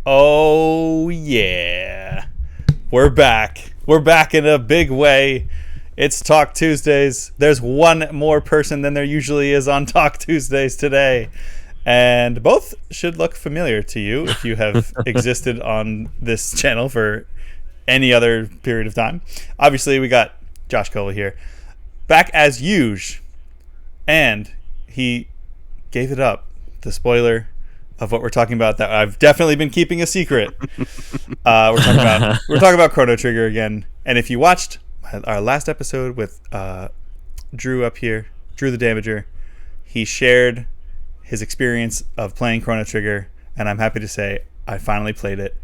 Oh, yeah. We're back. We're back in a big way. It's Talk Tuesdays. There's one more person than there usually is on Talk Tuesdays today. And both should look familiar to you if you have existed on this channel for any other period of time. Obviously, we got Josh Cole here. Back as usual. And he gave it up. The spoiler of what we're talking about that I've definitely been keeping a secret. We're talking about Chrono Trigger again. And if you watched our last episode with Drew up here, DrewTheDamager, he shared his experience of playing Chrono Trigger, and I'm happy to say I finally played it.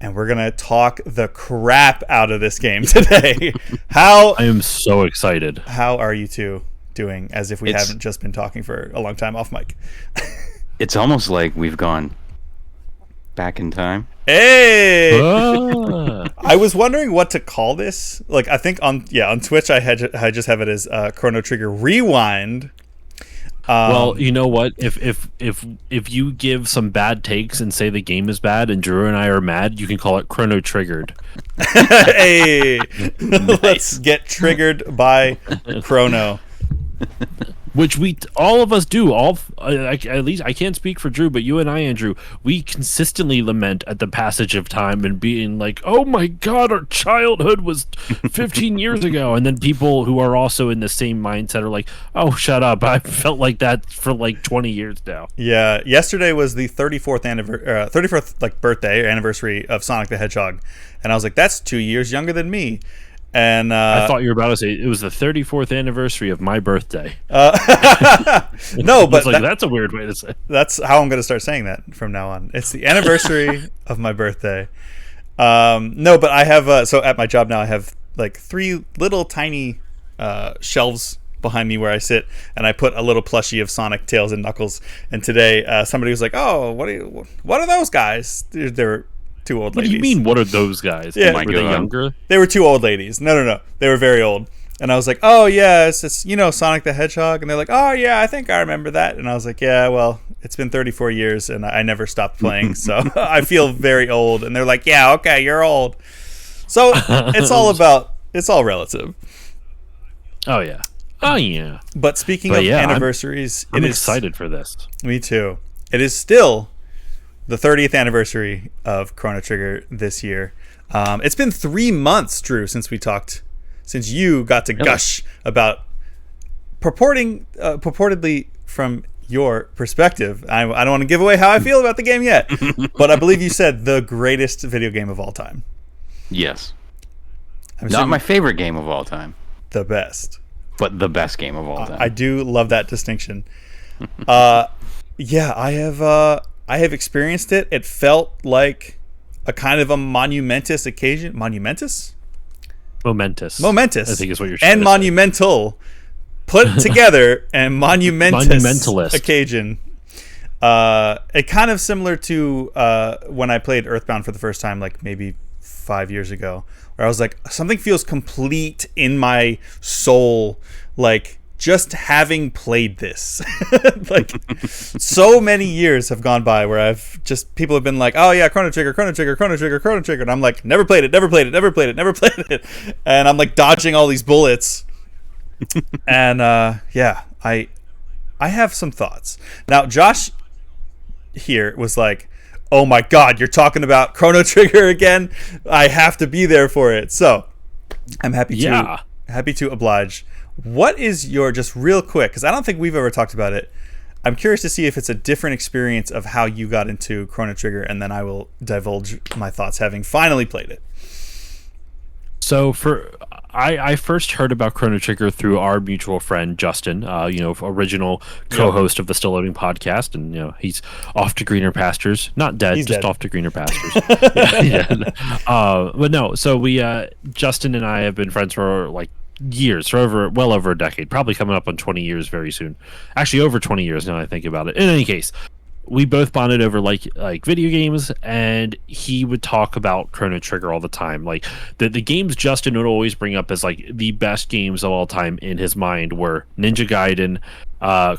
And we're gonna talk the crap out of this game today. I am so excited. How are you two doing? As if we haven't just been talking for a long time off mic. It's almost like we've gone back in time. Hey! I was wondering what to call this. Like, I think on Twitch I just have it as Chrono Trigger Rewind. Well, you know what? If you give some bad takes and say the game is bad, and Drew and I are mad, you can call it Chrono Triggered. Hey, let's get triggered by Chrono. Which all of us do. At least I can't speak for Drew, but you and I, Andrew, we consistently lament at the passage of time and being like, "Oh my God, our childhood was 15 years ago." And then people who are also in the same mindset are like, "Oh, shut up! I felt like that for like 20 years now." Yeah, yesterday was the 34th birthday or anniversary of Sonic the Hedgehog, and I was like, "That's 2 years younger than me." And I thought you were about to say it was the 34th anniversary of my birthday. No, but that's a weird way to say. That's how I'm going to start saying that from now on. It's the anniversary of my birthday. No, but I have so at my job now I have like 3 little tiny shelves behind me where I sit, and I put a little plushie of Sonic, Tails, and Knuckles. And today somebody was like, "Oh, what are those guys?" They're 2 old ladies. What do you mean, what are those guys? Yeah. Were they younger? They were 2 old ladies. No. They were very old. And I was like, "Oh, yeah, it's Sonic the Hedgehog." And they're like, "Oh, yeah, I think I remember that." And I was like, "Yeah, well, it's been 34 years, and I never stopped playing, so I feel very old." And they're like, "Yeah, okay, you're old." So it's all relative. Oh, yeah. Oh, yeah. But speaking of anniversaries, I'm excited for this. Me too. It is still the 30th anniversary of Chrono Trigger this year. It's been 3 months, Drew, since you got to gush about purportedly from your perspective. I don't want to give away how I feel about the game yet, but I believe you said the greatest video game of all time. Yes. Not my favorite game of all time. The best. But the best game of all time. I do love that distinction. Yeah, I have experienced it. It felt like a kind of a monumentous occasion. Monumentous. I think is what you're saying. And monumental put together and monumentous occasion. It kind of similar to when I played Earthbound for the first time, like maybe 5 years ago, where I was like, something feels complete in my soul, like just having played this. Like, so many years have gone by where people have been like, "Oh yeah, Chrono Trigger," and I'm like, never played it. And I'm like dodging all these bullets. And yeah, I have some thoughts. Now, Josh here was like, "Oh my God, you're talking about Chrono Trigger again? I have to be there for it." So I'm happy to oblige. What is your, just real quick, because I don't think we've ever talked about it, I'm curious to see if it's a different experience of how you got into Chrono Trigger, and then I will divulge my thoughts having finally played it. So I first heard about Chrono Trigger through our mutual friend Justin, original co-host of the StillLoading podcast, and he's off to greener pastures, not dead, he's just dead. Off to greener pastures. But no, so we Justin and I have been friends for like years, for well over a decade, probably coming up on 20 years very soon. Actually, over 20 years now I think about it. In any case, we both bonded over like video games, and he would talk about Chrono Trigger all the time. Like the games Justin would always bring up as like the best games of all time in his mind were Ninja Gaiden,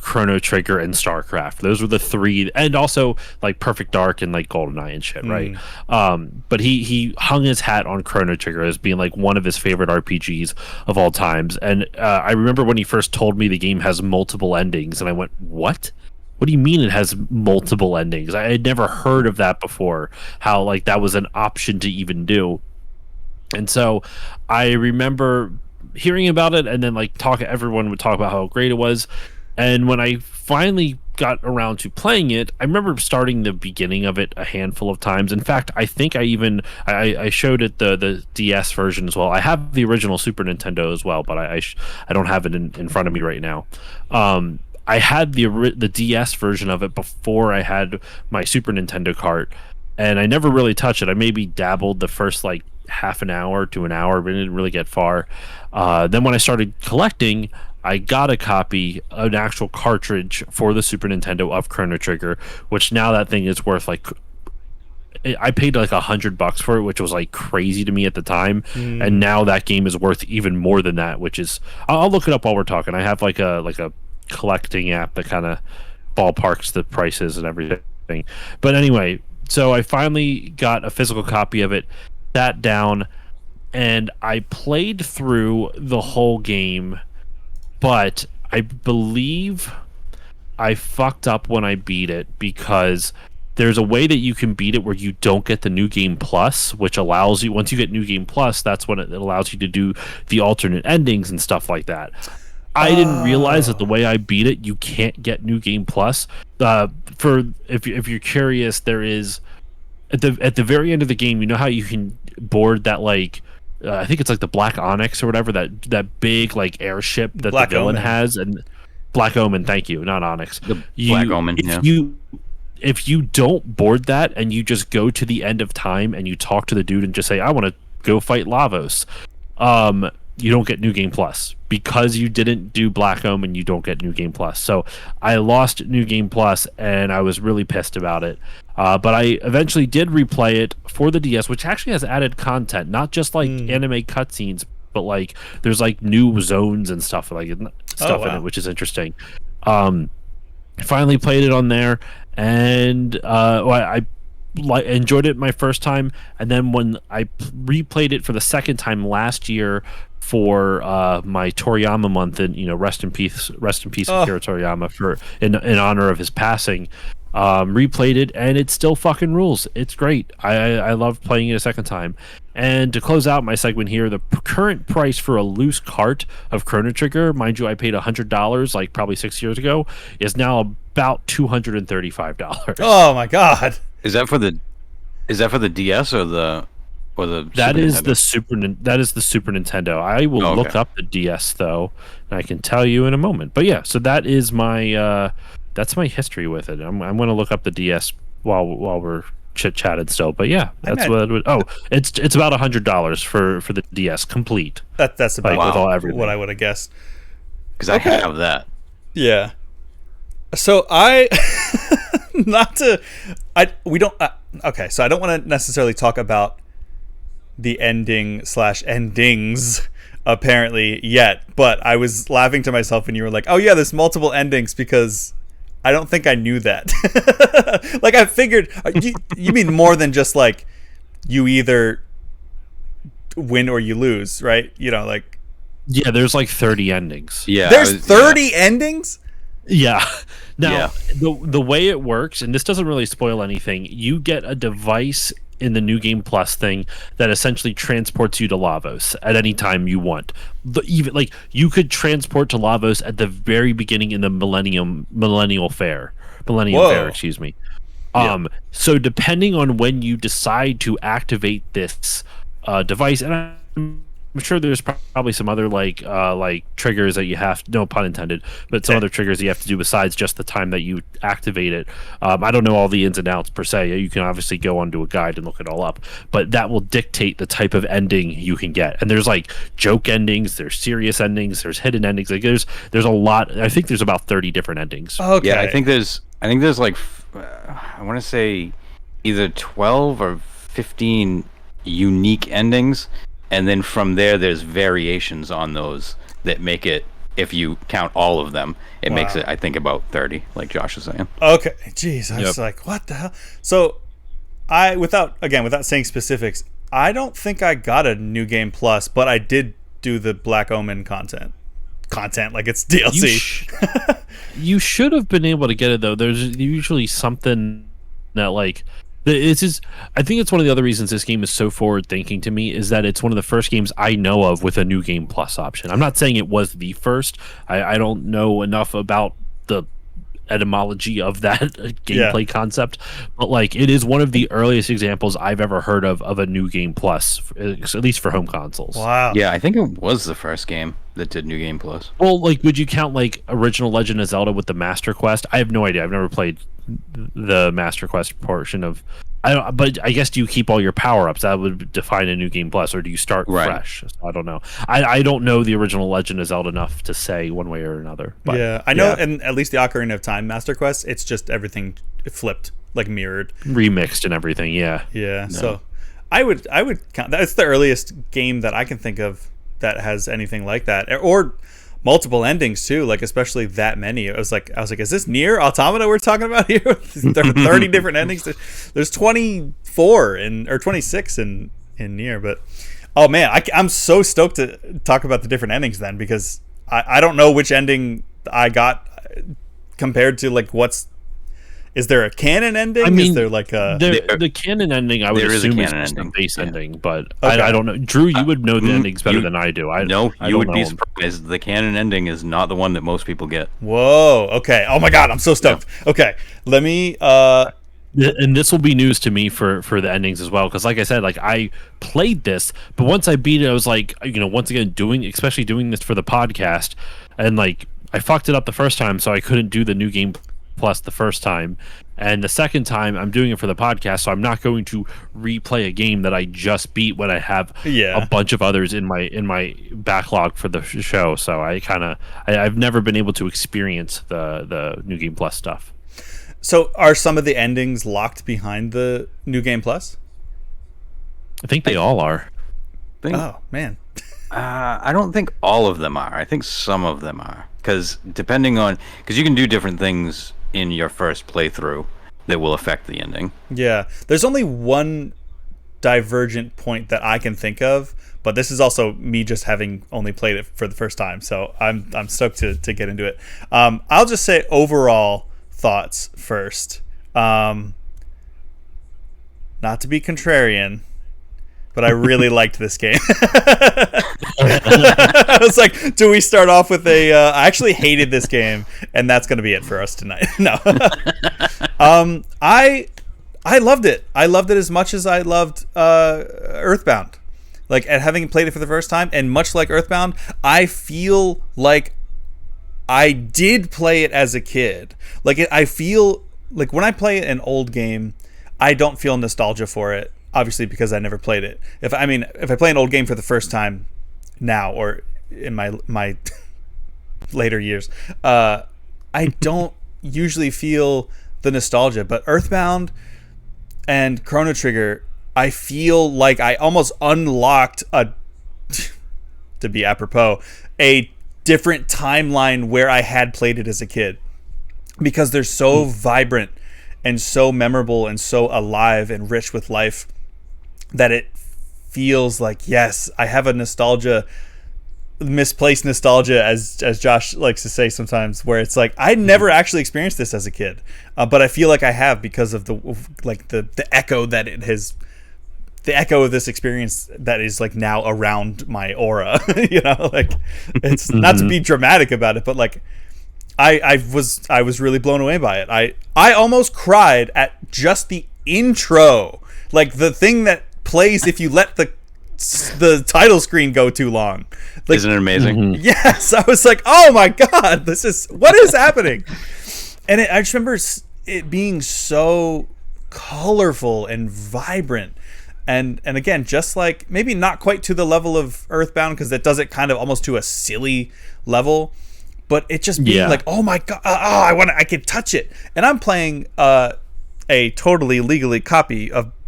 Chrono Trigger, and StarCraft. Those were the three, and also like Perfect Dark and like GoldenEye and shit, right? But he hung his hat on Chrono Trigger as being like one of his favorite RPGs of all times. And I remember when he first told me the game has multiple endings, and I went, "What? What do you mean it has multiple endings? I had never heard of that before. How like that was an option to even do." And so I remember hearing about it, and then like everyone would talk about how great it was. And when I finally got around to playing it, I remember starting the beginning of it a handful of times. In fact, I think I showed it the DS version as well. I have the original Super Nintendo as well, but I don't have it in front of me right now. I had the DS version of it before I had my Super Nintendo cart, and I never really touched it. I maybe dabbled the first like half an hour to an hour, but it didn't really get far. Then when I started collecting, I got a copy, an actual cartridge for the Super Nintendo of Chrono Trigger, which now that thing is worth like, I paid like $100 for it, which was like crazy to me at the time. And now that game is worth even more than that, which is, I'll look it up while we're talking. I have like a collecting app that kind of ballparks the prices and everything. But anyway, so I finally got a physical copy of it, sat down, and I played through the whole game. But I believe I fucked up when I beat it, because there's a way that you can beat it where you don't get the New Game Plus, which allows you, once you get New Game Plus, that's when it allows you to do the alternate endings and stuff like that. I didn't realize that the way I beat it, you can't get New Game Plus. If you're curious, there is at the very end of the game, you know how you can board that like, I think it's like the Black Onyx or whatever, that big like airship that Black the villain Omen. has, and Black Omen. Thank you, not Onyx. Black Omen. If you don't board that and you just go to the end of time and you talk to the dude and just say, "I want to go fight Lavos," you don't get New Game Plus. Because you didn't do Black Omen, you don't get New Game Plus. So I lost New Game Plus, and I was really pissed about it. But I eventually did replay it for the DS, which actually has added content, not just like anime cutscenes, but like there's like new zones and stuff in it, which is interesting. I finally played it on there, and I enjoyed it my first time, and then when I replayed it for the second time last year for my Toriyama month, and rest in peace Akira Toriyama, for in honor of his passing, replayed it, and it still fucking rules. It's great. I love playing it a second time. And to close out my segment here, the current price for a loose cart of Chrono Trigger, mind you, I paid $100 like probably 6 years ago, is now about $235. Oh my god. Is that for the DS or the That is Super the Nintendo? that is the Super Nintendo. I will look up the DS though, and I can tell you in a moment. But yeah, so that is my that's my history with it. I'm going to look up the DS while we're chit chatting still. But yeah, that's what it would. Oh, it's about $100 for the DS complete. That's about with all everything. what I would have guessed. Because I have that. Yeah. So we don't. Okay, so I don't want to necessarily talk about the endings apparently yet, but I was laughing to myself when you were like, "Oh yeah, there's multiple endings," because I don't think I knew that. Like I figured, you mean more than just like you either win or you lose, right? Like yeah, there's like 30 endings. Yeah, there's 30 endings. Yeah. Now, the way it works, and this doesn't really spoil anything, you get a device in the New Game Plus thing that essentially transports you to Lavos at any time you want. Even like you could transport to Lavos at the very beginning in the Millennium Fair, excuse me. So depending on when you decide to activate this device, and I'm sure there's probably some other like triggers that you have, no pun intended, but some other triggers you have to do besides just the time that you activate it. I don't know all the ins and outs per se. You can obviously go onto a guide and look it all up, but that will dictate the type of ending you can get. And there's like joke endings, there's serious endings, there's hidden endings. Like there's a lot. I think there's about 30 different endings. Okay. Yeah, I think there's like I want to say either 12 or 15 unique endings, and then from there's variations on those that make it, if you count all of them, it makes it, I think, about 30, like Josh is saying. Okay, jeez, I was like, what the hell? So, without saying specifics, I don't think I got a New Game Plus, but I did do the Black Omen content like it's DLC. You should have been able to get it though. There's usually something that like this is. I think it's one of the other reasons this game is so forward thinking to me is that it's one of the first games I know of with a New Game Plus option. I'm not saying it was the first. I don't know enough about the etymology of that gameplay concept, but like it is one of the earliest examples I've ever heard of a New Game Plus, at least for home consoles. Wow. Yeah, I think it was the first game that did New Game Plus. Well, like, would you count like original Legend of Zelda with the Master Quest? I have no idea. I've never played the Master Quest portion of. But I guess do you keep all your power ups? That would define a New Game Plus, or do you start fresh? So I don't know. I don't know the original Legend of Zelda enough to say one way or another. But, yeah, I know. And at least the Ocarina of Time Master Quest, it's just everything flipped, like mirrored, remixed, and everything. Yeah. Yeah. No. So I would count. That's the earliest game that I can think of that has anything like that, or multiple endings too, like especially that many. I was like, is this Nier Automata we're talking about here? There are 30 different endings. There's 24 or 26 in Nier, but oh man, I'm so stoked to talk about the different endings then, because I don't know which ending I got compared to like is there a canon ending? I mean, is there like the canon ending? I would assume is just the base ending, but I don't know. Drew, you would know the endings better than I do. You would be surprised. The canon ending is not the one that most people get. Whoa. Okay. Oh my God, I'm so stoked. Yeah. Okay, let me. And this will be news to me for the endings as well, because like I said, like I played this, but once I beat it, I was like, once again especially doing this for the podcast, and like I fucked it up the first time, so I couldn't do the New Game Plus the first time, and the second time I'm doing it for the podcast, so I'm not going to replay a game that I just beat when I have a bunch of others in my backlog for the show. So I've never been able to experience the New Game Plus stuff. So are some of the endings locked behind the New Game Plus? I think they all are. Oh man. I don't think all of them are. I think some of them are, because you can do different things in your first playthrough that will affect the ending. Yeah, there's only one divergent point that I can think of, but this is also me just having only played it for the first time, so I'm stoked to get into it. I'll just say overall thoughts first. Not to be contrarian, but I really liked this game. I was like, do we start off with I actually hated this game, and that's going to be it for us tonight. No. I loved it. I loved it as much as I loved Earthbound. Like, at having played it for the first time, and much like Earthbound, I feel like I did play it as a kid. Like, I feel like when I play an old game, I don't feel nostalgia for it. Obviously, because I never played it. If I play an old game for the first time now, or in my later years, I don't usually feel the nostalgia. But Earthbound and Chrono Trigger, I feel like I almost unlocked to be apropos, a different timeline where I had played it as a kid, because they're so vibrant and so memorable and so alive and rich with life, that it feels like, yes, I have a misplaced nostalgia, as Josh likes to say sometimes, where it's like, I never actually experienced this as a kid, but I feel like I have, because of the echo that it has, the echo of this experience that is like now around my aura. Like, it's not to be dramatic about it, but like I was really blown away by it. I almost cried at just the intro, like the thing that plays if you let the title screen go too long. Like, isn't it amazing? Yes, I was like, oh my God, what is happening? And I just remember it being so colorful and vibrant. And again, just like, maybe not quite to the level of Earthbound, because that does it kind of almost to a silly level, but it just being like, oh my God, I could touch it. And I'm playing a totally legally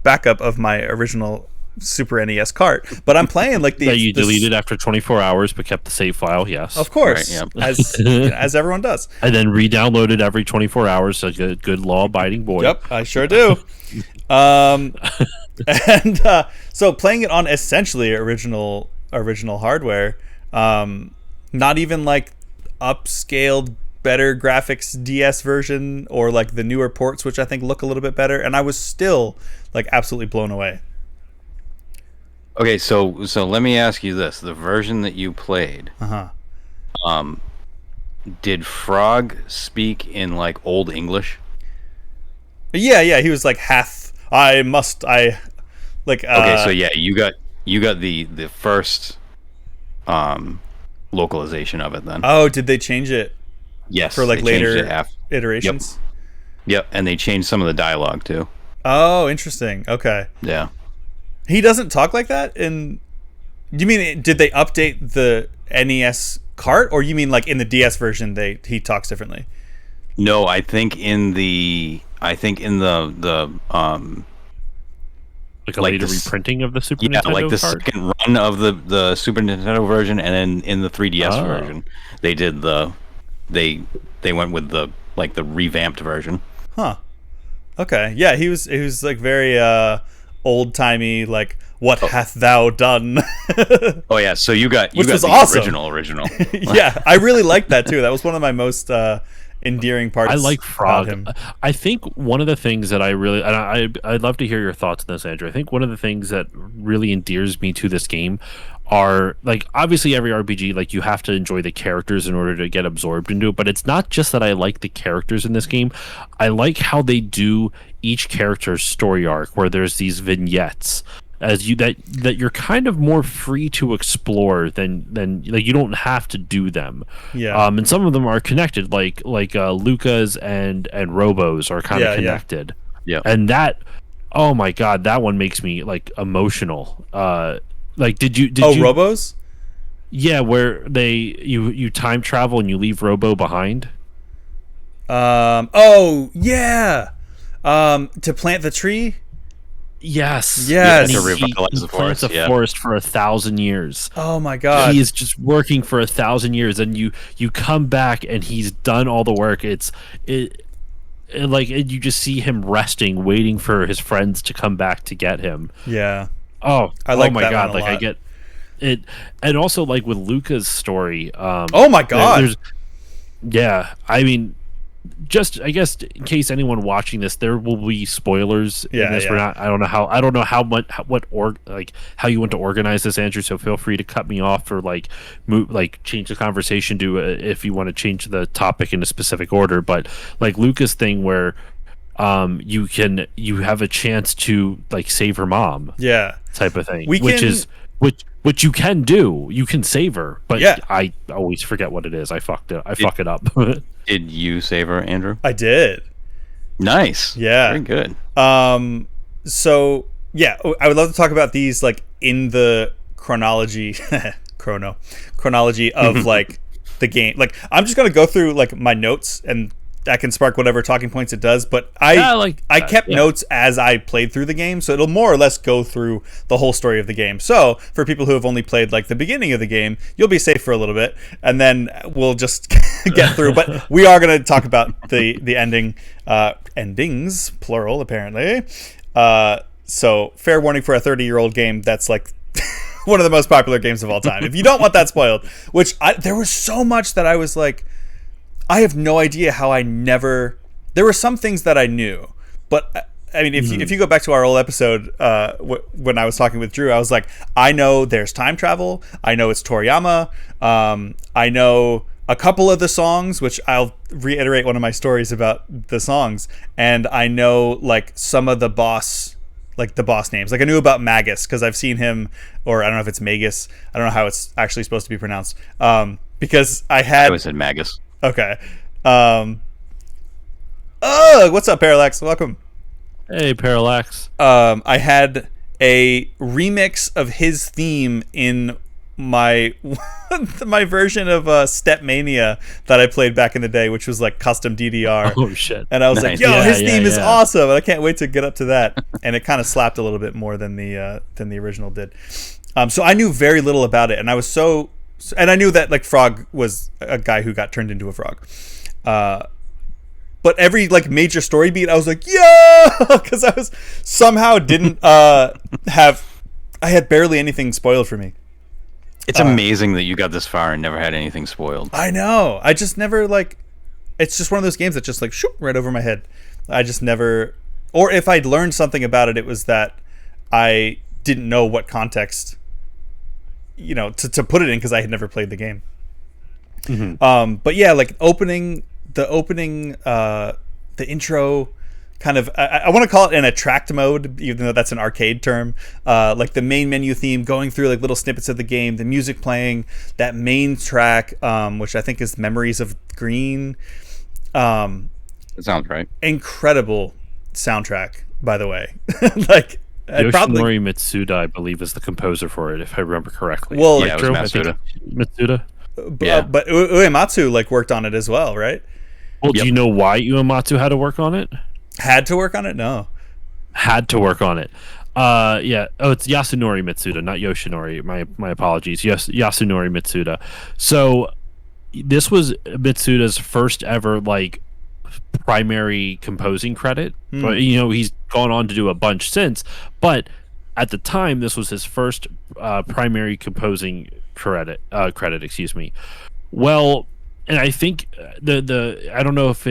backup of my original Super NES cart, but I'm playing like that you deleted after 24 hours but kept the save file. Yes, of course, Right, as everyone does. And then re-downloaded every 24 hours, like a good law-abiding boy. Yep, I sure do. And so playing it on essentially original hardware, not even like upscaled, better graphics DS version or like the newer ports, which I think look a little bit better, and I was still like absolutely blown away. Okay, so let me ask you this: the version that you played, did Frog speak in like Old English? Yeah, he was like okay, so yeah, you got the first localization of it then. Oh, did they change it? Yes, for like they changed later it iterations. Yep, and they changed some of the dialogue too. Oh, interesting. Okay. Yeah. He doesn't talk like that in... You mean, did they update the NES cart, or you mean like in the DS version he talks differently? No, I think in the like a later reprinting of the Super Nintendo like the cart? second run of the Super Nintendo version, and then in the 3DS version, they did they went with the revamped version. Huh. Okay. Yeah, he was like very old-timey, like, what hath thou done? Oh yeah, so you got Which was the awesome. original. Yeah, I really liked that too. That was one of my most endearing parts. I like Frog. Him. I think one of the things that I'd love to hear your thoughts on this, Andrew. I think one of the things that really endears me to this game are, like, obviously every RPG, like, you have to enjoy the characters in order to get absorbed into it, but it's not just that I like the characters in this game. I like how they do each character's story arc, where there's these vignettes that you're kind of more free to explore than like, you don't have to do them. Yeah. And some of them are connected, like Luca's and Robo's are kind of connected. Yeah. And that, oh my god, that one makes me like emotional. Like, did you Robos? Yeah, where you time travel and you leave Robo behind. Oh yeah. To plant the tree. Yes. Yes. To revitalize the plants forest. a forest for 1,000 years. Oh my god. He is just working for 1,000 years, and you come back and he's done all the work. You just see him resting, waiting for his friends to come back to get him. Yeah. Oh, I like my that god! one a Like, I lot. get it, and also like with Luca's story. Oh my god! I mean, just, I guess, in case anyone watching this, there will be spoilers in this. Yeah. I don't know how you want to organize this, Andrew. So feel free to cut me off or change the conversation to if you want to change the topic in a specific order. But like Luca's thing where you have a chance to like save her mom, type of thing, which you can do. You can save her, but I always forget what it is. I fuck it up. Did you save her, Andrew? I did. Nice. Yeah. Very good. So yeah, I would love to talk about these like in the chronology of like the game. Like, I'm just gonna go through like my notes, and that can spark whatever talking points it does. But I kept notes as I played through the game, so it'll more or less go through the whole story of the game. So for people who have only played like the beginning of the game, you'll be safe for a little bit, and then we'll just get through. But we are going to talk about the endings, plural, apparently. So fair warning for a 30-year-old game that's like one of the most popular games of all time. If you don't want that spoiled, there was so much that I was like, I have no idea how there were some things that I knew, but I mean, if you go back to our old episode, when I was talking with Drew, I was like, I know there's time travel. I know it's Toriyama. I know a couple of the songs, which I'll reiterate one of my stories about the songs. And I know like some of the boss names. Like, I knew about Magus because I've seen him, or I don't know if it's Magus. I don't know how it's actually supposed to be pronounced. Because I always said Magus. Okay. What's up, Parallax? Welcome. Hey, Parallax. I had a remix of his theme in my my version of Step Mania that I played back in the day, which was like custom DDR. Oh shit! And I was Nice. like, "Yo, Yeah, his yeah, theme is yeah. awesome!" And I can't wait to get up to that. And it kind of slapped a little bit more than the original did. So I knew very little about it, and I was and I knew that like Frog was a guy who got turned into a frog. But every like major story beat, I was like, "Yeah!" Because I was somehow didn't I had barely anything spoiled for me. It's amazing that you got this far and never had anything spoiled. I know. I just never like. It's just one of those games that just like shoot right over my head. I just never. Or if I'd learned something about it, it was that I didn't know what context, to put it in because I had never played the game. Mm-hmm. But yeah, like the intro. Kind of, I want to call it an attract mode, even though that's an arcade term. Like the main menu theme, going through like little snippets of the game, the music playing, that main track, which I think is Memories of Green. That sounds right. Incredible soundtrack, by the way. Like Yoshinori Mitsuda, I believe, is the composer for it, if I remember correctly. Well, Yeah, it was Matsuda. Mitsuda. Yeah. But Uematsu like worked on it as well, right? Well, do you know why Uematsu had to work on it? Had to work on it? No. Had to work on it. Yeah. Oh, it's Yasunori Mitsuda, not Yoshinori. My apologies. Yes, Yasunori Mitsuda. So this was Mitsuda's first ever like primary composing credit. But, he's gone on to do a bunch since, but at the time this was his first primary composing credit. Excuse me. Well, and I think I don't know if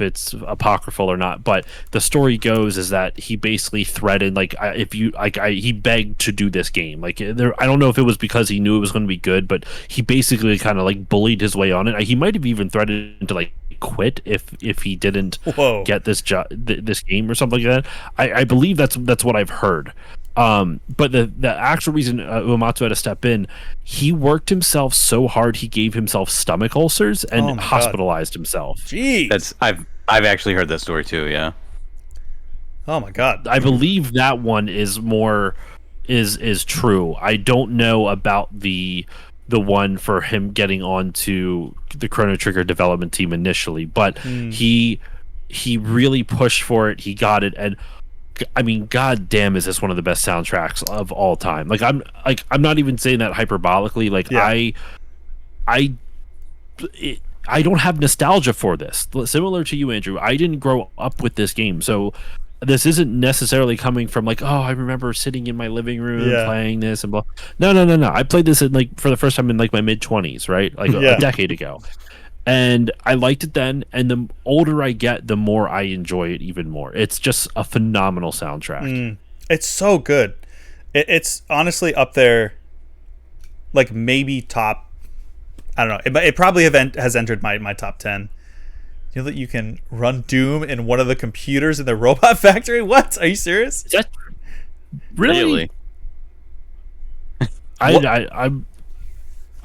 it's apocryphal or not, but the story goes is that he basically threatened, like, he begged to do this game. Like, I don't know if it was because he knew it was going to be good, but he basically kind of like bullied his way on it. He might have even threatened to like quit if he didn't get this this game or something like that. I believe that's what I've heard. But the actual reason Uematsu had to step in, he worked himself so hard he gave himself stomach ulcers and hospitalized himself. Jeez. I've actually heard that story too. Yeah. Oh my God. I believe that one is true. I don't know about the one for him getting onto the Chrono Trigger development team initially, but he really pushed for it. He got it, and I mean, god damn, is this one of the best soundtracks of all time? Like, I'm not even saying that hyperbolically. Like, yeah. I don't have nostalgia for this. Similar to you, Andrew, I didn't grow up with this game, so this isn't necessarily coming from like, oh, I remember sitting in my living room playing this and blah. No. I played this for the first time in like my mid-20s, right? Like a decade ago. And I liked it then, and the older I get, the more I enjoy it even more. It's just a phenomenal soundtrack. It's so good. It's honestly up there, like maybe top, I don't know. It probably has entered my top 10. You know that you can run Doom in one of the computers in the robot factory? What? Are you serious? Is that really?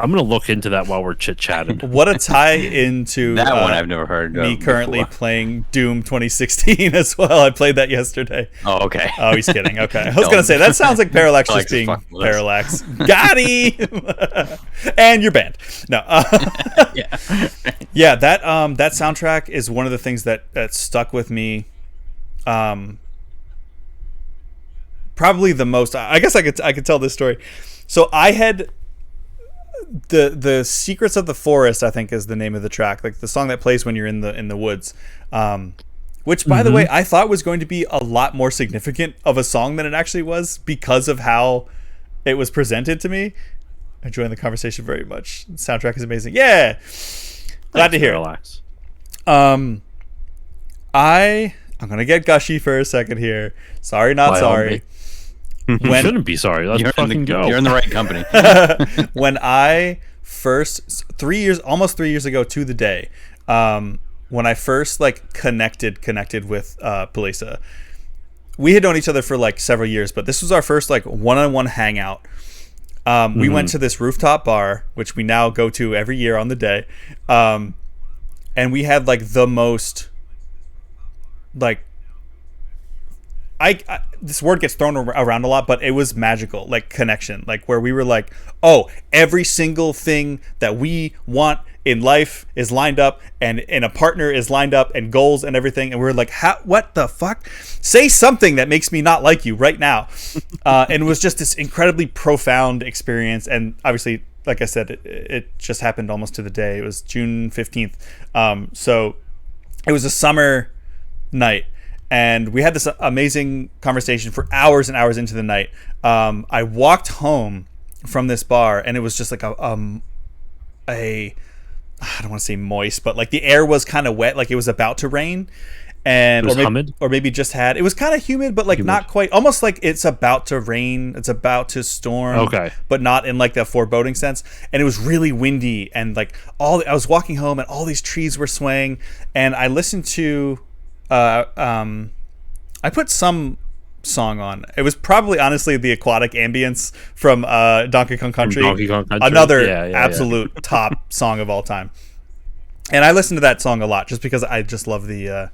I'm gonna look into that while we're chit-chatting. What a tie into that one I've never heard of me currently before. Playing Doom 2016 as well. I played that yesterday. Oh, okay. Oh, he's kidding. Okay. I was going to say, that sounds like Parallax just being Parallax. Got him! And you're banned. No. Yeah, that soundtrack is one of the things that stuck with me. Probably the most. I guess I could tell this story. So I had the Secrets of the Forest, I think is the name of the track, like the song that plays when you're in the woods, which by the way I thought was going to be a lot more significant of a song than it actually was because of how it was presented to me. Enjoying the conversation very much. The soundtrack is amazing. Yeah, glad to hear. Relax. I'm gonna get gushy for a second here. Sorry, not sorry. You shouldn't be sorry. Let's fucking go. You're in the right company. When I first, almost 3 years ago to the day, when I first like connected with Palisa, we had known each other for like several years, but this was our first like one-on-one hangout. We went to this rooftop bar, which we now go to every year on the day, and we had like the most like I this word gets thrown around a lot, but it was magical, like connection, like where we were like, oh, every single thing that we want in life is lined up, and a partner is lined up, and goals and everything, and we're like, what the fuck? Say something that makes me not like you right now. And it was just this incredibly profound experience, and obviously, like I said, it just happened almost to the day. It was June 15th. So it was a summer night, and we had this amazing conversation for hours and hours into the night. I walked home from this bar, and it was just like a I don't want to say moist, but like the air was kind of wet, like it was about to rain, and or maybe just had, it was kind of humid, but like not quite, almost like it's about to rain, it's about to storm, okay, but not in like the foreboding sense. And it was really windy, and like I was walking home, and all these trees were swaying, and I listened to I put some song on. It was probably honestly the aquatic ambience from Donkey Kong Country. Another absolute top song of all time. And I listened to that song a lot just because I just love the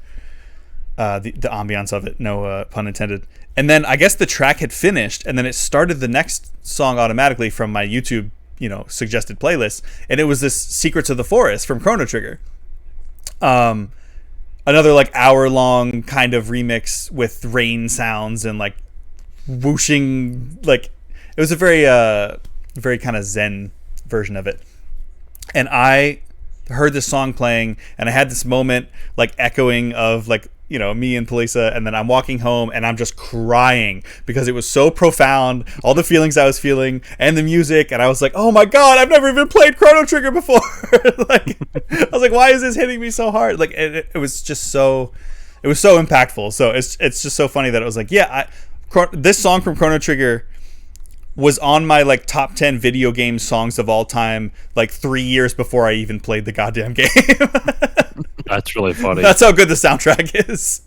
ambiance of it, no pun intended. And then I guess the track had finished, and then it started the next song automatically from my YouTube, suggested playlist, and it was this Secrets of the Forest from Chrono Trigger. Another like hour-long kind of remix with rain sounds and like whooshing, like it was a very kind of zen version of it. And I heard this song playing, and I had this moment like echoing of like, me and Polisa, and then I'm walking home and I'm just crying because it was so profound, all the feelings I was feeling and the music, and I was like, oh my god, I've never even played Chrono Trigger before. Like I was like, why is this hitting me so hard? Like it was just so, it was so impactful. So it's just so funny that it was like, this song from Chrono Trigger was on my like top 10 video game songs of all time, like 3 years before I even played the goddamn game. That's really funny. That's how good the soundtrack is.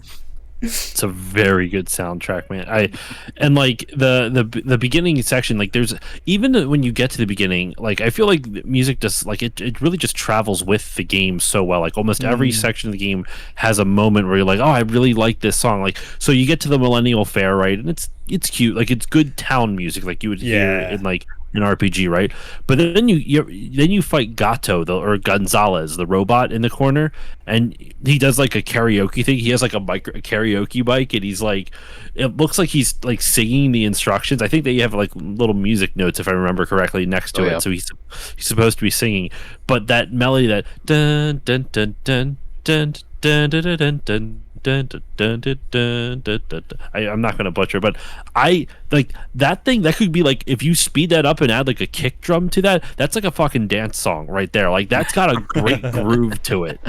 It's a very good soundtrack, man. And like the beginning section, like there's, even when you get to the beginning, like I feel like music just like it really just travels with the game so well. Like almost every section of the game has a moment where you're like, oh, I really like this song. Like, so you get to the Millennial Fair, right? And it's cute, like it's good town music, like you would hear in like an RPG, right? But then you fight Gato, or Gonzalez, the robot in the corner, and he does like a karaoke thing. He has like a karaoke mic, and he's like, it looks like he's like singing the instructions. I think they have like little music notes, if I remember correctly, next to it. So he's supposed to be singing, but that melody, that dun dun dun dun dun dun dun dun dun. Dun, dun, dun, dun, dun, dun, dun. I'm not gonna butcher, but I like that thing. That could be like, if you speed that up and add like a kick drum to that, that's like a fucking dance song right there. Like that's got a great groove to it.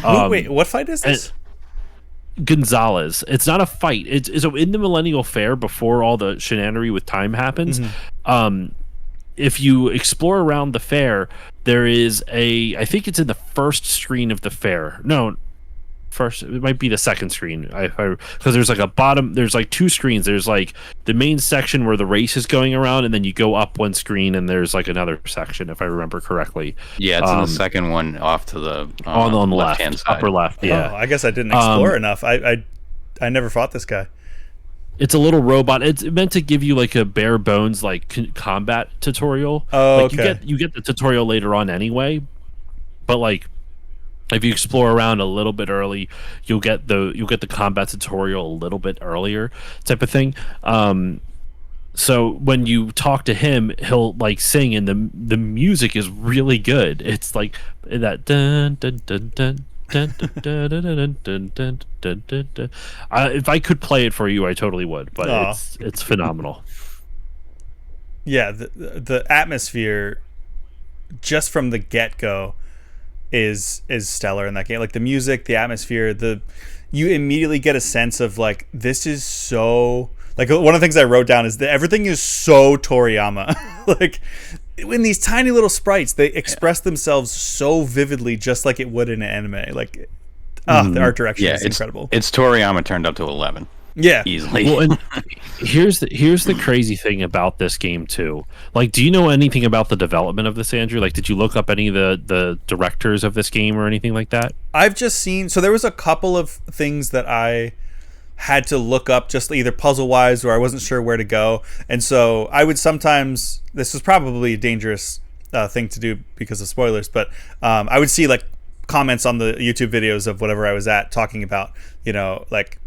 Wait, what fight is this? Gonzalez. It's not a fight. It's so in the Millennial Fair, before all the shenanery with time happens. If you explore around the fair, there is I think it's in the first screen of the fair. No. First, it might be the second screen, because there's like there's like two screens. There's like the main section where the race is going around, and then you go up one screen and there's like another section, if I remember correctly. Yeah, it's in the second one off to the on the left-hand side. Upper left. Yeah. Oh, I guess I didn't explore enough. I never fought this guy. It's a little robot. It's meant to give you like a bare bones like combat tutorial. Oh, like you get the tutorial later on anyway, but like, if you explore around a little bit early, you'll get the combat tutorial a little bit earlier, type of thing. So when you talk to him, he'll like sing, and the music is really good. It's like that dun dun dun dun. Dun, dun, dun, dun, dun, dun, dun, dun, dun, dun. If I could play it for you, I totally would. But it's phenomenal. Yeah, the atmosphere, just from the get-go, is stellar in that game. Like the music, the atmosphere, you immediately get a sense of like, this is so, like, one of the things I wrote down is that everything is so Toriyama. Like in these tiny little sprites, they express themselves so vividly, just like it would in an anime. Like the art direction is incredible. It's Toriyama turned up to 11. Yeah, easily. Well, and here's the crazy thing about this game too. Like, do you know anything about the development of this, Andrew? Like, did you look up any of the directors of this game or anything like that? I've just seen. So there was a couple of things that I had to look up just either puzzle wise or I wasn't sure where to go. And so I would sometimes, this was probably a dangerous thing to do because of spoilers, but I would see like comments on the YouTube videos of whatever I was at talking about, you know, like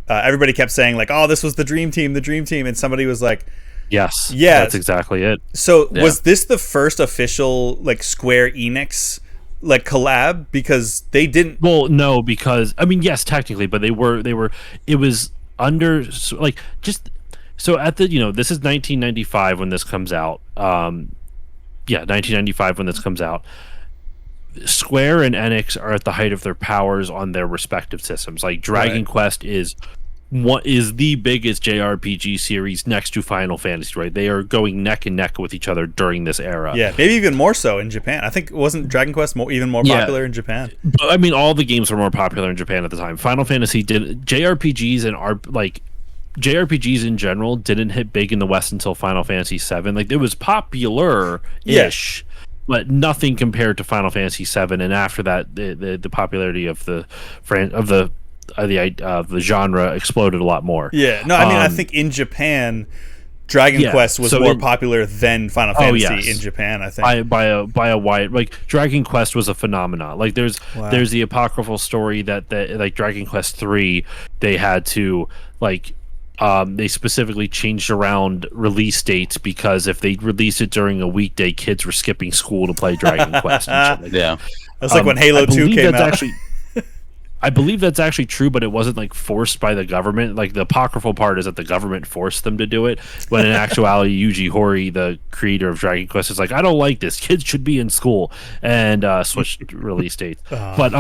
everybody kept saying like, oh, this was the dream team. And somebody was like, yes, yeah, that's exactly it. So was this the first official like Square Enix like collab? Because they didn't. Well, no, because I mean, yes, technically, but they were. It was under like just so at the this is 1995 when this comes out. 1995 when this comes out. Square and Enix are at the height of their powers on their respective systems. Like Dragon Quest is what is the biggest JRPG series next to Final Fantasy, right? They are going neck and neck with each other during this era. Yeah, maybe even more so in Japan. I think wasn't Dragon Quest even more popular in Japan? But I mean, all the games were more popular in Japan at the time. Final Fantasy did JRPGs and JRPGs in general didn't hit big in the West until Final Fantasy VII. Like it was popular-ish. But nothing compared to Final Fantasy VII, and after that, the popularity of the genre exploded a lot more. Yeah, no, I mean, I think in Japan, Dragon Quest was more popular than Final Fantasy in Japan. I think by a wide, like Dragon Quest was a phenomenon. Like there's the apocryphal story that like Dragon Quest III, they had to like. They specifically changed around release dates because if they released it during a weekday, kids were skipping school to play Dragon Quest. And shit like that's like when Halo 2 came out. I believe that's actually true, but it wasn't like forced by the government. Like the apocryphal part is that the government forced them to do it, when in actuality, Yuji Horii, the creator of Dragon Quest, is like, I don't like this. Kids should be in school, and switched release dates. But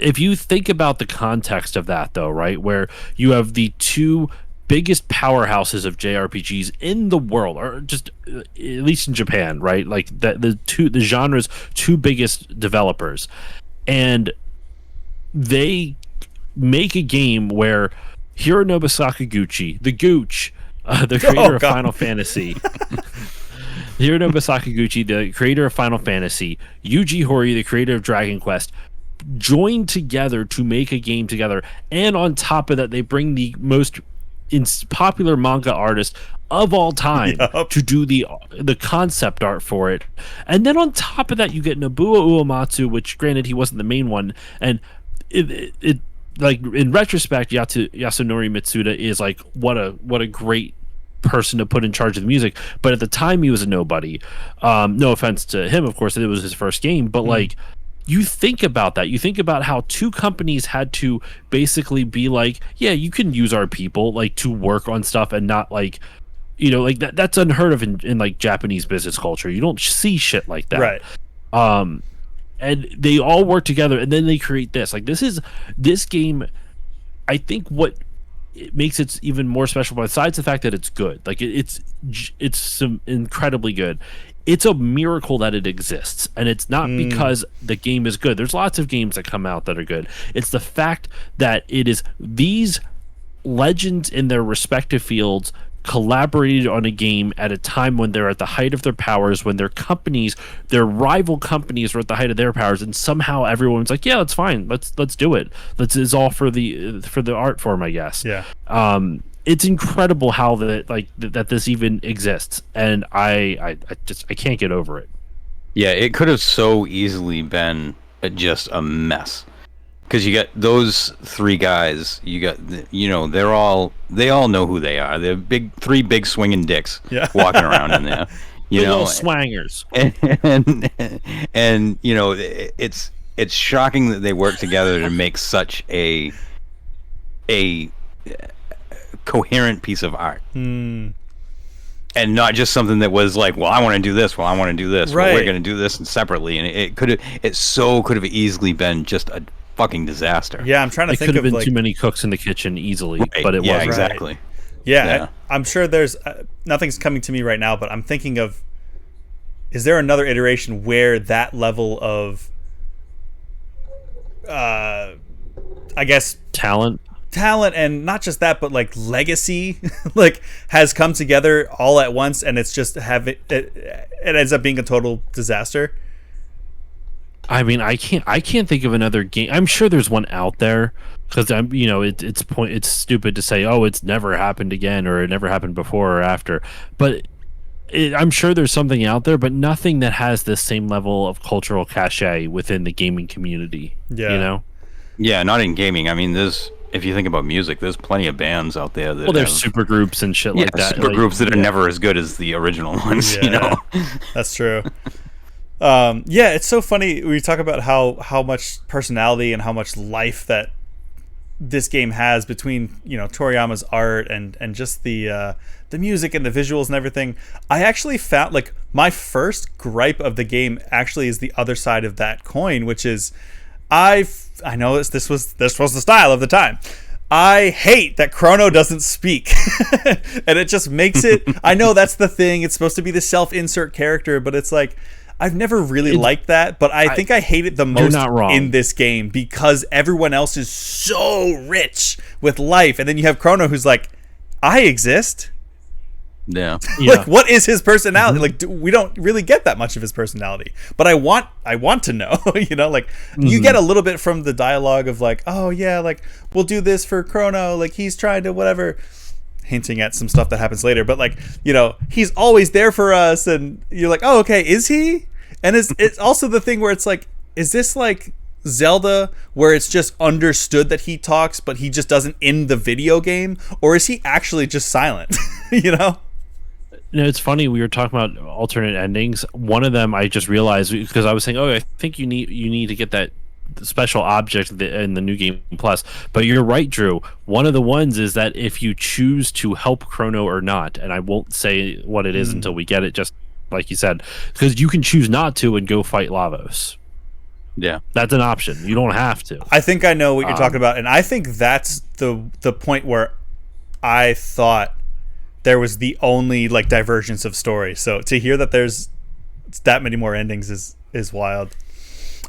if you think about the context of that, though, right, where you have the two biggest powerhouses of JRPGs in the world, or just at least in Japan, right, like the genre's two biggest developers, and they make a game where Hironobu Sakaguchi, the Gooch, the creator of Final Fantasy. Hironobu Sakaguchi, the creator of Final Fantasy, Yuji Horii, the creator of Dragon Quest, joined together to make a game together, and on top of that they bring the most popular manga artist of all time to do the concept art for it, and then on top of that you get Nobuo Uematsu, which granted he wasn't the main one, and it like in retrospect Yasunori Mitsuda is like what a great person to put in charge of the music, but at the time he was a nobody. No offense to him, of course, it was his first game, but like you think about that. You think about how two companies had to basically be like, yeah, you can use our people like to work on stuff and not like, like that's unheard of in like Japanese business culture. You don't see shit like that. Right. And they all work together and then they create this. Like this game, I think what it makes it even more special besides the fact that it's good. Like it's incredibly good. It's a miracle that it exists, and it's not because the game is good. There's lots of games that come out that are good. It's the fact that it is these legends in their respective fields collaborated on a game at a time when they're at the height of their powers, when their rival companies are at the height of their powers, and somehow everyone's like, yeah, that's fine. Let's do it. It's all for the art form, I guess. Yeah. It's incredible how that this even exists, and I can't get over it. Yeah, it could have so easily been just a mess, because you got those three guys. You got they all know who they are. They're three big swinging dicks walking around in there. Little swangers, and it's shocking that they work together to make such a coherent piece of art, and not just something that was like, well, I want to do this, right. Well, we're going to do this separately, and it could have easily been just a fucking disaster. Yeah, I'm trying to think of it could have been too many cooks in the kitchen easily, but it wasn't. Exactly. Yeah, I'm sure there's nothing's coming to me right now, but I'm thinking of, is there another iteration where that level of I guess talent, and not just that, but like legacy like has come together all at once, and it's just it ends up being a total disaster? I mean, I can't think of another game. I'm sure there's one out there because it's stupid to say, oh, it's never happened again or it never happened before or after. But I'm sure there's something out there, but nothing that has this same level of cultural cachet within the gaming community. Yeah. You know? Yeah, not in gaming. I mean, if you think about music, there's plenty of bands out there that There's super groups and shit like that. Super groups that are never as good as the original ones. Yeah, that's true. Yeah, it's so funny. We talk about how much personality and how much life that this game has between Toriyama's art and just the music and the visuals and everything. I actually found like my first gripe of the game actually is the other side of that coin, which is I know this was the style of the time. I hate that Chrono doesn't speak. And it just makes it, I know that's the thing, it's supposed to be the self-insert character, but it's like I've never really liked that, but I think I hate it the most in this game because everyone else is so rich with life, and then you have Chrono who's like, I exist. Yeah. Like, what is his personality? Like, we don't really get that much of his personality, but I want to know. You get a little bit from the dialogue of like, oh yeah, like we'll do this for Chrono, like he's trying to whatever, hinting at some stuff that happens later, but like, he's always there for us, and you're like, oh okay, is he? And it's also the thing where it's like, is this like Zelda where it's just understood that he talks but he just doesn't in the video game, or is he actually just silent? It's funny, we were talking about alternate endings. One of them I just realized because I was saying, oh, I think you need to get that special object in the new game plus, but you're right, Drew. One of the ones is that if you choose to help Chrono or not, and I won't say what it is until we get it, just like you said, because you can choose not to and go fight Lavos. Yeah, that's an option. You don't have to. I think I know what you're talking about, and I think that's the point where I thought there was the only like divergence of story. So to hear that there's that many more endings is wild.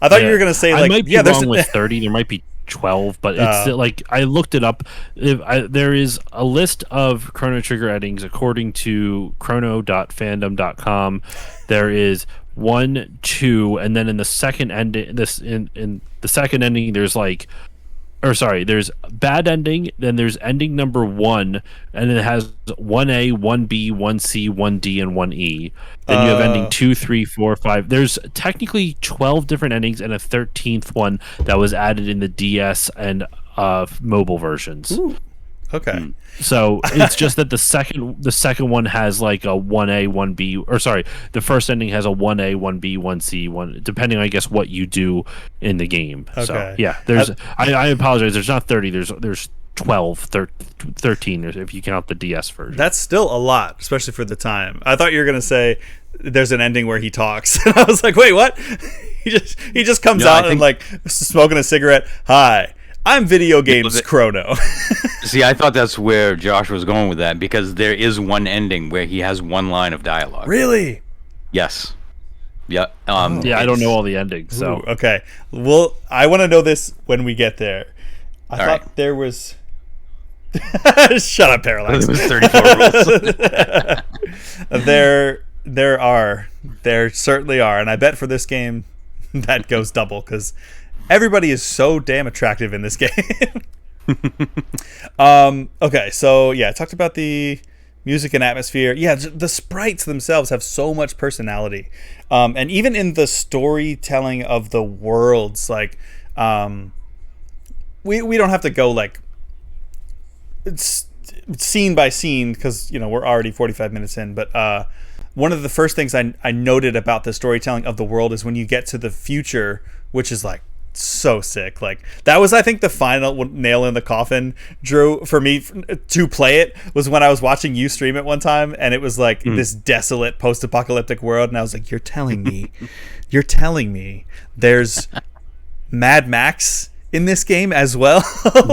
I thought you were gonna say like, I might be wrong with 30. There might be 12, but it's like I looked it up. There is a list of Chrono Trigger endings according to chrono.fandom.com. There is 1, 2, and then in the second ending, in the second ending, there's like, there's bad ending, then there's ending number 1, and it has 1A, 1B, 1C, 1D, and 1E. Then you have ending 2, 3, 4, 5. There's technically 12 different endings and a 13th one that was added in the DS and mobile versions. Ooh. Okay. So it's just that the second one has like a 1A, 1B, or sorry, the first ending has a 1A, 1B, 1C, 1, depending, I guess, what you do in the game. Okay. So yeah, there's I apologize, there's not 30, there's 12, 13 if you count the DS version. That's still a lot, especially for the time. I thought you were gonna say there's an ending where he talks. And I was like, wait, what? he just comes out and like smoking a cigarette. Hi, I'm Video Games Chrono. See, I thought that's where Josh was going with that, because there is one ending where he has one line of dialogue. Really? Yes. Yeah. Yeah, I don't know all the endings, so. Ooh, okay. Well, I want to know this when we get there. I thought there was... Shut up, Parallax. There was 34 rules. There certainly are, and I bet for this game that goes double, because everybody is so damn attractive in this game. Okay, so yeah, I talked about the music and atmosphere. Yeah, the sprites themselves have so much personality, and even in the storytelling of the worlds, like we don't have to go like it's scene by scene because we're already 45 minutes in, but one of the first things I noted about the storytelling of the world is when you get to the future, which is like so sick. Like that was, I think, the final nail in the coffin, Drew, for me to play it, was when I was watching you stream it one time, and it was like this desolate post-apocalyptic world, and I was like, you're telling me there's Mad Max in this game as well?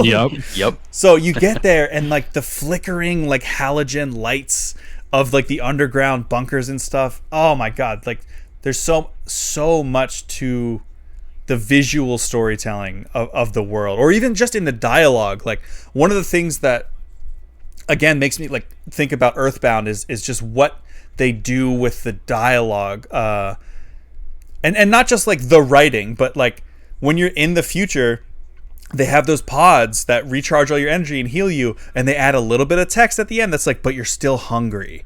Yep. So you get there, and like the flickering like halogen lights of like the underground bunkers and stuff. Oh my god, like there's so much to the visual storytelling of the world, or even just in the dialogue. Like one of the things that again makes me like think about Earthbound is just what they do with the dialogue. and not just like the writing, but like when you're in the future, they have those pods that recharge all your energy and heal you, and they add a little bit of text at the end that's like, but you're still hungry.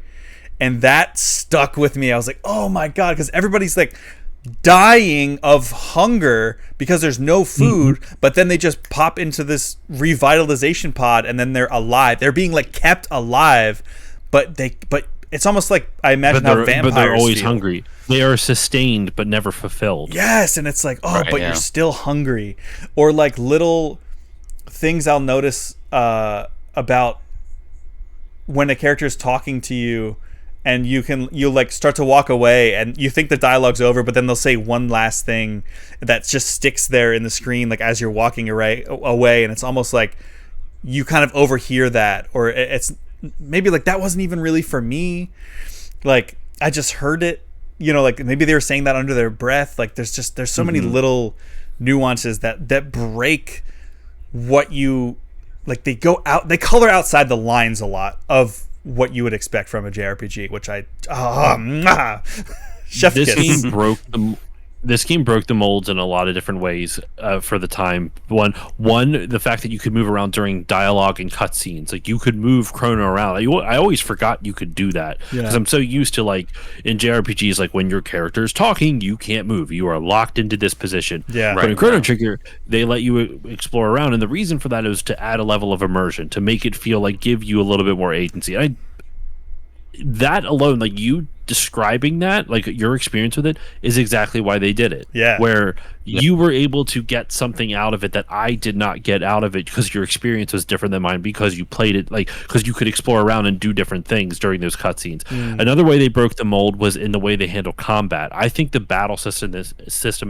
And that stuck with me. I was like, oh my God, because everybody's like dying of hunger because there's no food, but then they just pop into this revitalization pod and then they're alive. They're being like kept alive, but it's almost like I imagine how vampires but they're always feel. hungry. They are sustained but never fulfilled. Yes, and it's like, oh, Right, but yeah. you're still hungry. Or like little things I'll notice about when a character is talking to you, and you'll like start to walk away, and you think the dialogue's over, but then they'll say one last thing that just sticks there in the screen, like as you're walking away, and it's almost like you kind of overhear that, or it's maybe like that wasn't even really for me. Like I just heard it, like maybe they were saying that under their breath. Like there's so many little nuances that break what you like. They color outside the lines a lot of what you would expect from a JRPG, which chef This kiss. game broke the molds in a lot of different ways for the time. One, the fact that you could move around during dialogue and cutscenes, like you could move Chrono around. I always forgot you could do that because I'm so used to like in JRPGs, like when your character is talking, you can't move. You are locked into this position. Yeah. But in Chrono Trigger, they let you explore around, and the reason for that is to add a level of immersion, to make it feel like give you a little bit more agency. That alone, like you describing that, like your experience with it, is exactly why they did it. Yeah. Where you were able to get something out of it that I did not get out of it because your experience was different than mine, because you played it, like, because you could explore around and do different things during those cutscenes. Another way they broke the mold was in the way they handle combat. I think the battle system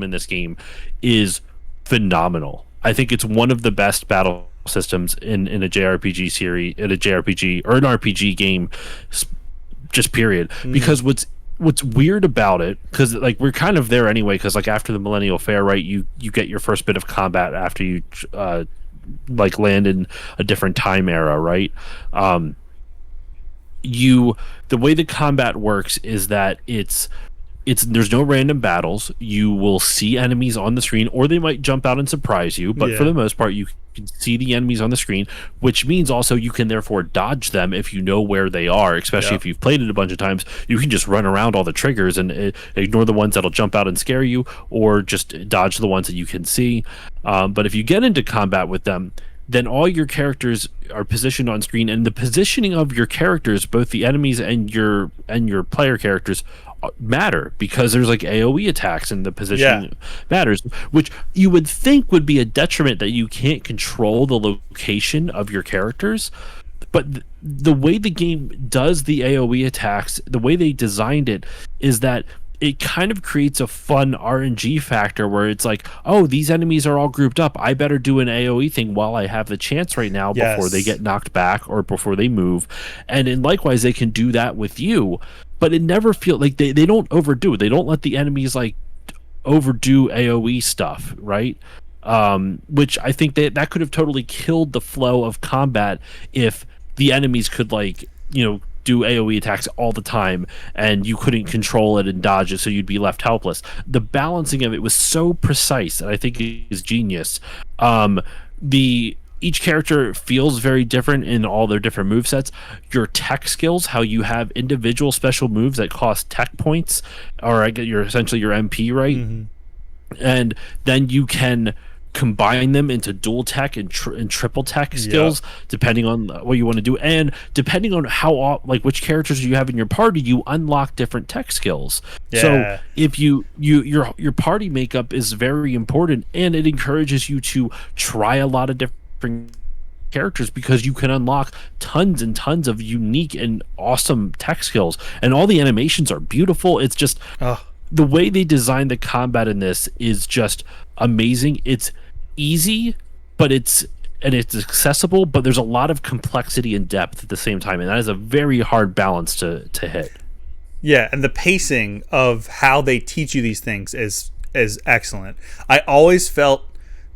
in this game is phenomenal. I think it's one of the best battle systems in a JRPG series, in a JRPG or an RPG game, just period. Because what's weird about it, because like we're kind of there anyway, because like after the Millennial Fair, right, you get your first bit of combat after you like land in a different time era, right? The way the combat works is that it's there's no random battles. You will see enemies on the screen, or they might jump out and surprise you, but for the most part you can see the enemies on the screen, which means also you can therefore dodge them if you know where they are, especially if you've played it a bunch of times. You can just run around all the triggers and ignore the ones that'll jump out and scare you, or just dodge the ones that you can see. But if you get into combat with them, then all your characters are positioned on screen, and the positioning of your characters, both the enemies and your player characters, matter, because there's like AoE attacks and the position matters, which you would think would be a detriment, that you can't control the location of your characters. But the way the game does the AoE attacks, the way they designed it, is that it kind of creates a fun RNG factor where it's like, oh, these enemies are all grouped up, I better do an AoE thing while I have the chance right now before they get knocked back or before they move. And likewise, they can do that with you, but it never feels like they don't overdo it. They don't let the enemies like overdo AoE stuff, right? Which I think that could have totally killed the flow of combat if the enemies could, like, do AoE attacks all the time and you couldn't control it and dodge it, so you'd be left helpless. The balancing of it was so precise, and I think it is genius. Each character feels very different in all their different movesets. Your tech skills, how you have individual special moves that cost tech points, or essentially your MP, right? And then you can combine them into dual tech and triple tech skills, depending on what you want to do, and depending on how, like, which characters you have in your party, you unlock different tech skills. So if your party makeup is very important, and it encourages you to try a lot of different characters, because you can unlock tons and tons of unique and awesome tech skills, and all the animations are beautiful. It's just the way they designed the combat in this is just amazing. It's easy, but it's accessible, but there's a lot of complexity and depth at the same time, and that is a very hard balance to hit. Yeah, and the pacing of how they teach you these things is excellent. I always felt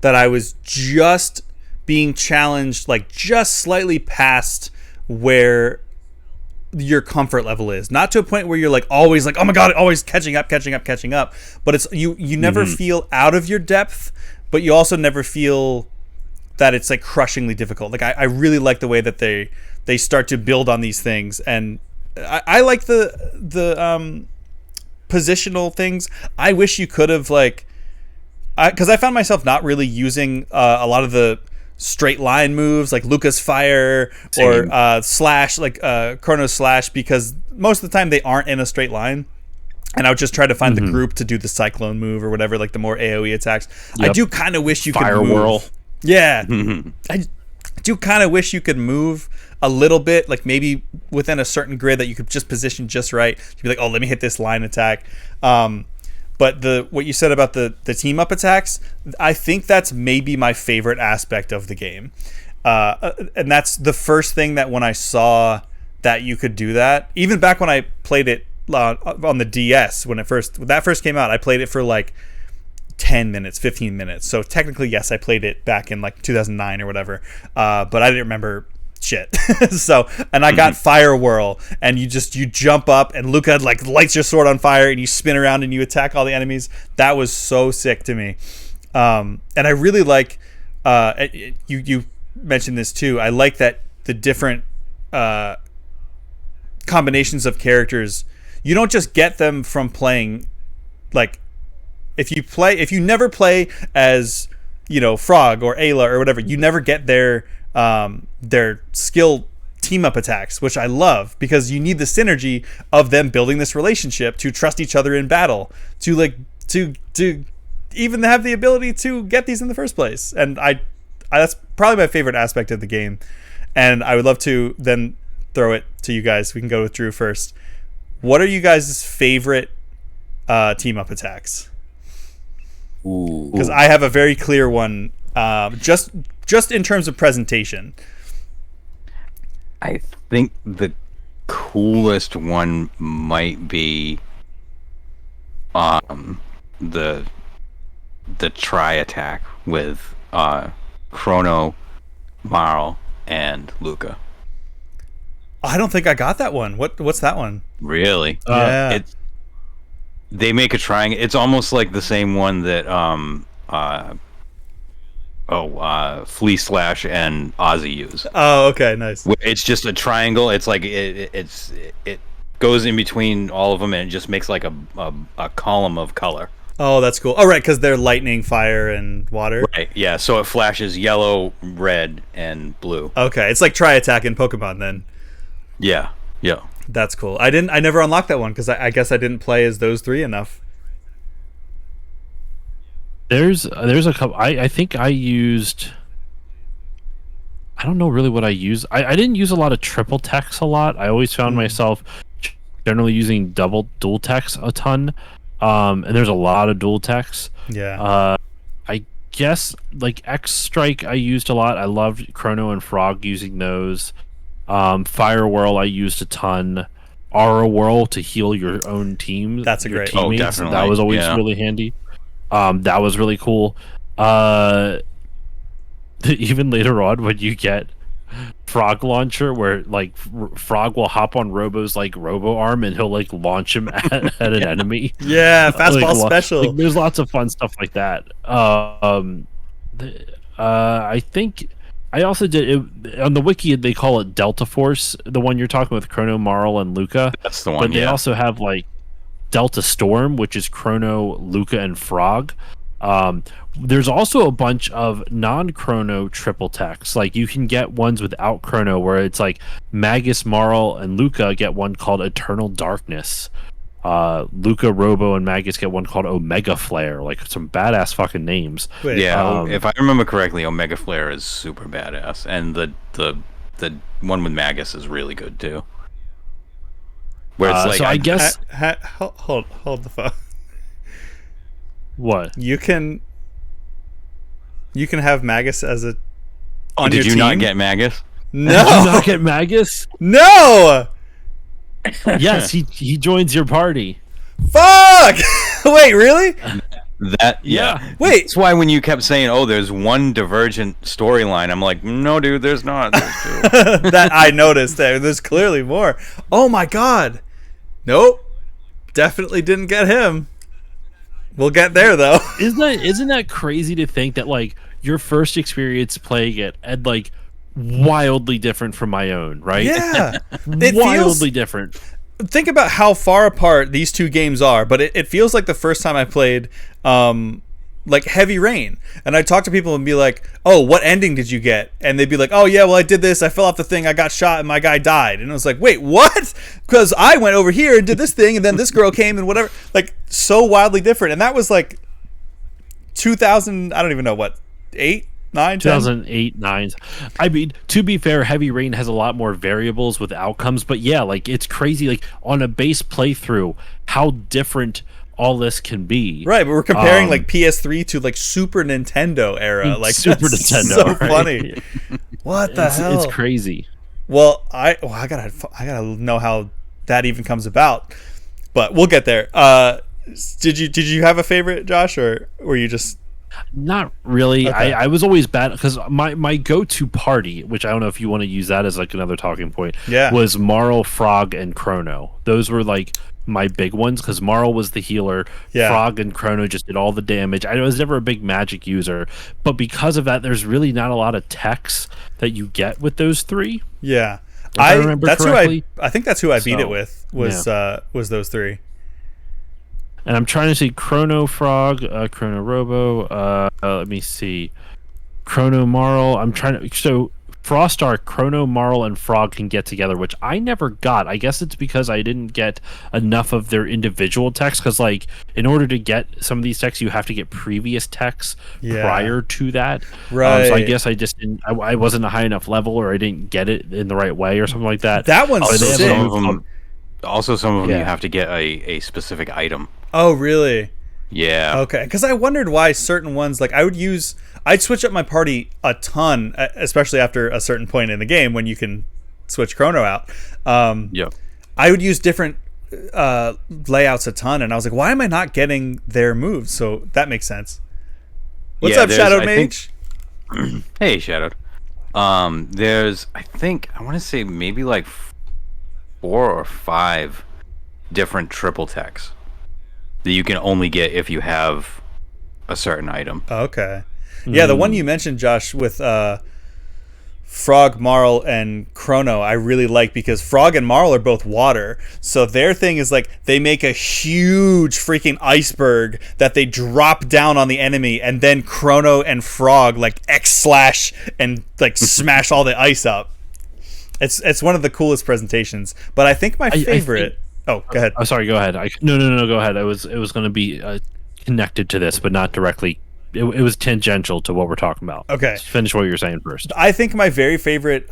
that I was just being challenged, like just slightly past where your comfort level is. Not to a point where you're like always like, oh my god, always catching up. But it's you never feel out of your depth, but you also never feel that it's like crushingly difficult. Like I really like the way that they start to build on these things, and I like the positional things. I wish you could have like, because I found myself not really using a lot of the straight line moves like Luca's fire or slash, like Chrono's slash, because most of the time they aren't in a straight line. And I would just try to find the group to do the cyclone move or whatever, like the more AoE attacks. Yep. I do kind of wish you could move. Whirl. Yeah. I do kind of wish you could move a little bit, like maybe within a certain grid that you could just position just right. You'd be like, oh, let me hit this line attack. But what you said about the team up attacks, I think that's maybe my favorite aspect of the game. And that's the first thing that when I saw that you could do that, even back when I played it on the DS, when that first came out, I played it for like 10 minutes, 15 minutes. So technically, yes, I played it back in like 2009 or whatever. But I didn't remember shit. So, and I got Fire Whirl, and you jump up, and Luca like lights your sword on fire, and you spin around and you attack all the enemies. That was so sick to me. And I really like, you mentioned this too. I like that the different combinations of characters, you don't just get them from playing, like, if you never play as, Frog or Ayla or whatever, you never get their skill team up attacks, which I love, because you need the synergy of them building this relationship to trust each other in battle, to even have the ability to get these in the first place. And I that's probably my favorite aspect of the game. And I would love to then throw it to you guys. We can go with Drew first. What are you guys' favorite team up attacks? Because I have a very clear one, just in terms of presentation. I think the coolest one might be the try attack with Chrono, Marl, and Luca. I don't think I got that one. What's that one? Really? Yeah. They make a triangle. It's almost like the same one that Flea Slash and Ozzy use. Oh, okay, nice. It's just a triangle. It's like it goes in between all of them, and it just makes like a column of color. Oh, that's cool. Oh, right, because they're lightning, fire, and water. Right. Yeah. So it flashes yellow, red, and blue. Okay, it's like Tri Attack in Pokemon then. Yeah. Yeah. That's cool. I never unlocked that one because I guess I didn't play as those three enough. There's a couple. I think I used. I don't know really what I used. I didn't use a lot of triple text a lot. I always found myself generally using dual text a ton. And there's a lot of dual text. Yeah. I guess like X Strike I used a lot. I loved Chrono and Frog using those. Fire Whirl I used a ton. Aura Whirl to heal your own team. That's your great. teammates. Oh, definitely. That was always really handy. That was really cool. Even later on when you get Frog Launcher, where like Frog will hop on Robo's like Robo Arm and he'll like launch him at an enemy. Yeah, fastball special. There's lots of fun stuff like that. I think I also did it on the wiki. They call it Delta Force, the one you're talking with Chrono, Marl, and Luca. That's the one. But they also have like Delta Storm, which is Chrono, Luca, and Frog. There's also a bunch of non-Chrono triple techs. Like you can get ones without Chrono, where it's like Magus, Marl, and Luca get one called Eternal Darkness. Luca, Robo, and Magus get one called Omega Flare. Like some badass fucking names. Wait, yeah, if I remember correctly, Omega Flare is super badass, and the one with Magus is really good too. Where it's like, so I guess hold the phone. What? You can have Magus as a on did your you team? not get Magus? No. Did you not get Magus? No. Yes, he joins your party. Fuck! Wait, really? Yeah. Wait. That's why when you kept saying, "Oh, there's one divergent storyline," I'm like, "No, dude, there's not." There's two. That I noticed. There's clearly more. Oh my god. Nope. Definitely didn't get him. We'll get there though. Isn't that crazy to think that like your first experience playing it and like wildly different from my own, right? Yeah. Wildly different. Think about how far apart these two games are, but it feels like the first time I played like Heavy Rain, and I'd talk to people and be like, "Oh, what ending did you get?" And they'd be like, "Oh yeah, well I did this, I fell off the thing, I got shot, and my guy died." And I was like, "Wait, what?" Because I went over here and did this thing, and then this girl came and whatever. Like, so wildly different. And that was like 2000, I don't even know what, 8, 9, 10? 2008, 9. I mean, to be fair, Heavy Rain has a lot more variables with outcomes, but yeah, like it's crazy. Like on a base playthrough, how different all this can be. Right, but we're comparing like PS3 to like Super Nintendo era. Like Super that's Nintendo. So right? funny. What the hell? It's crazy. Well, I gotta know how that even comes about, but we'll get there. Did you have a favorite, Josh, or were you just? Not really. Okay. I was always bad because my go-to party, which I don't know if you want to use that as like another talking point, was Marl, Frog, and Chrono. Those were like my big ones because Marl was the healer. Frog and Chrono just did all the damage. I was never a big magic user, but because of that, there's really not a lot of techs that you get with those three. Yeah, I remember correctly. I think that's who I beat it with. Was those three. And I'm trying to see Chrono Frog, Chrono Robo. Let me see, Chrono Marl. I'm trying to. So Frostar, Chrono, Marl, and Frog can get together, which I never got. I guess it's because I didn't get enough of their individual texts. Because like in order to get some of these texts, you have to get previous texts prior to that. Right. So I guess I just didn't. I wasn't a high enough level, or I didn't get it in the right way, or something like that. That one's sick. Some of them. Also, some of them you have to get a specific item. Oh, really? Yeah. Okay, because I wondered why certain ones, like I'd switch up my party a ton, especially after a certain point in the game when you can switch Chrono out. I would use different layouts a ton, and I was like, why am I not getting their moves? So that makes sense. What's up, Shadowed Mage? Hey, Shadowed. There's, I want to say maybe like 4 or 5 different triple techs that you can only get if you have a certain item. Okay. Yeah, the one you mentioned, Josh, with Frog, Marl, and Chrono, I really like because Frog and Marl are both water. So their thing is like they make a huge freaking iceberg that they drop down on the enemy, and then Chrono and Frog like X-slash and like smash all the ice up. It's one of the coolest presentations. But I think my favorite... Oh, go ahead. Oh, sorry, go ahead. No, go ahead. It was going to be connected to this, but not directly. It was tangential to what we're talking about. Okay. Let's finish what you were saying first. I think my very favorite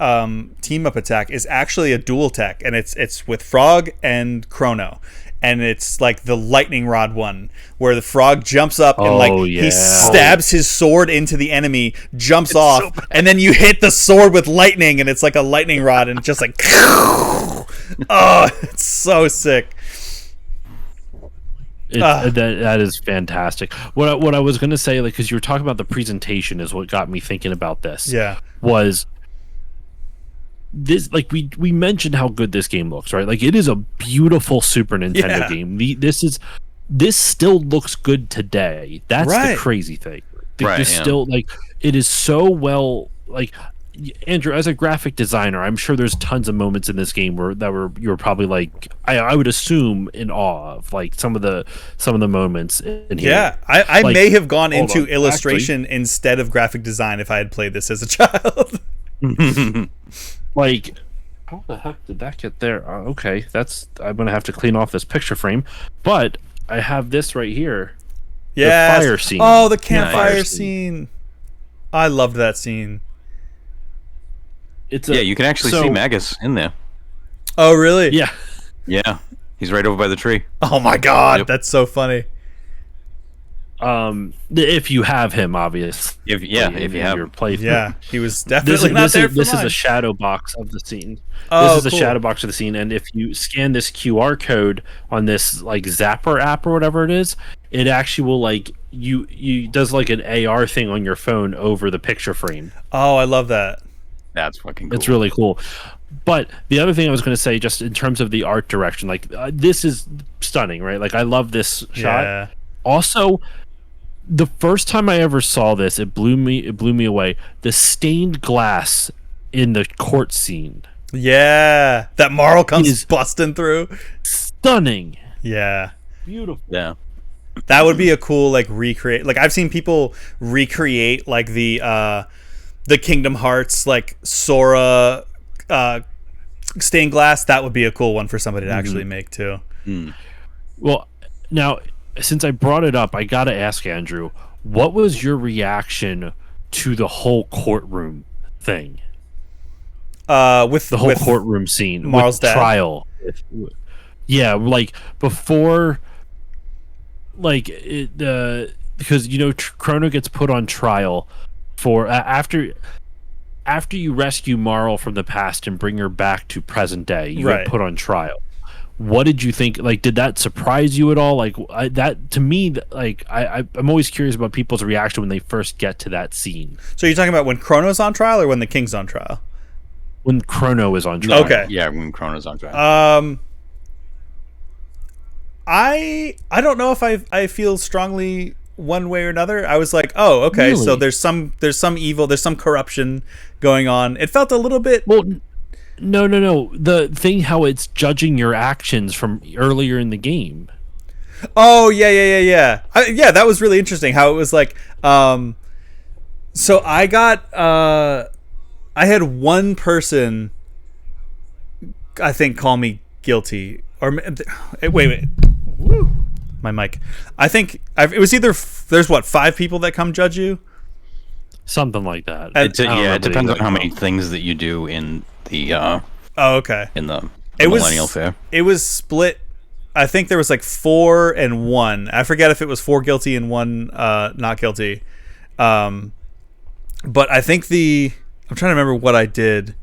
team-up attack is actually a dual tech, and it's with Frog and Chrono. And it's like the lightning rod one, where the Frog jumps up and he stabs his sword into the enemy, jumps off, and then you hit the sword with lightning, and it's like a lightning rod, and it's just like, oh, it's so sick. That is fantastic. What I was going to say, like, because you were talking about the presentation, is what got me thinking about this. Yeah, was this, like, we mentioned how good this game looks, right? Like, it is a beautiful Super Nintendo game. This still looks good today. That's the crazy thing. Still, like, it is so well, like, Andrew, as a graphic designer, I'm sure there's tons of moments in this game where you were probably like, I would assume, in awe of like some of the moments in here. Yeah, I like, may have gone into illustration instead of graphic design if I had played this as a child. Like, how the heck did that get there? Okay, I'm gonna have to clean off this picture frame, but I have this right here. Yeah, the fire scene. Oh, the campfire scene. I loved that scene. You can actually see Magus in there. Oh, really? Yeah. Yeah. He's right over by the tree. Oh my god, that's so funny. If you have him, obviously. If you have your playthrough. Yeah, he was definitely not there for This mine. is a shadow box of the scene. Oh, this is a shadow box of the scene, and if you scan this QR code on this like Zapper app or whatever it is, it actually will like you does like an AR thing on your phone over the picture frame. Oh, I love that. That's fucking cool. It's really cool. But the other thing I was going to say, just in terms of the art direction, like this is stunning, right? Like I love this shot. Yeah. Also, the first time I ever saw this, it blew me away. The stained glass in the court scene. Yeah, that Marl comes busting through. Stunning. Yeah. Beautiful. Yeah. That would be a cool like recreate. Like I've seen people recreate like the Kingdom Hearts like Sora stained glass. That would be a cool one for somebody to actually make too. Well, now since I brought it up, I got to ask Andrew, what was your reaction to the whole courtroom thing? With The whole courtroom scene, Marl's with dad? trial. Yeah, like before, like because Chrono gets put on trial for after you rescue Marl from the past and bring her back to present day. You Right. get put on trial. What did you think? Like, did that surprise you at all? Like, that to me, like I'm always curious about people's reaction when they first get to that scene. So you're talking about when Chrono's on trial or when the King's on trial? When Chrono is on trial. Okay. Yeah, when Chrono's on track. I don't know if I feel strongly one way or another. I was like, oh, okay, Really? so there's some evil, there's some corruption going on. It felt a little bit. Well, no. The thing how it's judging your actions from earlier in the game. Oh yeah. Yeah, that was really interesting. How it was like, so I got, I had one person, I think, call me guilty. Or wait. Woo. My mic. I think it was either there's 5 people that come judge you. Something like that. And- It depends on how many things that you do in the Oh, okay. in the It was- Millennial Fair. It was split. I think there was like 4 and 1. I forget if it was 4 guilty and 1 not guilty. But I think I'm trying to remember what I did.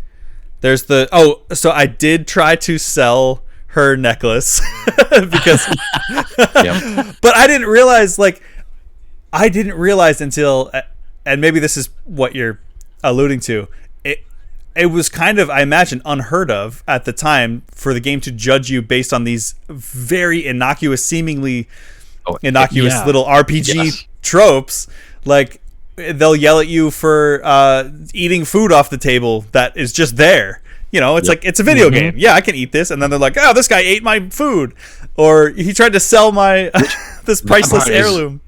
There's so I did try to sell her necklace because Yep. but I didn't realize until, and maybe this is what you're alluding to, it was kind of, I imagine, unheard of at the time for the game to judge you based on these very seemingly innocuous yeah. little RPG Yes. tropes. Like they'll yell at you for eating food off the table that is just there. You know, it's like, it's a video game. Yeah, I can eat this. And then they're like, oh, this guy ate my food. Or he tried to sell my this priceless heirloom.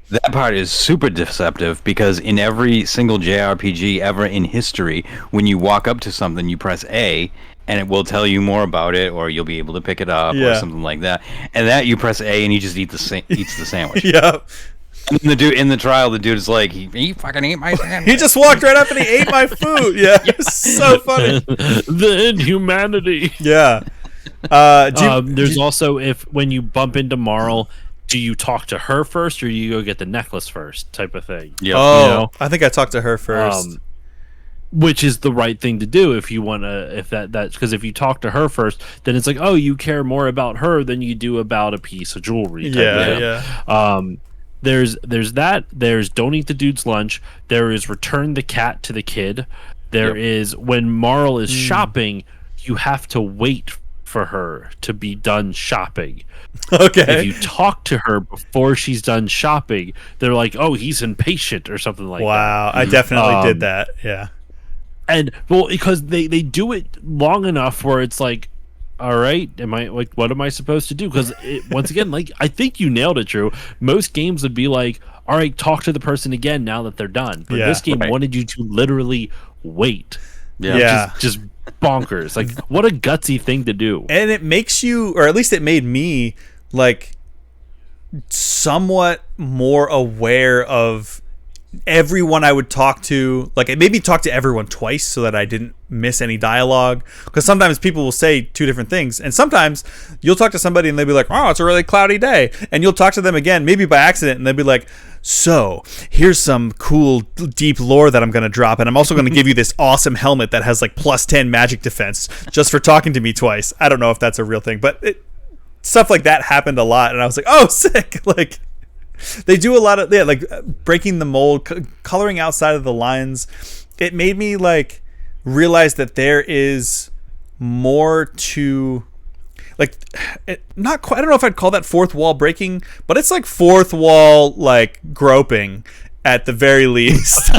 That part is super deceptive because in every single JRPG ever in history, when you walk up to something, you press A, and it will tell you more about it, or you'll be able to pick it up, or something like that. And that you press A, and he just eats the sandwich. Yeah. And the dude in the trial, the dude is like, he fucking ate my sandwich. He just walked right up and he ate my food. Yeah. It's so funny. The inhumanity. Yeah. There's also, when you bump into Marl, do you talk to her first or do you go get the necklace first, type of thing? Yep. Oh, You know? I think I talked to her first. Which is the right thing to do if you want to, if that's because if you talk to her first, then it's like, oh, you care more about her than you do about a piece of jewelry. type of thing. Yeah. There's that. There's don't eat the dude's lunch. There is return the cat to the kid. There is when Marl is shopping, you have to wait for her to be done shopping. Okay. If you talk to her before she's done shopping, they're like, "Oh, he's impatient" or something like that. Wow. I definitely did that. Yeah. And well, because they do it long enough where it's like, all right, what am I supposed to do? Because once again, like, I think you nailed it, Drew. Most games would be like, all right, talk to the person again now that they're done. But this game wanted you to literally wait. Yeah. Just bonkers. Like, what a gutsy thing to do. And it makes you, or at least it made me, like, somewhat more aware of everyone I would talk to. Like, it made me talk to everyone twice so that I didn't miss any dialogue, because sometimes people will say 2 different things, and sometimes you'll talk to somebody and they'll be like, oh, it's a really cloudy day, and you'll talk to them again, maybe by accident, and they'll be like, so here's some cool deep lore that I'm going to drop, and I'm also going to give you this awesome helmet that has like +10 magic defense just for talking to me twice. I don't know if that's a real thing, but stuff like that happened a lot, and I was like, oh, sick. Like, They do a lot of like breaking the mold, coloring outside of the lines. It made me like realize that there is more to like not quite. I don't know if I'd call that fourth wall breaking, but it's like fourth wall like groping at the very least.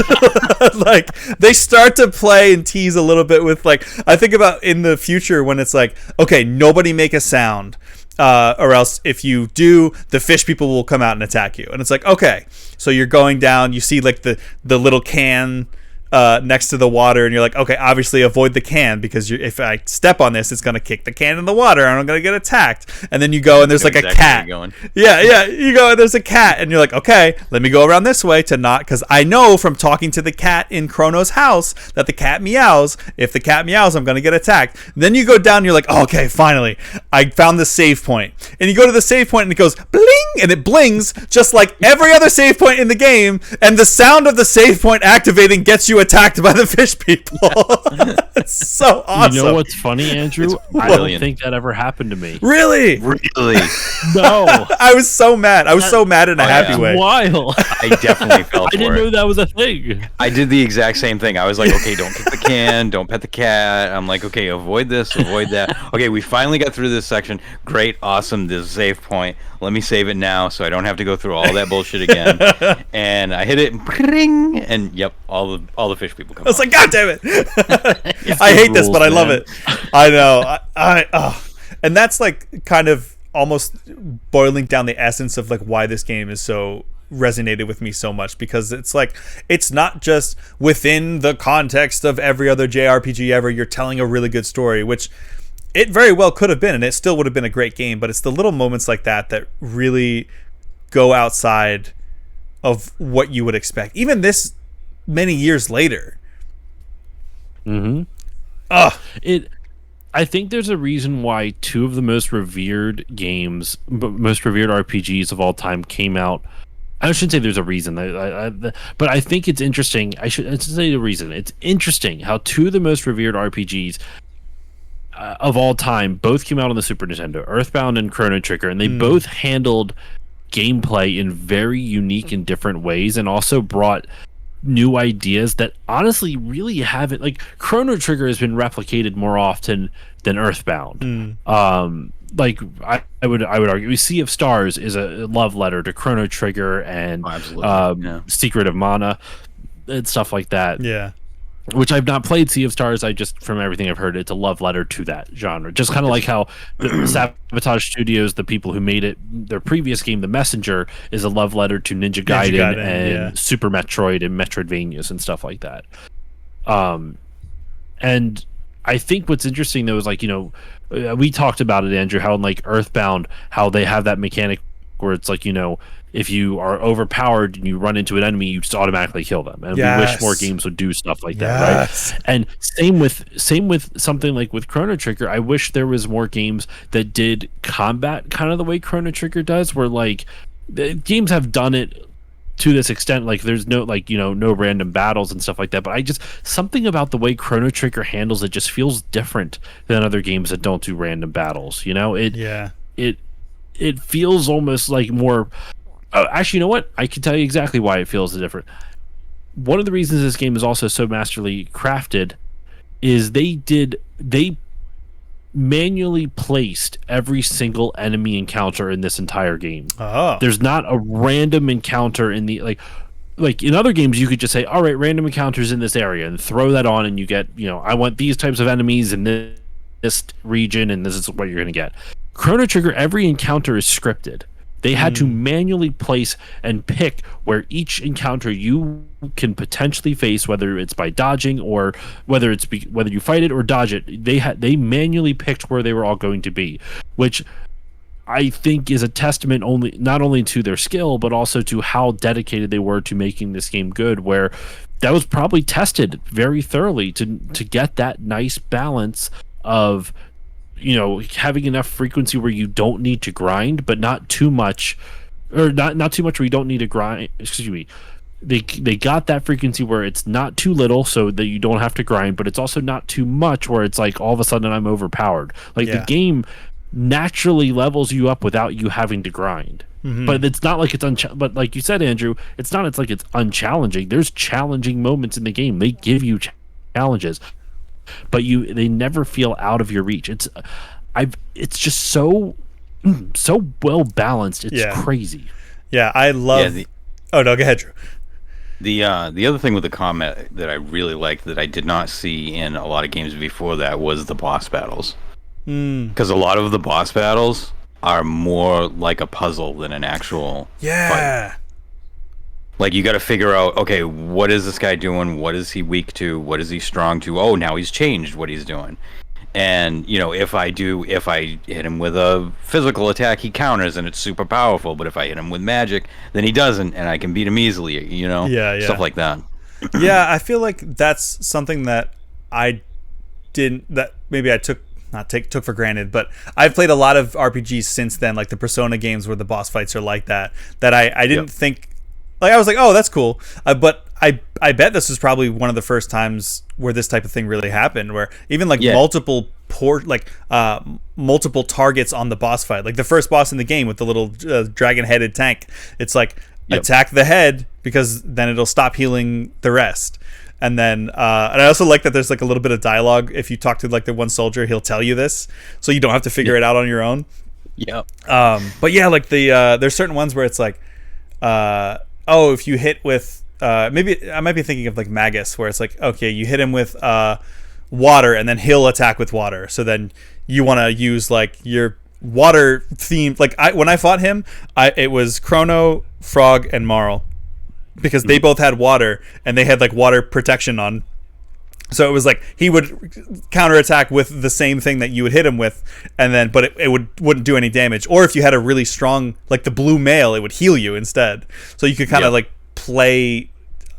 Like they start to play and tease a little bit with like I think about in the future when it's like, okay, nobody make a sound. Or else if you do, the fish people will come out and attack you. And it's like, okay, so you're going down, you see like the little can next to the water, and you're like, okay, obviously avoid the can because if I step on this, it's going to kick the can in the water and I'm going to get attacked. And then you go and there's like a cat. Yeah, you go and there's a cat and you're like, okay, let me go around this way to not, because I know from talking to the cat in Chrono's house that the cat meows. If the cat meows, I'm going to get attacked. And then you go down and you're like, oh, okay, finally, I found the save point. And you go to the save point and it goes bling, and it blings just like every other save point in the game. And the sound of the save point activating gets you attacked by the fish people. It's so awesome. You know what's funny, Andrew? I don't think that ever happened to me. Really? No. I was so mad. I was so mad in a happy way. Wild. I definitely fell for it. I didn't know that was a thing. I did the exact same thing. I was like, okay, don't kick the can, don't pet the cat. I'm like, okay, avoid this, avoid that. Okay, we finally got through this section. Great, awesome, this is a save point. Let me save it now so I don't have to go through all that bullshit again. And I hit it, and yep, all the fish people come. I was like, God damn it! I hate this, but I love it. I know. And that's like kind of almost boiling down the essence of like why this game is so resonated with me so much, because it's like it's not just within the context of every other JRPG ever. You're telling a really good story, which it very well could have been, and it still would have been a great game, but it's the little moments like that that really go outside of what you would expect, even this many years later. I think there's a reason why two of the most revered RPGs of all time came out. I shouldn't say there's a reason, but I think it's interesting. I should say the reason. It's interesting how two of the most revered RPGs of all time both came out on the Super Nintendo, Earthbound and Chrono Trigger, and they both handled gameplay in very unique and different ways, and also brought new ideas that honestly really haven't, like Chrono Trigger has been replicated more often than Earthbound. Like I would argue Sea of Stars is a love letter to Chrono Trigger and Secret of Mana and stuff like that. Yeah. Which I've not played Sea of Stars. I just, from everything I've heard, it's a love letter to that genre. Just kind of like how the Sabotage Studios, the people who made it, their previous game, The Messenger, is a love letter to Ninja Gaiden and Super Metroid and Metroidvanias and stuff like that. And I think what's interesting though is like, we talked about it, Andrew, how in like Earthbound, how they have that mechanic where it's like, if you are overpowered and you run into an enemy, you just automatically kill them. And we wish more games would do stuff like that, right? And same with something like with Chrono Trigger. I wish there was more games that did combat kind of the way Chrono Trigger does, where like games have done it to this extent, like there's no no random battles and stuff like that, but I just, something about the way Chrono Trigger handles it just feels different than other games that don't do random battles. It feels almost like more. Actually, you know what? I can tell you exactly why it feels different. One of the reasons this game is also so masterly crafted is they manually placed every single enemy encounter in this entire game. There's not a random encounter in the like in other games you could just say, all right, random encounters in this area, and throw that on and you get, I want these types of enemies in this region and this is what you're going to get. Chrono Trigger, every encounter is scripted. They had to manually place and pick where each encounter you can potentially face, whether it's by dodging or whether you fight it or dodge it. They manually picked where they were all going to be, which I think is a testament not only to their skill but also to how dedicated they were to making this game good. Where that was probably tested very thoroughly to get that nice balance of having enough frequency where you don't need to grind, but not too much, or not too much where you don't need to grind. Excuse me. They got that frequency where it's not too little so that you don't have to grind, but it's also not too much where it's like all of a sudden I'm overpowered. Like the game naturally levels you up without you having to grind. But it's not like it's but like you said, Andrew, it's like it's unchallenging. There's challenging moments in the game. They give you challenges, but they never feel out of your reach. It's just so well balanced. It's crazy. Yeah, I love. Oh no, go ahead, Drew. The other thing with the combat that I really liked that I did not see in a lot of games before that was the boss battles. Because a lot of the boss battles are more like a puzzle than an actual fight. Like, you got to figure out, okay, what is this guy doing? What is he weak to? What is he strong to? Oh, now he's changed what he's doing. And, you know, if I hit him with a physical attack, he counters and it's super powerful. But if I hit him with magic, then he doesn't, and I can beat him easily, you know? Stuff like that. Yeah, I feel like that's something that maybe I took for granted, but I've played a lot of RPGs since then, like the Persona games where the boss fights are like that I didn't think, like, I was like, oh, that's cool, but I bet this is probably one of the first times where this type of thing really happened, where even like multiple targets on the boss fight, like the first boss in the game with the little dragon-headed tank, it's like attack the head because then it'll stop healing the rest. And then, and I also like that there's like a little bit of dialogue. If you talk to like the one soldier, he'll tell you this, so you don't have to figure it out on your own. But yeah, like there's certain ones where it's like, if you hit with, maybe I might be thinking of like Magus, where it's like, okay, you hit him with water, and then he'll attack with water. So then you want to use like your water theme. Like when I fought him, it was Chrono, Frog, and Marl, because they both had water and they had like water protection on. So it was like he would counterattack with the same thing that you would hit him with, and then but it wouldn't do any damage. Or if you had a really strong, like the blue male, it would heal you instead. So you could kind of like play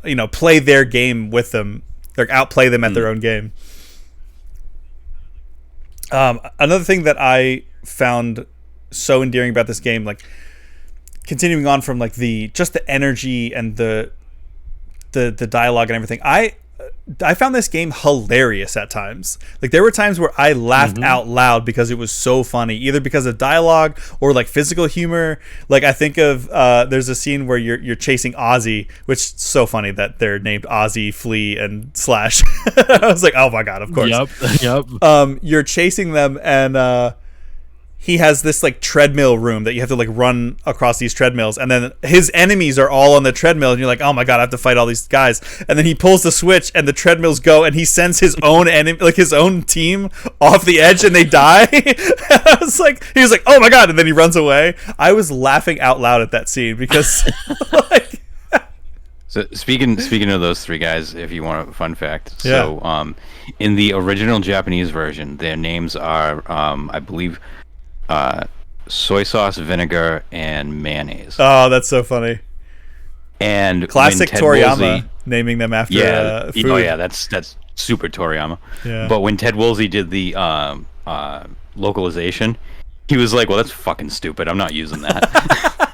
their game with them, or outplay them at their own game. Another thing that I found so endearing about this game, like continuing on from like the energy and the dialogue and everything, I found this game hilarious at times. Like there were times where I laughed out loud because it was so funny, either because of dialogue or like physical humor. Like I think of there's a scene where you're chasing Ozzy, which is so funny that they're named Ozzy, Flea, and Slash. I was like, oh my god, of course. Yep. You're chasing them, and he has this like treadmill room that you have to like run across these treadmills, and then his enemies are all on the treadmill, and you're like, oh my god, I have to fight all these guys. And then he pulls the switch and the treadmills go, and he sends his own enemy, like his own team, off the edge, and they die. I was like, he was like, oh my god, and then he runs away. I was laughing out loud at that scene because like So speaking of those three guys, if you want a fun fact, so in the original Japanese version, their names are I believe soy sauce, vinegar, and mayonnaise. Oh, that's so funny. And classic Toriyama naming them after food. Oh yeah, that's super Toriyama. Yeah. But when Ted Woolsey did the localization, he was like, well, that's fucking stupid, I'm not using that.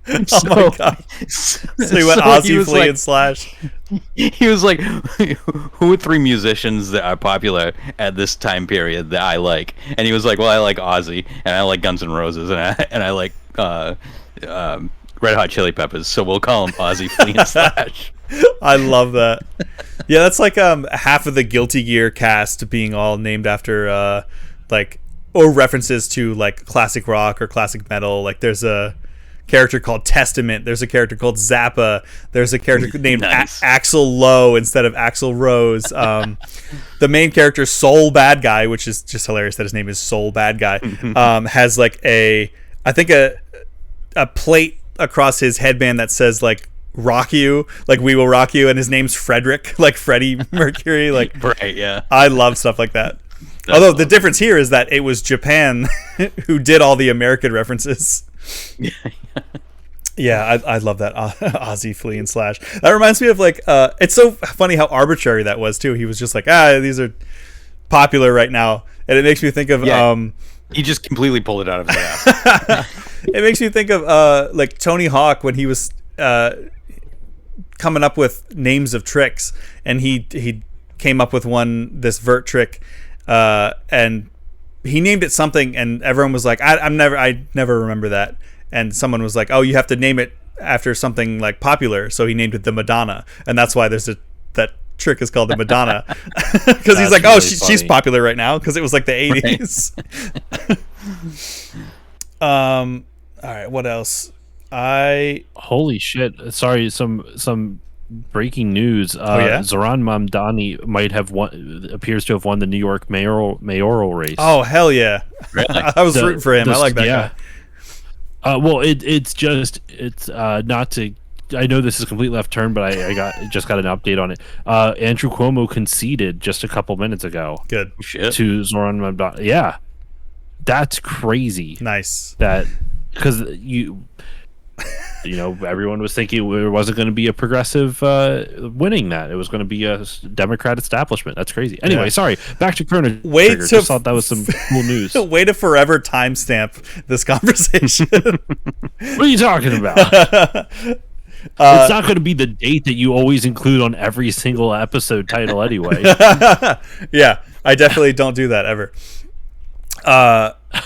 Oh my god. So he went Ozzy, Flea, and Slash. He was like, who are three musicians that are popular at this time period that I like? And he was like, well, I like Ozzy, and I like Guns N' Roses, and I like Red Hot Chili Peppers, so we'll call them Ozzy, Flea, and Slash. I love that. Yeah, that's like half of the Guilty Gear cast being all named after like, or references to like classic rock or classic metal. Like there's a character called Testament, there's a character called Zappa, there's a character named Axl Lowe instead of Axl Rose. The main character, Soul Bad Guy, which is just hilarious that his name is Soul Bad Guy, has like a plate across his headband that says like rock you, like we will rock you, and his name's Frederick, like Freddie Mercury. Like right, yeah, I love stuff like that. Although the difference here is that it was Japan who did all the American references. Yeah, I love that Ozzy, Flea, and Slash. That reminds me of like it's so funny how arbitrary that was too. He was just like, these are popular right now, and it makes me think of he just completely pulled it out of his ass. It makes me think of like Tony Hawk when he was coming up with names of tricks, and he came up with this vert trick, and he named it something, and everyone was like, I never remember that. And someone was like, oh, you have to name it after something like popular. So he named it the Madonna, and that's why that trick is called the Madonna, because he's like, oh, really she's popular right now, because it was like the 80s. All right, what else? Holy shit! Sorry, some breaking news. Zoran Mamdani appears to have won the New York mayoral race. Oh, hell yeah. Really? I was rooting for him. I like that guy. Well, it's not to. I know this is a complete left turn, but I just got an update on it. Andrew Cuomo conceded just a couple minutes ago. Good. Shit. To Zoran Mamdani. Yeah, that's crazy. Nice. That because everyone was thinking it wasn't going to be a progressive winning that. It was going to be a Democrat establishment. That's crazy. Anyway, sorry. Back to Chrono Trigger. Just thought that was some cool news. Way to forever timestamp this conversation. What are you talking about? It's not going to be the date that you always include on every single episode title anyway. Yeah, I definitely don't do that ever.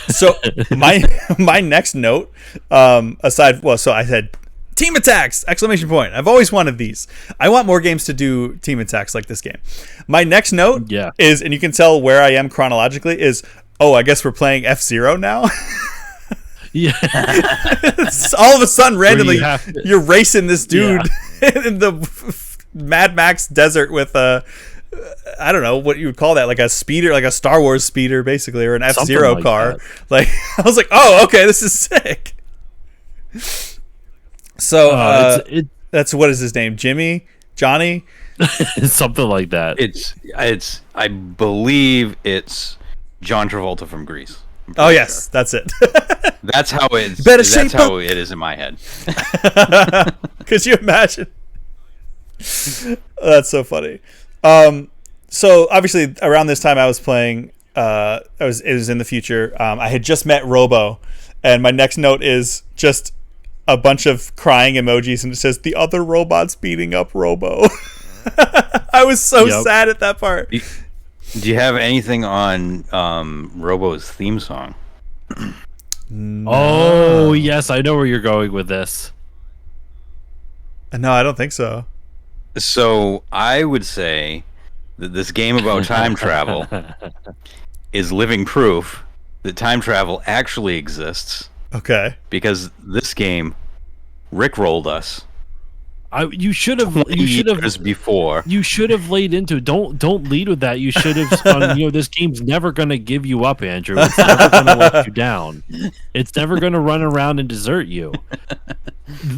So my next note, so I said team attacks! ! I've always wanted these. I want more games to do team attacks like this game. My next note is, and you can tell where I am chronologically, is, I guess we're playing F-Zero now. Yeah. All of a sudden, randomly, you're racing this dude in the Mad Max desert with I don't know what you would call that, like a speeder, like a Star Wars speeder, basically, or an F-Zero like car. that. Like, I was like, oh, okay, this is sick. So that's, what is his name? Johnny? Something like that. It's I believe it's John Travolta from Grease. Oh yes, that's it. That's how it is in my head. Could you imagine? That's so funny. So obviously around this time I was playing. It was in the future. I had just met Robo, and my next note is just a bunch of crying emojis, and it says the other robot's beating up Robo. I was so sad at that part. Do you have anything on Robo's theme song? No. Oh, yes, I know where you're going with this. No, I don't think so. So I would say that this game about time travel is living proof that time travel actually exists. Okay. Because this game rickrolled us. You should have before. You should have laid into it. Don't lead with that. You should have spun, this game's never going to give you up, Andrew. It's never going to let you down. It's never going to run around and desert you.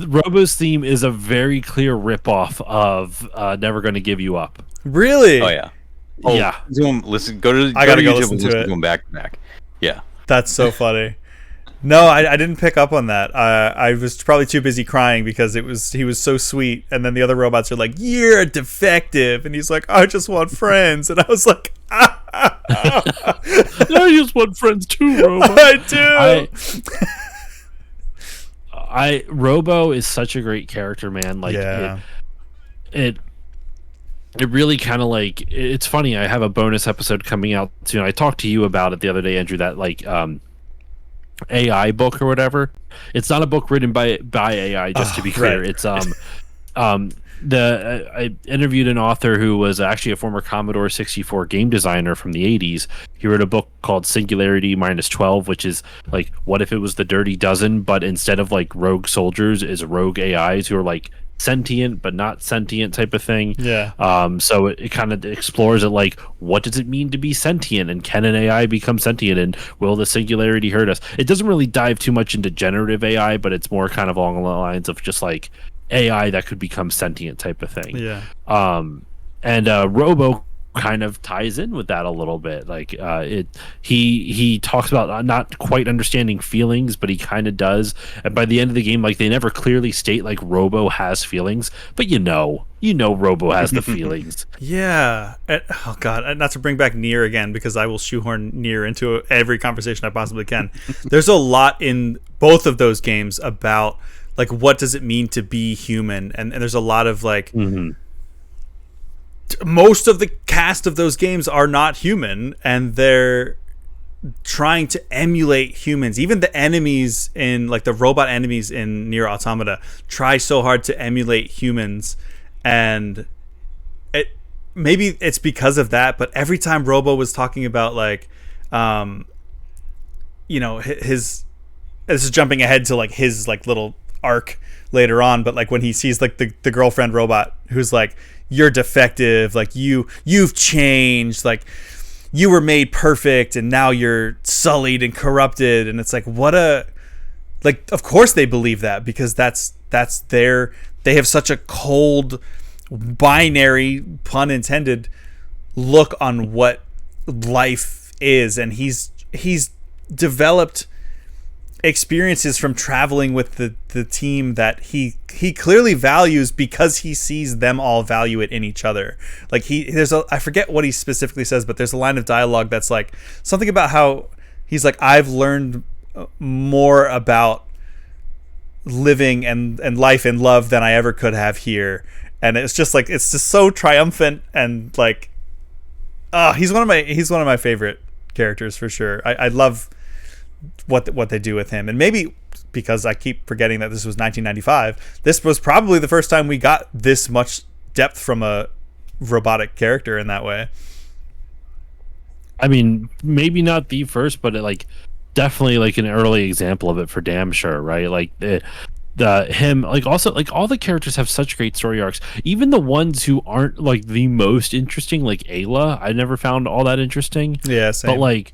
Robo's theme is a very clear ripoff of Never Gonna Give You Up. Really? Oh yeah. Yeah. Listen, go to I gotta go YouTube listen and to listen it. to them back to back. Yeah. That's so funny. No, I didn't pick up on that. I was probably too busy crying because he was so sweet, and then the other robots are like, "You're a defective," and he's like, "I just want friends," and I was like, I just want friends too, Robo. I do. Robo is such a great character, man. Like it really kind of like, it's funny. I have a bonus episode coming out soon. I talked to you about it the other day, Andrew. That like AI book or whatever. It's not a book written by AI, just to be clear. Right. It's I interviewed an author who was actually a former Commodore 64 game designer from the 80s. He wrote a book called Singularity -12, which is like, what if it was the Dirty Dozen, but instead of like rogue soldiers is rogue AIs who are like sentient but not sentient type of thing. So it kind of explores it, like, what does it mean to be sentient, and can an AI become sentient, and will the singularity hurt us? It doesn't really dive too much into generative AI, but it's more kind of along the lines of just like AI that could become sentient type of thing. And Robo kind of ties in with that a little bit. Like he talks about not quite understanding feelings, but he kind of does. And by the end of the game, like, they never clearly state like Robo has feelings, but you know Robo has the feelings. Oh god, not to bring back Nier again, because I will shoehorn Nier into every conversation I possibly can. There's a lot in both of those games about like, what does it mean to be human, and there's a lot of like most of the cast of those games are not human, and they're trying to emulate humans. Even the enemies in like the robot enemies in Nier Automata try so hard to emulate humans, and maybe it's because of that, but every time Robo was talking about like his this is jumping ahead to like his like little arc later on, but like when he sees like the girlfriend robot who's like, you're defective, like you've changed, like you were made perfect and now you're sullied and corrupted, and it's like, what a, like, of course they believe that, because that's their, they have such a cold, binary, pun intended, look on what life is. And he's developed experiences from traveling with the team that he clearly values, because he sees them all value it in each other. Like I forget what he specifically says, but there's a line of dialogue that's like something about how he's like, I've learned more about living and life and love than I ever could have here. And it's just like, it's just so triumphant, and like, he's one of my favorite characters for sure. I love what they do with him. And maybe because I keep forgetting that this was 1995, this was probably the first time we got this much depth from a robotic character in that way. I mean, maybe not the first, but like definitely like an early example of it for damn sure, right? Like him, like also like all the characters have such great story arcs, even the ones who aren't like the most interesting, like Ayla, I never found all that interesting. Yeah, same. But like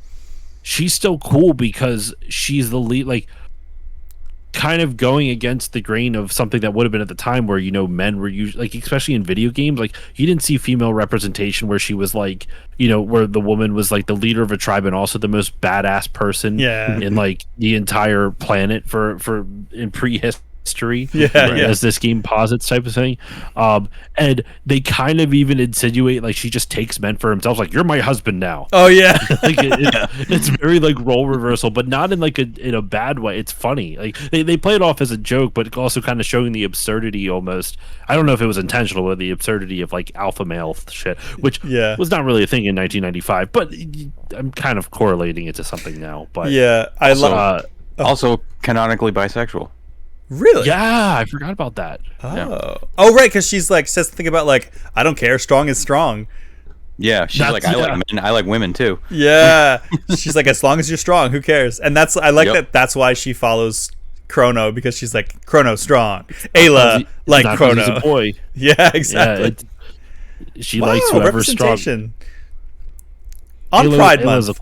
she's still cool because she's the lead, like kind of going against the grain of something that would have been at the time where, you know, men were usually like, especially in video games, like you didn't see female representation where she was like, you know, where the woman was like the leader of a tribe and also the most badass person in like the entire planet for in prehistory. As this game posits, type of thing. And they kind of even insinuate like she just takes men for themselves, like, you're my husband now. Oh yeah. Like it's very like role reversal, but not in like in a bad way. It's funny. Like they play it off as a joke, but also kind of showing the absurdity almost. I don't know if it was intentional, but the absurdity of like alpha male shit, which was not really a thing in 1995, but I'm kind of correlating it to something now. But I love also canonically bisexual. Really? Yeah, I forgot about that. Oh, right, because she's like says something about like, I don't care, strong is strong. Yeah, she's like, I like men, I like women too. Yeah, she's like, as long as you're strong, who cares? And that's, I like that. That's why she follows Chrono, because she's like, Chrono strong, Ayla like Chrono. He's a boy. Yeah, exactly. Yeah, she likes whoever's strong. On Pride Month.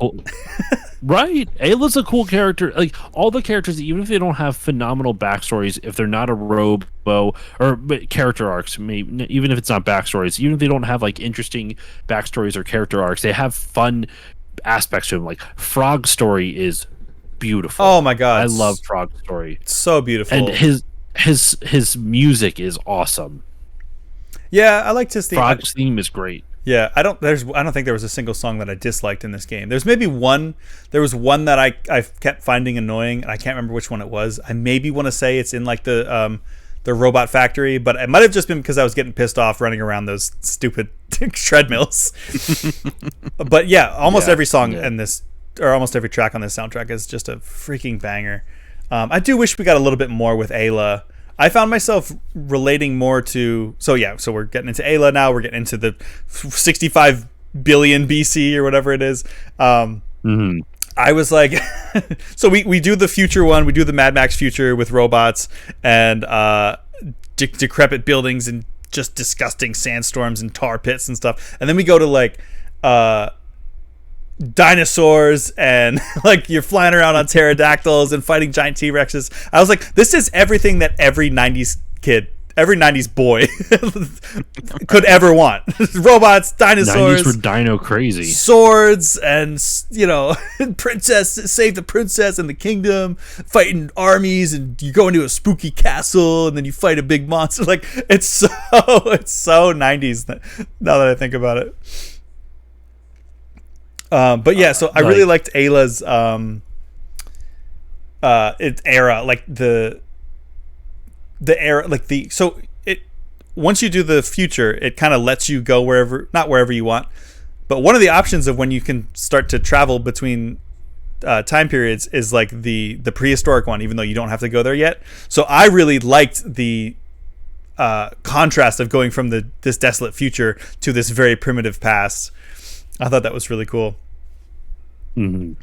Right, Ayla's a cool character. Like all the characters, even if they don't have phenomenal backstories, if they're not a robo or character arcs, maybe even if it's not backstories, even if they don't have like interesting backstories or character arcs, they have fun aspects to them. Like Frog's story is beautiful. Oh my god, I love Frog's story. It's so beautiful, and his music is awesome. Yeah, I like his theme. Frog's theme is great. Yeah, I don't think there was a single song that I disliked in this game. There's maybe one. There was one that I kept finding annoying, and I can't remember which one it was. I maybe want to say it's in like the robot factory, but it might have just been because I was getting pissed off running around those stupid treadmills. But yeah, almost every song in this, or almost every track on this soundtrack, is just a freaking banger. I do wish we got a little bit more with Ayla. I found myself relating more to, so we're getting into Ayla now. We're getting into the 65 billion BC or whatever it is. I was like, so we do the future one. We do the Mad Max future with robots and decrepit buildings and just disgusting sandstorms and tar pits and stuff. And then we go to like dinosaurs and like you're flying around on pterodactyls and fighting giant T-Rexes. I was like, this is everything that every 90s kid, every 90s boy could ever want. Robots, dinosaurs, 90s were dino crazy, swords, and princess, save the princess and the kingdom, fighting armies, and you go into a spooky castle and then you fight a big monster. Like it's so 90s now that I think about it. But yeah, so I really liked Ayla's era, like the era, like once you do the future, it kind of lets you go not wherever you want, but one of the options of when you can start to travel between time periods is like the prehistoric one, even though you don't have to go there yet. So I really liked the contrast of going from this desolate future to this very primitive past. I thought that was really cool. All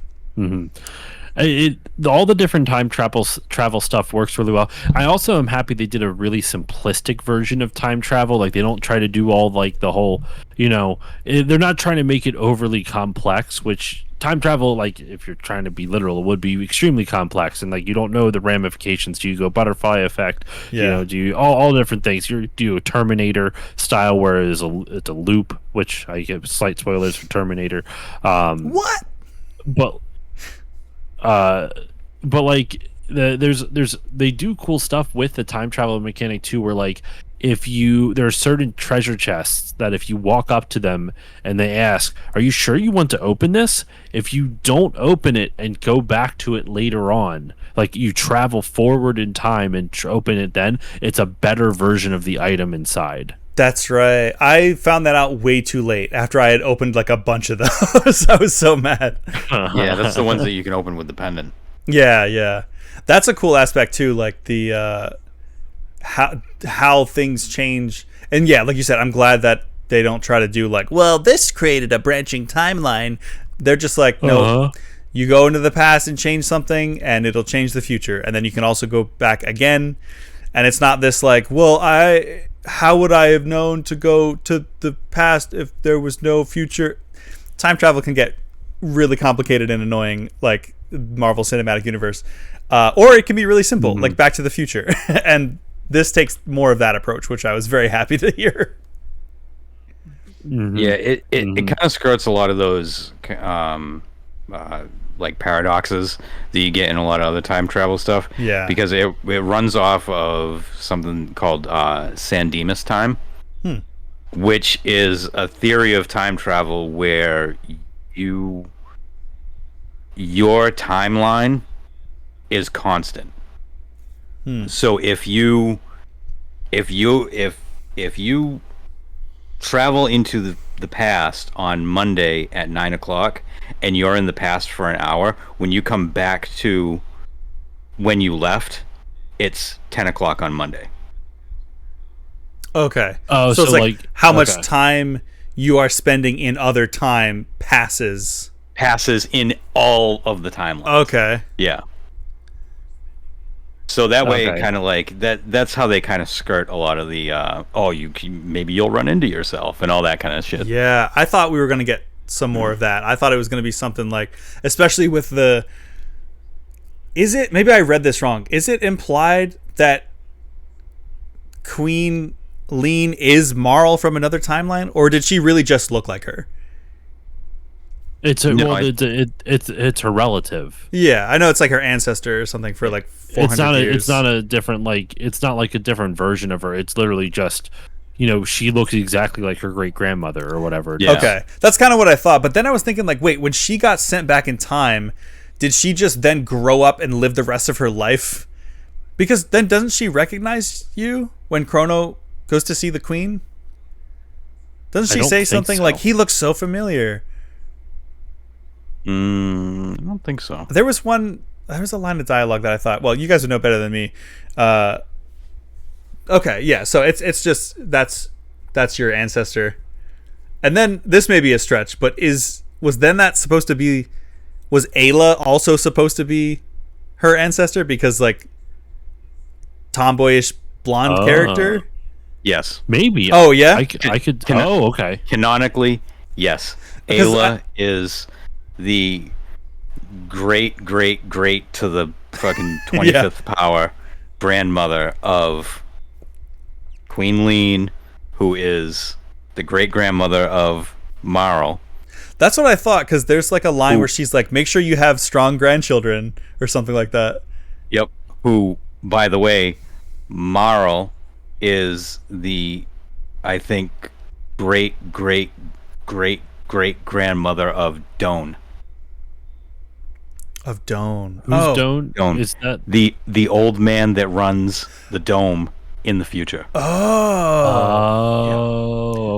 the different time travel stuff works really well. I also am happy they did a really simplistic version of time travel. Like, they don't try to do all like the whole, they're not trying to make it overly complex, which time travel, like, if you're trying to be literal, would be extremely complex, and like you don't know the ramifications. Do you go butterfly effect? Do you all different things? Do you a Terminator style where it's a loop, which I give slight spoilers for Terminator. What? But like they do cool stuff with the time travel mechanic too, where like there are certain treasure chests that if you walk up to them and they ask, "Are you sure you want to open this?" If you don't open it and go back to it later on, like you travel forward in time and open it, then it's a better version of the item inside. That's right. I found that out way too late after I had opened like a bunch of those. I was so mad. Yeah, that's the ones that you can open with the pendant. Yeah. That's a cool aspect too, like the how things change. And yeah, like you said, I'm glad that they don't try to do like, well, this created a branching timeline. They're just like, no, you go into the past and change something and it'll change the future. And then you can also go back again. And it's not this like, well, how would I have known to go to the past if there was no future? Time travel can get really complicated and annoying, like Marvel Cinematic Universe. Or it can be really simple, like Back to the Future. And this takes more of that approach, which I was very happy to hear. Yeah, it kind of skirts a lot of those like paradoxes that you get in a lot of other time travel stuff. Yeah, because it runs off of something called San Dimas time, which is a theory of time travel where your timeline is constant. So if you travel into the past on Monday at 9:00 and you're in the past for an hour, when you come back to when you left, it's 10:00 on Monday. Okay. Oh, so it's like how much okay. time you are spending in other time passes in all of the timelines. Okay. Yeah. So that way, Okay. kind of like that's how they kind of skirt a lot of the maybe you'll run into yourself and all that kind of shit. Yeah, I thought we were going to get some more of that. I thought it was going to be something like, especially with maybe I read this wrong. Is it implied that Queen Lean is Marl from another timeline, or did she really just look like her? It's her relative. Yeah, I know it's like her ancestor or something for like 400 years. It's not a different it's not like a different version of her. It's literally just, she looks exactly like her great grandmother or whatever. Yeah. Okay, that's kind of what I thought. But then I was thinking like, wait, when she got sent back in time, did she just then grow up and live the rest of her life? Because then doesn't she recognize you when Chrono goes to see the Queen? Doesn't she say something like, he looks so familiar? I don't think so. There was a line of dialogue that I thought, well, you guys would know better than me. Okay, yeah, so it's just that's your ancestor. And then this may be a stretch, but was Ayla also supposed to be her ancestor, because like tomboyish blonde character? Yes. Maybe. Oh yeah? I could okay. Canonically, yes. Ayla is the great to the fucking 25th power grandmother of Queen Lean, who is the great grandmother of Marl. That's what I thought, because there's like a line where she's like, make sure you have strong grandchildren or something like that. Yep. Who, by the way, Marl is the, I think, great grandmother of Doan. Of Doan. Who's Doan? Doan. Is that the old man that runs the dome in the future? okay.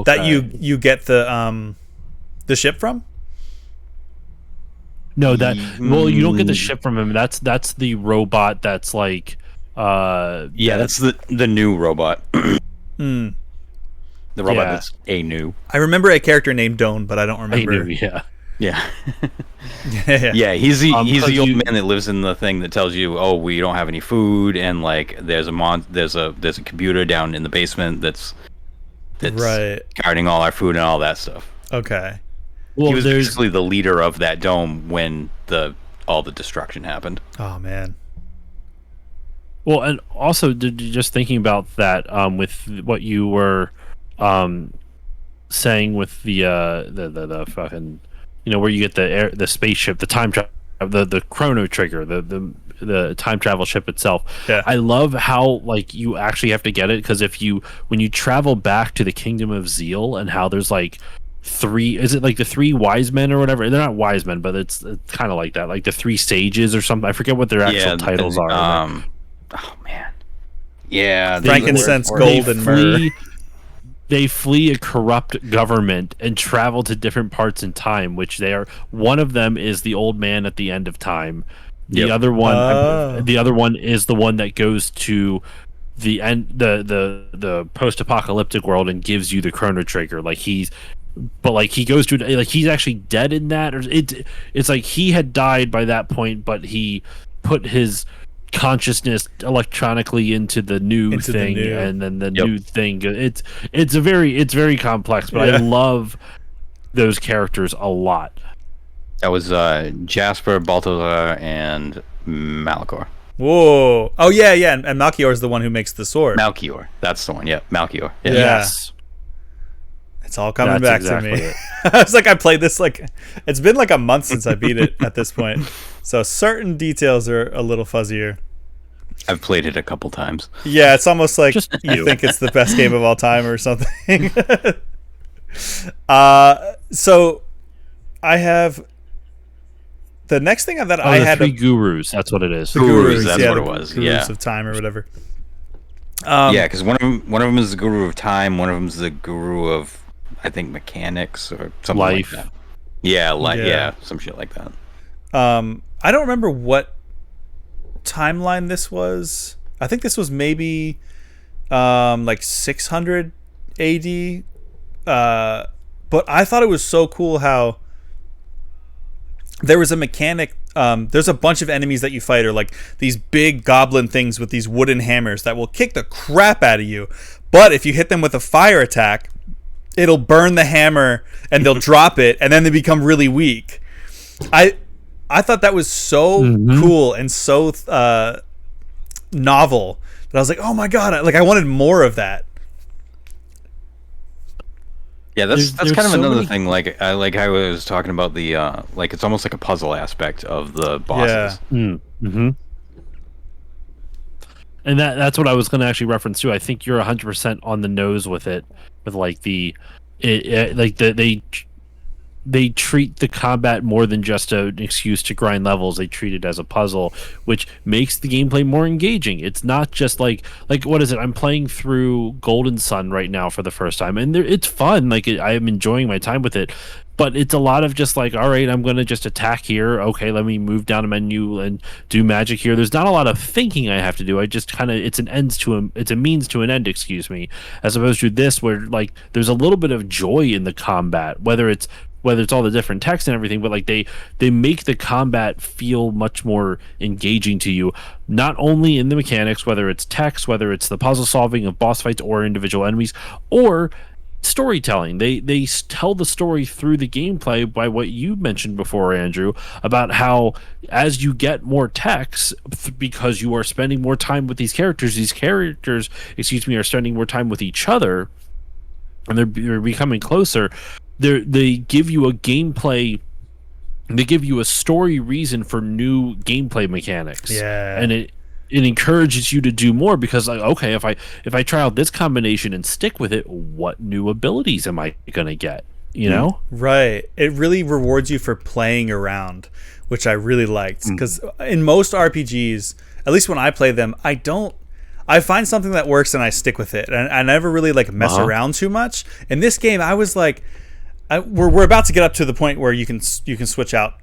That you get the ship from? No, well, you don't get the ship from him. That's the robot. That's like, that's the new robot. The robot that's a new. I remember a character named Doan, but I don't remember. A new, yeah. Yeah, he's the old man that lives in the thing that tells you, oh, we don't have any food, and like there's a computer down in the basement that's right guarding all our food and all that stuff. Okay. Well, he was basically the leader of that dome when all the destruction happened. Oh man. Well, and also just thinking about that, with what you were saying with the fucking, where you get the spaceship, the time travel, the chrono trigger, the time travel ship itself. Yeah. I love how like you actually have to get it, because when you travel back to the Kingdom of Zeal, and how there's like is it like the three wise men or whatever? They're not wise men, but it's kind of like that, like the three sages or something. I forget what their actual titles are. Oh man, yeah, frankincense, gold, and myrrh. They flee a corrupt government and travel to different parts in time, which they are. One of them is the old man at the end of time. The other one is the one that goes to the end, the post-apocalyptic world, and gives you the chrono trigger. He goes to, like, he's actually dead in that, or it's like he had died by that point, but he put his consciousness electronically into the new thing, and then the new thing. It's very complex, but I love those characters a lot. That was Jasper, Balthazar, and Malachor. Whoa! Oh yeah, and Malchior is the one who makes the sword. Malchior, that's the one. Yeah, Malchior. Yeah. Yes. It's all coming back to me. I was like, I played this it's been like a month since I beat it at this point, so certain details are a little fuzzier. I've played it a couple times. Yeah, it's almost like you think it's the best game of all time or something. So I have the next thing that I had. Three gurus. That's what it is. The gurus. That's what it was. Gurus of time or whatever. Because one of them is the guru of time. One of them is the guru of, I think, mechanics or something like that. Yeah, some shit like that. I don't remember what timeline this was. I think this was maybe like 600 AD. But I thought it was so cool how there was a mechanic. There's a bunch of enemies that you fight are like these big goblin things with these wooden hammers that will kick the crap out of you. But if you hit them with a fire attack, it'll burn the hammer and they'll drop it, and then they become really weak. I thought that was so cool and so novel that I was like, oh my god, I wanted more of that. Yeah, that's kind of another thing. Like I was talking about the it's almost like a puzzle aspect of the bosses. Yeah. Mm-hmm. And that's what I was going to actually reference too. I think you're 100% on the nose with it, with they treat the combat more than just an excuse to grind levels. They treat it as a puzzle, which makes the gameplay more engaging. It's not just like what is it? I'm playing through Golden Sun right now for the first time, and it's fun. I am enjoying my time with it, but it's a lot of just all right, I'm going to just attack here. Okay, let me move down a menu and do magic here. There's not a lot of thinking I have to do. I just it's a means to an end, excuse me, as opposed to this where there's a little bit of joy in the combat, whether it's all the different text and everything, but they make the combat feel much more engaging to you, not only in the mechanics, whether it's text, whether it's the puzzle solving of boss fights or individual enemies, or storytelling. They tell the story through the gameplay by what you mentioned before, Andrew, about how as you get more text, because you are spending more time with these characters, are spending more time with each other, and they're becoming closer. They give you a gameplay, they give you a story reason for new gameplay mechanics. Yeah, and it encourages you to do more, because okay, if I try out this combination and stick with it, what new abilities am I gonna get? Right. It really rewards you for playing around, which I really liked, because in most RPGs, at least when I play them, I find something that works and I stick with it, and I never really mess around too much. In this game, I was like, we're about to get up to the point where you can switch out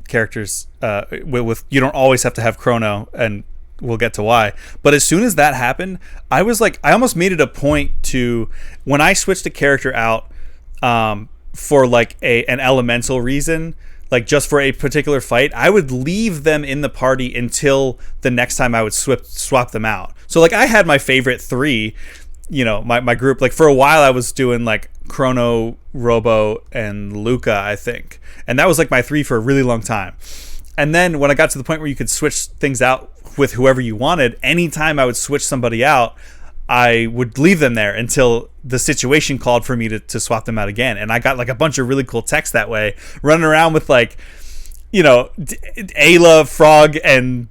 characters with you don't always have to have Chrono, and we'll get to why. But as soon as that happened, I was like, I almost made it a point to, when I switched a character out for like an elemental reason, like just for a particular fight, I would leave them in the party until the next time I would swap them out. So like I had my favorite 3, my group. Like for a while I was doing like Chrono, Robo, and Luca, I think. And that was like my 3 for a really long time. And then when I got to the point where you could switch things out with whoever you wanted, anytime I would switch somebody out, I would leave them there until the situation called for me to swap them out again. And I got like a bunch of really cool techs that way, running around with like, Ayla, Frog, and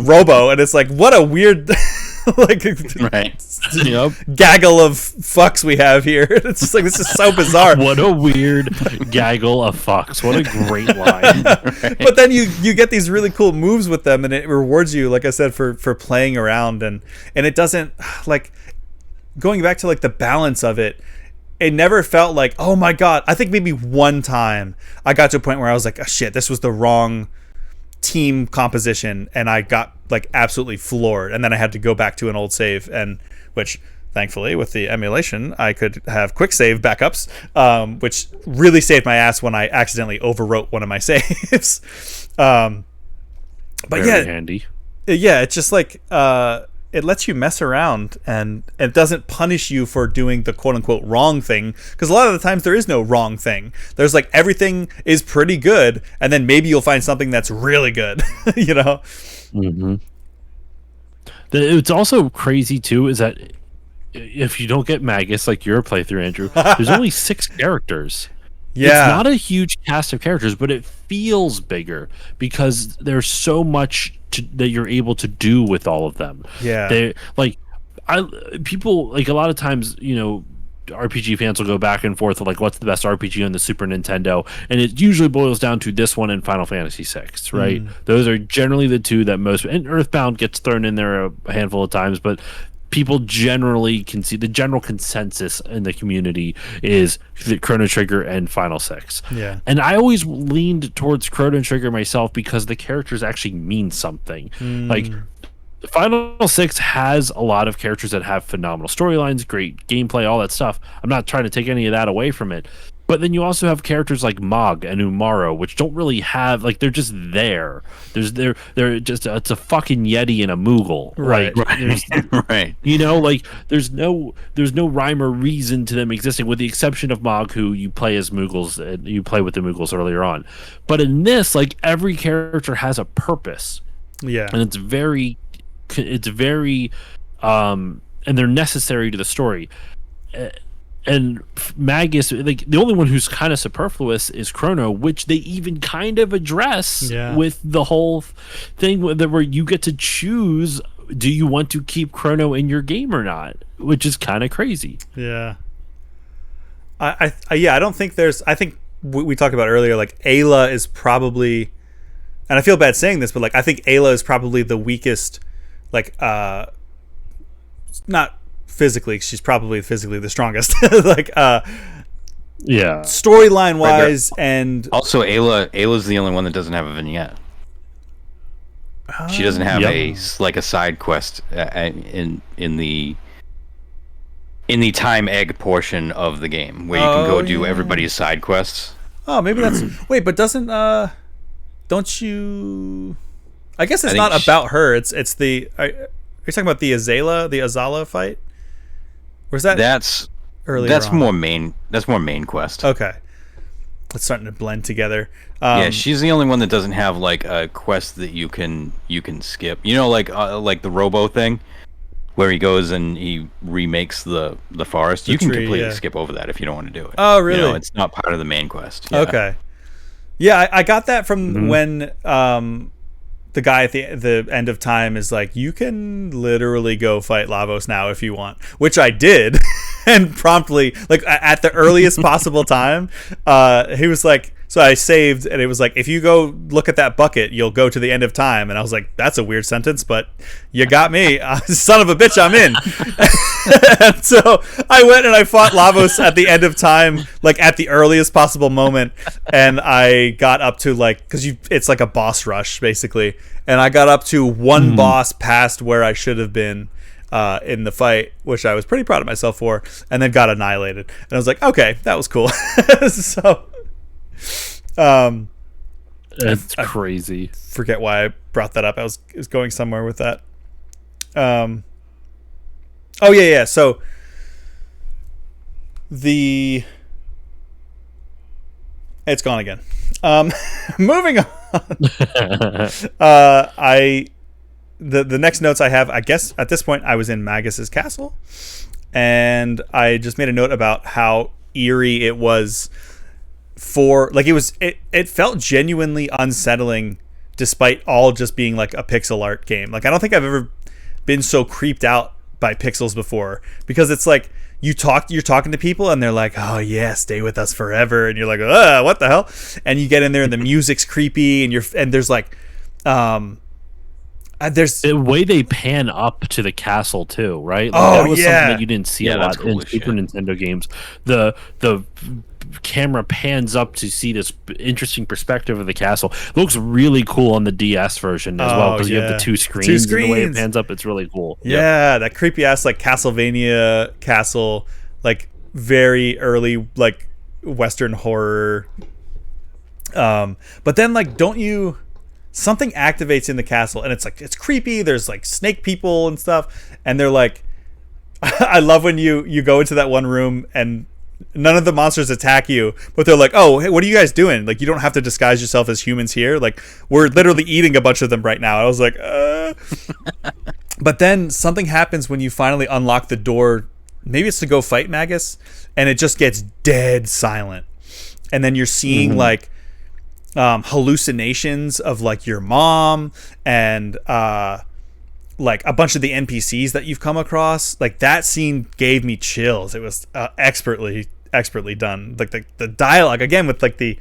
Robo, and it's like, what a weird like Yep. gaggle of fucks we have here. It's just like, this is so bizarre. What a weird gaggle of fucks. What a great line. Right. But then you get these really cool moves with them, and it rewards you, like I said, for playing around, and it doesn't, like, going back to like the balance of it, it never felt like, oh my god. I think maybe one time I got to a point where I was like, oh shit, this was the wrong team composition, and I got like absolutely floored, and then I had to go back to an old save, and which thankfully with the emulation I could have quick save backups, which really saved my ass when I accidentally overwrote one of my saves. But very handy. It's just like it lets you mess around, and it doesn't punish you for doing the quote-unquote wrong thing, because a lot of the times there is no wrong thing. There's like, everything is pretty good, and then maybe you'll find something that's really good. Mm-hmm. It's also crazy too is that if you don't get Magus, like your playthrough, Andrew, there's only 6 characters. Yeah, it's not a huge cast of characters, but it feels bigger because there's so much that you're able to do with all of them. Yeah, they like people like a lot of times, RPG fans will go back and forth with like, what's the best RPG on the Super Nintendo, and it usually boils down to this one and Final Fantasy VI, right? Those are generally the 2 that most, and Earthbound gets thrown in there a handful of times, but people generally can see the general consensus in the community is the Chrono Trigger and Final Six. Yeah. And I always leaned towards Chrono Trigger myself because the characters actually mean something. Like Final Six has a lot of characters that have phenomenal storylines, great gameplay, all that stuff. I'm not trying to take any of that away from it. But then you also have characters like Mog and Umaro, which don't really have, like, they're just there. They're just it's a fucking Yeti and a Moogle, right? Right. Like there's no rhyme or reason to them existing, with the exception of Mog, who you play as Moogles and you play with the Moogles earlier on. But in this, like, every character has a purpose. Yeah, and it's very, and they're necessary to the story. And Magus, like, the only one who's kind of superfluous is Chrono, which they even kind of address with the whole thing where you get to choose, do you want to keep Chrono in your game or not, which is kind of crazy. Yeah. I don't think there's, I think we talked about earlier, like, Ayla is probably, and I feel bad saying this, but like, I think Ayla is probably the weakest, like, not physically, she's probably physically the strongest, like, storyline wise, and also Ayla's the only one that doesn't have a vignette. She doesn't have a side quest in the time egg portion of the game where you can go do everybody's side quests. Oh, maybe that's wait, but doesn't don't you? I guess it's not about her. It's the. Are you talking about the Azala fight? Or is that earlier? That's on? more main. That's more main quest. Okay, it's starting to blend together. Yeah, she's the only one that doesn't have like a quest that you can skip. Like the Robo thing, where he goes and he remakes the forest. You can completely skip over that if you don't want to do it. Oh, really? It's not part of the main quest. Yeah. Okay. Yeah, I got that from when the guy at the end of time is like, you can literally go fight Lavos now if you want, which I did, and promptly, like, at the earliest possible time, he was like, So I saved, and it was like, if you go look at that bucket, you'll go to the end of time. And I was like, that's a weird sentence, but you got me. Son of a bitch, I'm in. And so I went and I fought Lavos at the end of time, like at the earliest possible moment. And I got up to like, because it's like a boss rush, basically. And I got up to one boss past where I should have been in the fight, which I was pretty proud of myself for, and then got annihilated. And I was like, okay, that was cool. So, that's crazy. Forget why I brought that up. I was going somewhere with that. Oh yeah. So it's gone again. Moving on. The next notes I have, I guess at this point I was in Magus's castle, and I just made a note about how eerie it was it felt genuinely unsettling despite all just being like a pixel art game. Like, I don't think I've ever been so creeped out by pixels before, because it's like you're talking to people and they're like, oh yeah, stay with us forever, and you're like, what the hell? And you get in there and the music's creepy, and there's like there's the way they pan up to the castle too, right? Like, that was something that you didn't see a lot in Super Nintendo games. The camera pans up to see this interesting perspective of the castle. It looks really cool on the DS version as well, because you have the two screens. And the way it pans up, it's really cool. Yeah, that creepy ass like Castlevania castle, like very early like Western horror. But then like something activates in the castle, and it's creepy. There's like snake people and stuff, and they're like, I love when you go into that one room and none of the monsters attack you, but they're like, oh, hey, what are you guys doing? Like, you don't have to disguise yourself as humans here. Like, we're literally eating a bunch of them right now. I was like, But then something happens when you finally unlock the door. Maybe it's to go fight Magus, and it just gets dead silent. And then you're seeing like hallucinations of like your mom and like a bunch of the NPCs that you've come across. Like, that scene gave me chills. It was expertly done. Like the dialogue again, with like the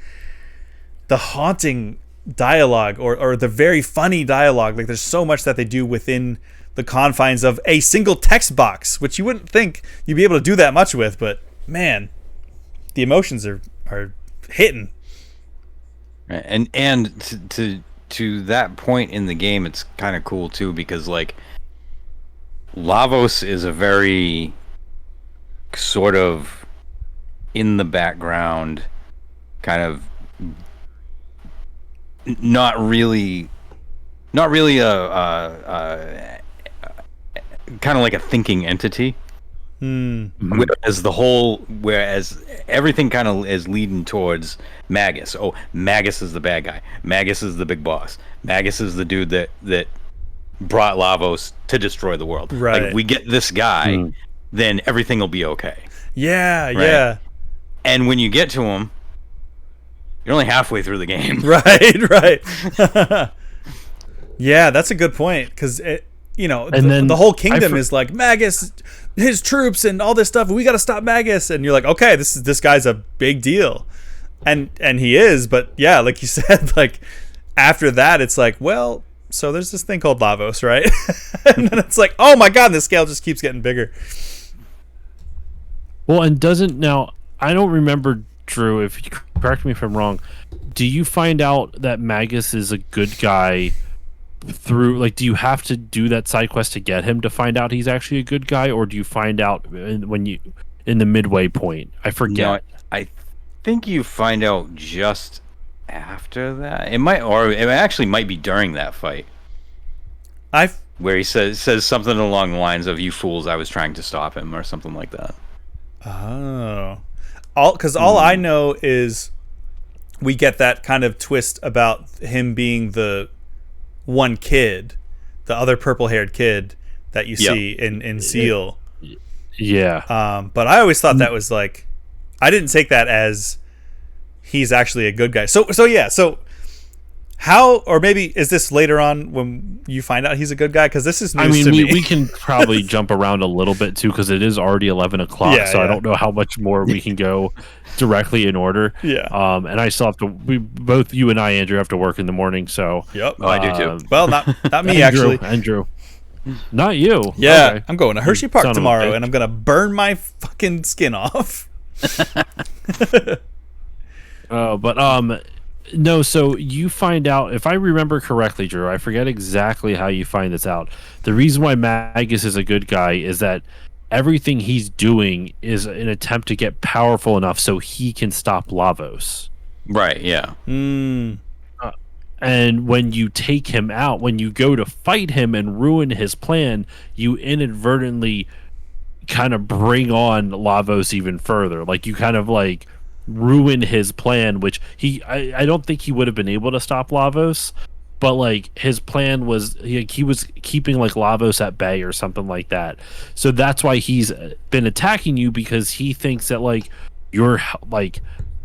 haunting dialogue or the very funny dialogue. Like, there's so much that they do within the confines of a single text box, which you wouldn't think you'd be able to do that much with, but man, the emotions are hitting. And to that point in the game, it's kind of cool too, because like Lavos is a very sort of in the background, kind of not really a kind of like a thinking entity. Whereas everything kind of is leading towards Magus. Oh, Magus is the bad guy. Magus is the big boss. Magus is the dude that brought Lavos to destroy the world. Right. Like, we get this guy, then everything will be okay. Yeah, right? yeah. And when you get to him, you're only halfway through the game. Right. Yeah, that's a good point, because the whole kingdom is like, Magus, his troops and all this stuff, we got to stop Magus, and you're like, okay, this guy's a big deal, and he is. But yeah, like you said, like after that it's like, well, so there's this thing called Lavos, right? And then it's like, oh my god, and the scale just keeps getting bigger. Well, and now I don't remember, Drew, if you correct me if I'm wrong, do you find out that Magus is a good guy through, like, do you have to do that side quest to get him to find out he's actually a good guy, or do you find out when you in the midway point? I forget. No, I think you find out just after that. It actually might be during that fight. Where he says something along the lines of, "You fools, I was trying to stop him," or something like that. Oh, because all I know is we get that kind of twist about him being the one kid, the other purple-haired kid that you see in Seal. Yeah. But I always thought that was like, I didn't take that as he's actually a good guy. So How, or maybe is this later on when you find out he's a good guy? Because this is news to me. We can probably jump around a little bit too, because it is already 11 o'clock. Yeah, so yeah. I don't know how much more we can go directly in order. Yeah. And I still have to. Both you and I, Andrew, have to work in the morning. So Yep. Oh, I do too. Well, not me actually. Andrew, not you. Yeah, Okay. I'm going to Hershey Park Son of a tomorrow, bitch. and I'm gonna burn my fucking skin off. No, so you find out, if I remember correctly, Drew, I forget exactly how you find this out. The reason why Magus is a good guy is that everything he's doing is an attempt to get powerful enough so he can stop Lavos. Right, yeah. And when you take him out, when you go to fight him and ruin his plan, you inadvertently kind of bring on Lavos even further. Like, you kind of like ruin his plan, which I don't think he would have been able to stop Lavos, but like his plan was he was keeping like Lavos at bay or something like that. So that's why he's been attacking you, because he thinks that like you're like,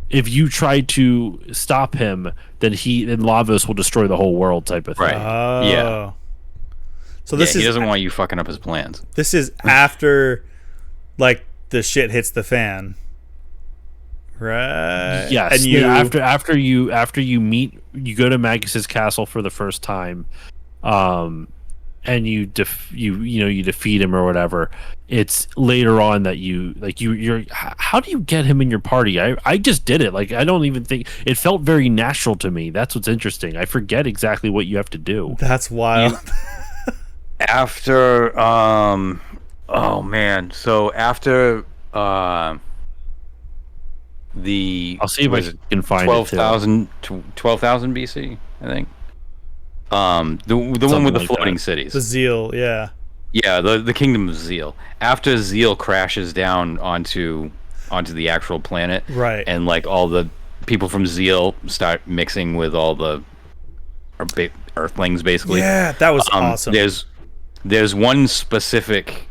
if you try to stop him, then Lavos will destroy the whole world type of thing. Right. Yeah. So this he is doesn't want you fucking up his plans. this is after like the shit hits the fan. Right. Yes. And you after you go to Magus's castle for the first time, and you defeat him or whatever. It's later on that you're how do you get him in your party? I just did it. Like, I don't even think it felt very natural to me. That's what's interesting. I forget exactly what you have to do. That's wild. After oh man, so after I'll see if I can find 12,000 BC, I think. The one with the like floating that. cities. The Zeal, yeah. Yeah, the kingdom of Zeal. After Zeal crashes down onto the actual planet, Right. and like all the people from Zeal start mixing with all the Earthlings, basically. Yeah, that was awesome. There's one specific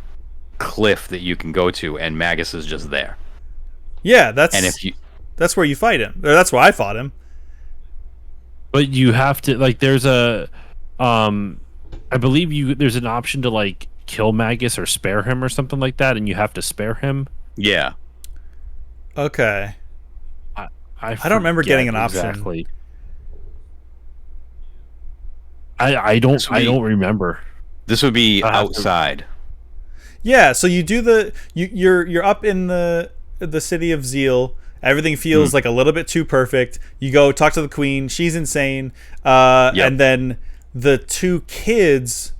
cliff that you can go to, and Magus is just there. Yeah, And that's where you fight him. Or that's where I fought him. But you have to, like, there's a I believe there's an option to like kill Magus or spare him or something like that, and you have to spare him. Yeah. Okay. I don't remember getting an option. exactly. I don't remember. This would be I have to- outside. Yeah, so you do you're up in the city of Zeal. Everything feels like a little bit too perfect. You go talk to the queen. She's insane. And then the two kids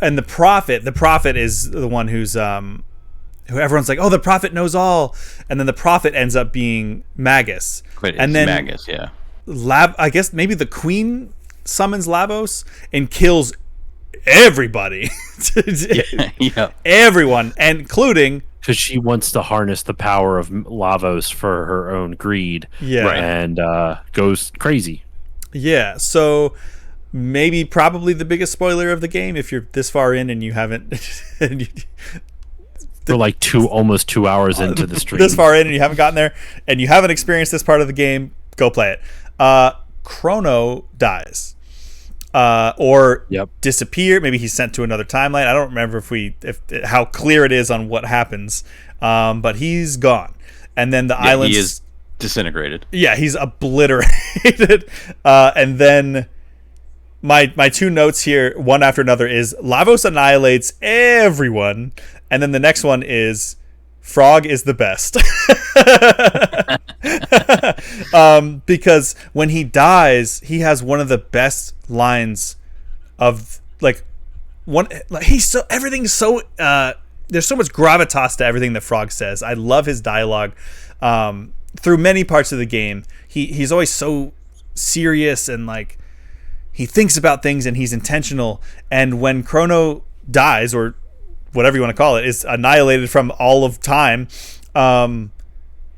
and the prophet. The prophet is the one who everyone's like, oh, the prophet knows all. And then the prophet ends up being Magus. But it's and then Magus, yeah. I guess maybe the queen summons Lavos and kills everybody. Yeah. Everyone, including, Because she wants to harness the power of Lavos for her own greed. Yeah. Right. And goes crazy. Yeah, so probably the biggest spoiler of the game if you're this far in and you haven't We're like almost 2 hours into the stream. this far in and you haven't gotten there and you haven't experienced this part of the game, go play it. Chrono dies. Or disappear. Maybe he's sent to another timeline. I don't remember how clear it is on what happens. But he's gone. And then the island he is disintegrated. Yeah, he's obliterated. And then my two notes here, one after another, is Lavos annihilates everyone, and then the next one is Frog is the best. Because when he dies, he has one of the best lines of everything's so there's so much gravitas to everything that Frog says. I love his dialogue. Through many parts of the game, he's always so serious and like he thinks about things and he's intentional. And when Chrono dies, or whatever you want to call it, is annihilated from all of time,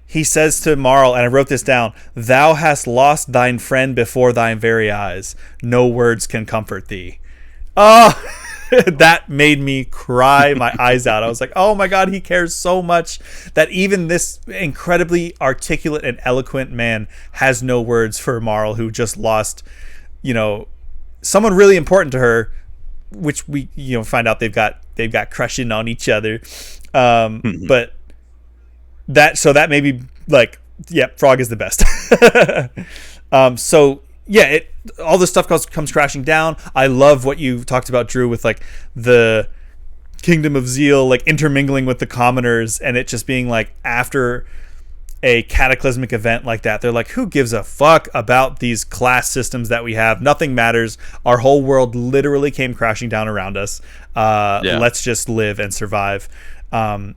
he says to Marl, and I wrote this down, "Thou hast lost thine friend before thine very eyes. No words can comfort thee." Oh, that made me cry my eyes out. I was like, oh my God, he cares so much that even this incredibly articulate and eloquent man has no words for Marl, who just lost someone really important to her, which we find out they've got crushing on each other, but that may be like, yeah, Frog is the best. So yeah, all this stuff comes crashing down. I love what you talked about, Drew, with like the Kingdom of Zeal like intermingling with the commoners, and it just being like, after a cataclysmic event like that, they're like, who gives a fuck about these class systems that we have? Nothing matters. Our whole world literally came crashing down around us. Let's just live and survive. And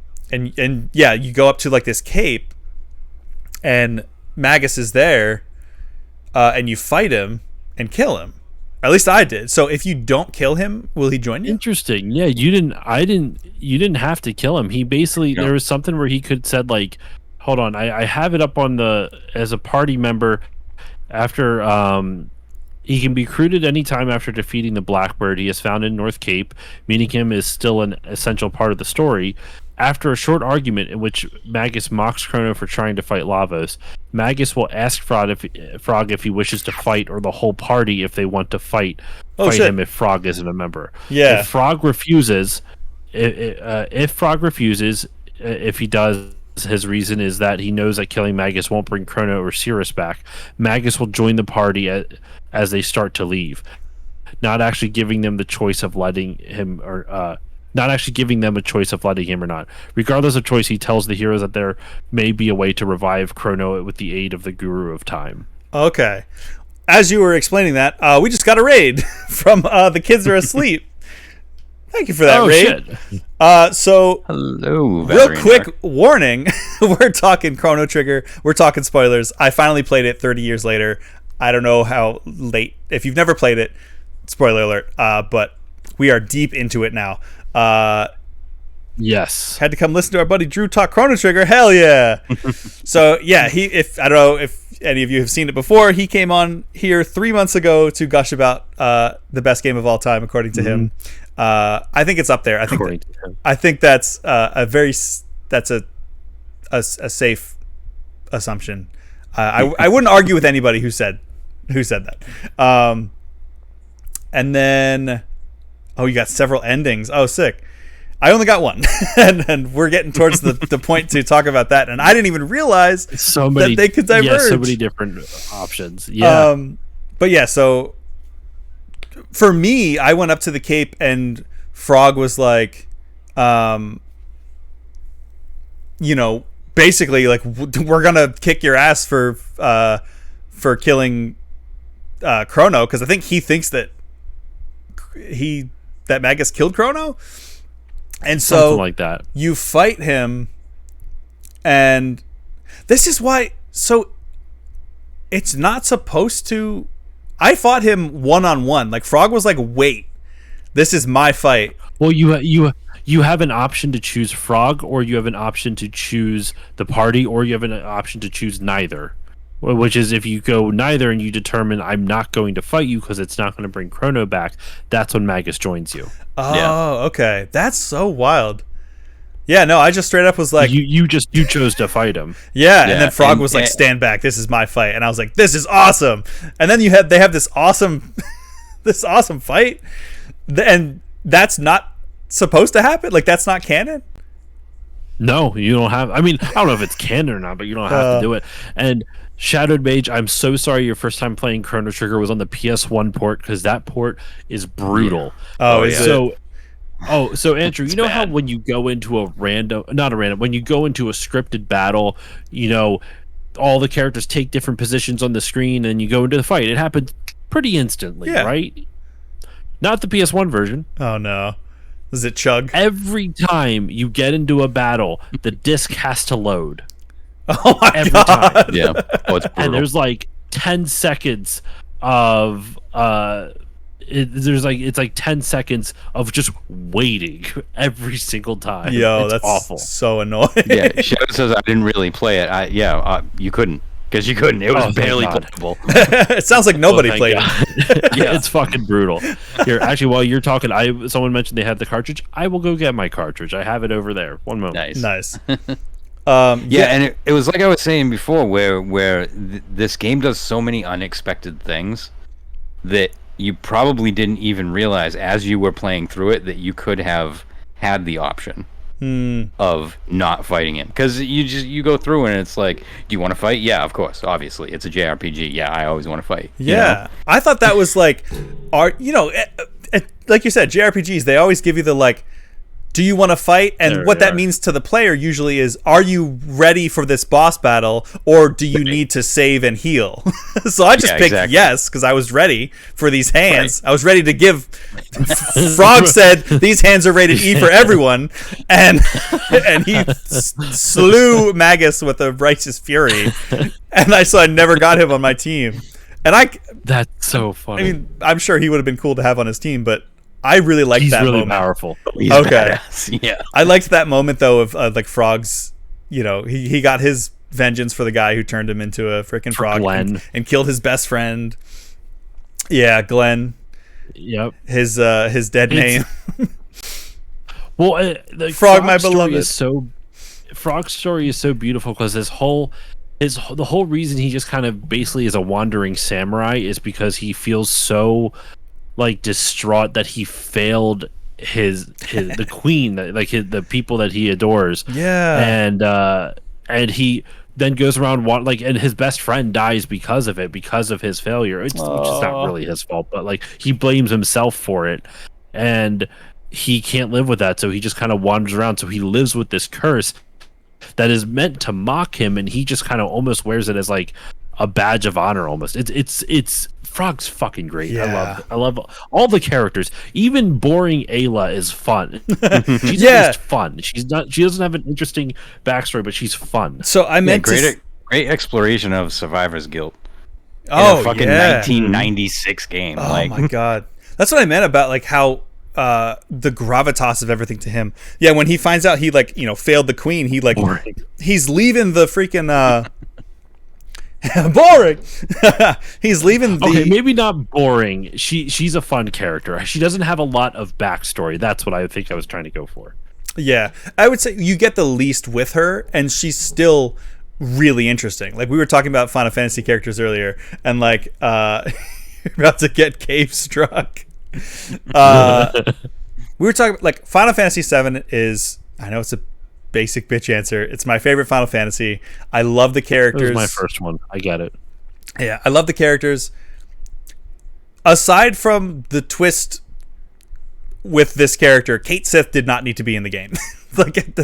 yeah, you go up to like this cape, and Magus is there, and you fight him and kill him. At least I did. So if you don't kill him, will he join you? Interesting. Yeah, you didn't have to kill him. He basically, there was something where he could said like, hold on, I have it up on as a party member. After he can be recruited anytime after defeating the Blackbird he is found in North Cape. Meeting him is still an essential part of the story. After a short argument in which Magus mocks Chrono for trying to fight Lavos, Magus will ask Frog if he wishes to fight, or the whole party if they want to fight him if Frog isn't a member. Yeah. If Frog refuses, if he does, his reason is that he knows that killing Magus won't bring Chrono or Cirrus back. Magus will join the party as they start to leave, not actually giving them the choice of letting him or not. Regardless of choice, he tells the heroes that there may be a way to revive Chrono with the aid of the Guru of Time. Okay. As you were explaining that, we just got a raid from The Kids Are Asleep. Thank you for that raid. Shit. So, hello, real quick warning. We're talking Chrono Trigger. We're talking spoilers. I finally played it 30 years later. I don't know how late. If you've never played it, spoiler alert. But we are deep into it now. Yes. Had to come listen to our buddy Drew talk Chrono Trigger. Hell yeah. So, yeah, I don't know if any of you have seen it before. He came on here 3 months ago to gush about the best game of all time, according to him. I think it's up there. I think that's a safe assumption. I wouldn't argue with anybody who said that. And then, you got several endings. Oh, sick. I only got one, and we're getting towards the point to talk about that. And I didn't even realize that they could diverge. Yeah, so many different options. Yeah. But yeah, so for me, I went up to the Cape, and Frog was like, basically like, we're gonna kick your ass for killing Chrono, because I think he thinks that Magus killed Chrono. And so something like that. You fight him, and this is why. So it's not supposed to. I fought him 1-on-1. Like, Frog was like, "Wait, this is my fight." Well, you have an option to choose Frog, or you have an option to choose the party, or you have an option to choose neither. Which is, if you go neither and you determine I'm not going to fight you because it's not going to bring Chrono back, that's when Magus joins you. Oh, okay. That's so wild. Yeah, no, I just straight up was like, you chose to fight him. Yeah, and then Frog was like, stand back, this is my fight. And I was like, this is awesome. And then they have this awesome fight, and that's not supposed to happen. Like, that's not canon. No, you don't have. I mean, I don't know if it's canon or not, but you don't have to do it. And Shadowed Mage, I'm so sorry your first time playing Chrono Trigger was on the PS1 port, because that port is brutal. Oh, is it? So Andrew, you know how when you go into when you go into a scripted battle, all the characters take different positions on the screen and you go into the fight. It happens pretty instantly, right? Not the PS1 version. Oh no. Does it chug? Every time you get into a battle, the disc has to load. Oh my every God. time. Yeah. Oh, it's brutal. And there's like 10 seconds of it's like 10 seconds of just waiting every single time. Yo, it's that's awful. So annoying. Yeah, Shadow says I didn't really play it. You couldn't. Because you couldn't. It was barely playable. It sounds like nobody played it. Yeah, it's fucking brutal. Here, actually, while you're talking, someone mentioned they had the cartridge. I will go get my cartridge. I have it over there. One moment. Nice. And it was like I was saying before, where this game does so many unexpected things. that you probably didn't even realize as you were playing through it that you could have had the option of not fighting him, because you go through and it's like, do you want to fight? Yeah, of course, obviously, it's a JRPG. Yeah, I always want to fight. Yeah, I thought that was like, like you said, JRPGs, they always give you the like, do you want to fight? And what that means to the player usually is, are you ready for this boss battle, or do you need to save and heal? So I just picked yes, because I was ready for these hands. Right. I was ready to give. Frog said these hands are rated E for everyone, and he slew Magus with a righteous fury, and I never got him on my team. And that's so funny. I mean, I'm sure he would have been cool to have on his team, but I really liked that moment. He's really powerful. He's badass. Yeah. I liked that moment, though, of like Frog's, he got his vengeance for the guy who turned him into a freaking frog and killed his best friend. Yeah, Glenn. Yep. His dead name. Well, Frog, my beloved. Frog's story is so beautiful because the whole reason he just kind of basically is a wandering samurai is because he feels so like distraught that he failed the queen, like the people that he adores. Yeah. And he then goes around and his best friend dies because of it, because of his failure. Which is not really his fault, but like he blames himself for it, and he can't live with that, so he just kind of wanders around. So he lives with this curse that is meant to mock him, and he just kind of almost wears it as like a badge of honor. Almost, it's Frog's fucking great. Yeah. I love all the characters. Even boring Ayla is fun. She's at least fun. She doesn't have an interesting backstory, but she's fun. So I meant great exploration of survivor's guilt. Oh, fucking 1996 game. Oh my god, that's what I meant about like how the gravitas of everything to him. Yeah, when he finds out he failed the queen, he's leaving the freaking boring. He's leaving the... Okay, maybe not boring. She's a fun character. She doesn't have a lot of backstory. That's what I think I was trying to go for. Yeah, I would say you get the least with her, and she's still really interesting. Like we were talking about Final Fantasy characters earlier, and like you're about to get cave struck. We were talking like Final Fantasy VII is, I know it's a basic bitch answer, it's my favorite Final Fantasy. I love the characters. It was my first one. I get it. Yeah, I love the characters. Aside from the twist with this character, Kate Sith did not need to be in the game. Like it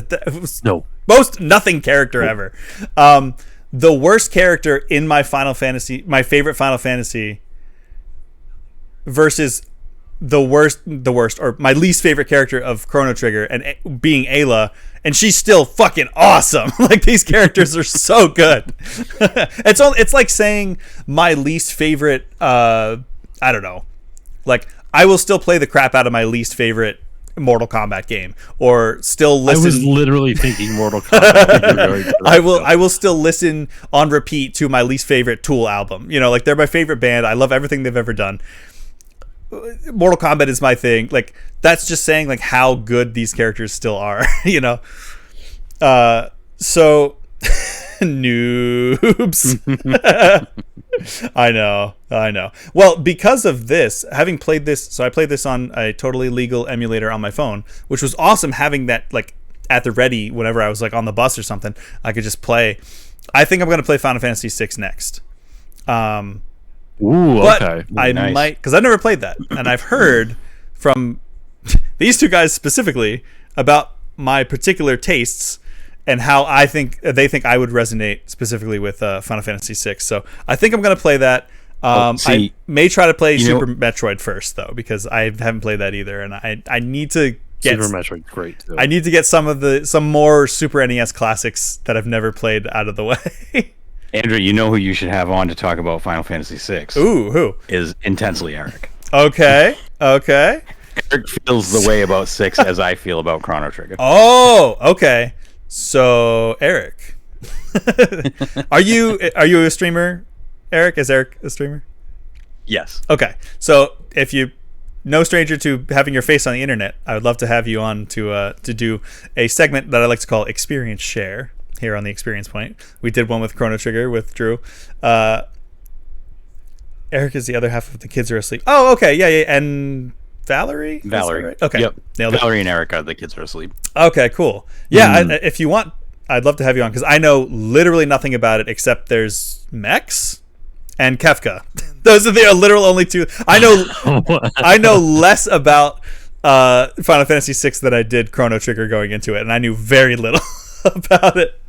was nothing character ever. The worst character in my favorite Final Fantasy versus the worst, or my least favorite character of Chrono Trigger, and being Ayla, and she's still fucking awesome. Like these characters are so good. It's like saying my least favorite. I don't know. Like I will still play the crap out of my least favorite Mortal Kombat game, or still listen. I was literally thinking Mortal Kombat. I will still listen on repeat to my least favorite Tool album. Like they're my favorite band. I love everything they've ever done. Mortal Kombat is my thing. Like that's just saying like how good these characters still are. So noobs. I know. Well, because of this, having played this, so I played this on a totally legal emulator on my phone, which was awesome having that like at the ready whenever I was like on the bus or something. I could just play. I think I'm going to play Final Fantasy VI next. Ooh, but okay. I might, because I've never played that, and I've heard from these two guys specifically about my particular tastes and how they think I would resonate specifically with Final Fantasy VI. So I think I'm going to play that. I may try to play Super Metroid first, though, because I haven't played that either, and I need to get Super Metroid. Great. Too. I need to get some more Super NES classics that I've never played out of the way. Andrew, you know who you should have on to talk about Final Fantasy VI? Ooh, who? Is Intensely Eric. Okay. Eric feels the way about 6 as I feel about Chrono Trigger. Oh, okay. So, Eric. Are you a streamer, Eric? Is Eric a streamer? Yes. Okay. So, if you no stranger to having your face on the internet, I would love to have you on to do a segment that I like to call Experience Share. Here on the Experience Point, we did one with Chrono Trigger with Drew. Eric is the other half of the kids are asleep. Oh, okay, yeah, and Valerie. Valerie. Right? Okay. Yep. Nailed it. Valerie and Erica, the kids are asleep. Okay, cool. Yeah, if you want, I'd love to have you on because I know literally nothing about it except there's mechs and Kefka. Those are the literal only two. I know less about Final Fantasy VI than I did Chrono Trigger going into it, and I knew very little about it.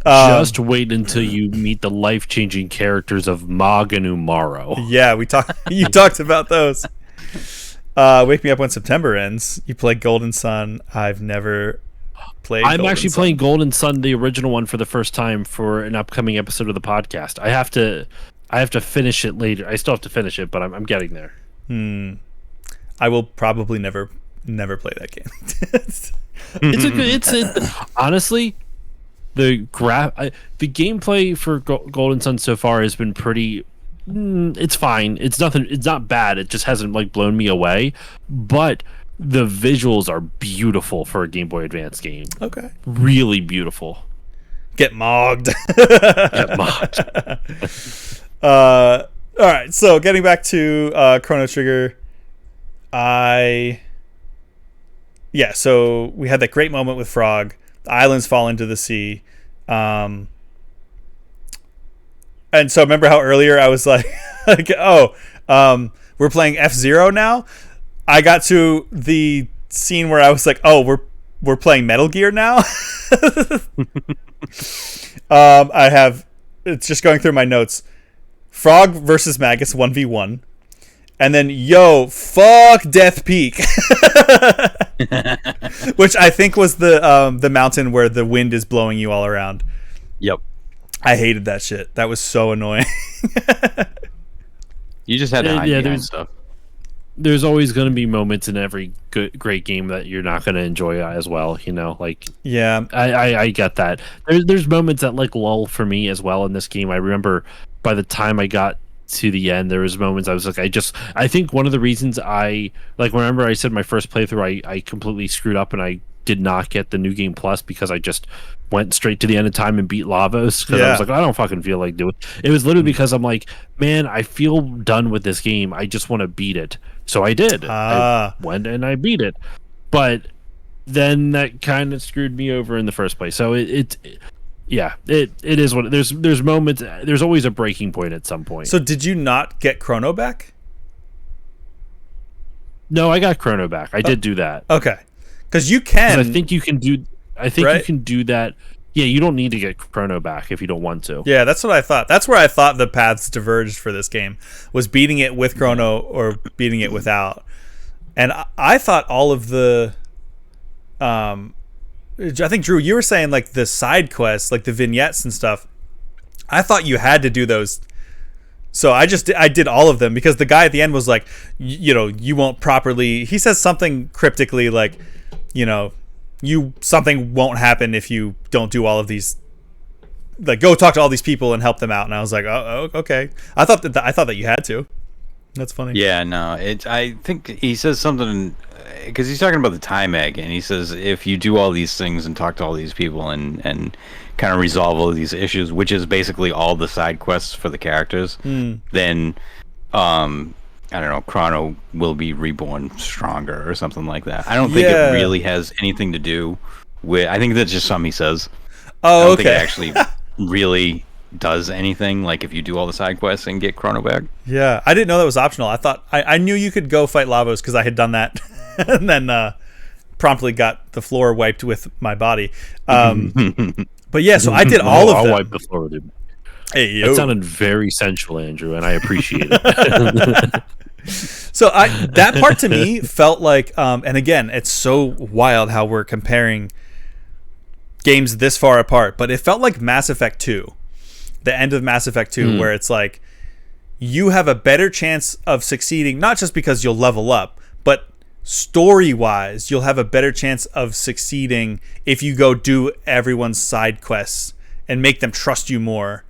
Just wait until you meet the life-changing characters of Mog and Umaro. Yeah, you talked about those. Wake Me Up When September Ends. You play Golden Sun. I've never played I'm Golden actually Sun. playing Golden Sun, the original one, for the first time for an upcoming episode of the podcast. I have to finish it later. I still have to finish it, but I'm getting there. I will probably never play that game. Honestly, the gameplay for Golden Sun so far has been pretty. It's fine. It's nothing. It's not bad. It just hasn't like blown me away. But the visuals are beautiful for a Game Boy Advance game. Okay. Really beautiful. Get mogged. Get mocked. All right. So getting back to Chrono Trigger, so we had that great moment with Frog. The islands fall into the sea. And so remember how earlier I was like, we're playing F-Zero now? I got to the scene where I was like, oh, we're playing Metal Gear now? It's just going through my notes. Frog versus Magus 1v1. And then, fuck Death Peak. Which I think was the mountain where the wind is blowing you all around. Yep. I hated that shit. That was so annoying. You just had to hide behind stuff. There's always going to be moments in every great game that you're not going to enjoy as well. Yeah, I get that. There's moments that like lull for me as well in this game. I remember by the time I got to the end, there was moments I was like, I think one of the reasons remember I said my first playthrough, I completely screwed up and I did not get the New Game Plus because I just went straight to the end of time and beat Lavos because I was like, I don't fucking feel like doing it. It was literally because I'm like, man, I feel done with this game. I just want to beat it. So I did. I went and I beat it. But then that kind of screwed me over in the first place. So it is what there's moments. There's always a breaking point at some point. So did you not get Chrono back? No, I got Chrono back. I did do that. Okay, because you can. I think you can do. I think you can do that. Yeah, you don't need to get Chrono back if you don't want to. Yeah, that's what I thought. That's where I thought the paths diverged for this game, was beating it with Chrono or beating it without. And I thought all of the I think, Drew, you were saying like the side quests, like the vignettes and stuff. I thought you had to do those. So I did all of them because the guy at the end was like, you won't properly. He says something cryptically like, something won't happen if you don't do all of these. Like, go talk to all these people and help them out. And I was like, oh okay. I thought that you had to. That's funny. Yeah, no. I think he says something because he's talking about the time egg, and he says if you do all these things and talk to all these people and kind of resolve all of these issues, which is basically all the side quests for the characters, then I don't know, Chrono will be reborn stronger or something like that. I don't think it really has anything to do with. I think that's just something he says. Oh, I don't okay. think it actually really does anything. Like if you do all the side quests and get Chrono back. Yeah, I didn't know that was optional. I thought I knew you could go fight Lavos because I had done that, and then promptly got the floor wiped with my body. But yeah, so I did all of them. I'll wipe the floor, dude. Hey, that sounded very sensual, Andrew, and I appreciate it. So that part to me felt like, and again, it's so wild how we're comparing games this far apart, but it felt like Mass Effect 2, the end of Mass Effect 2, where it's like you have a better chance of succeeding, not just because you'll level up, but story-wise, you'll have a better chance of succeeding if you go do everyone's side quests and make them trust you more.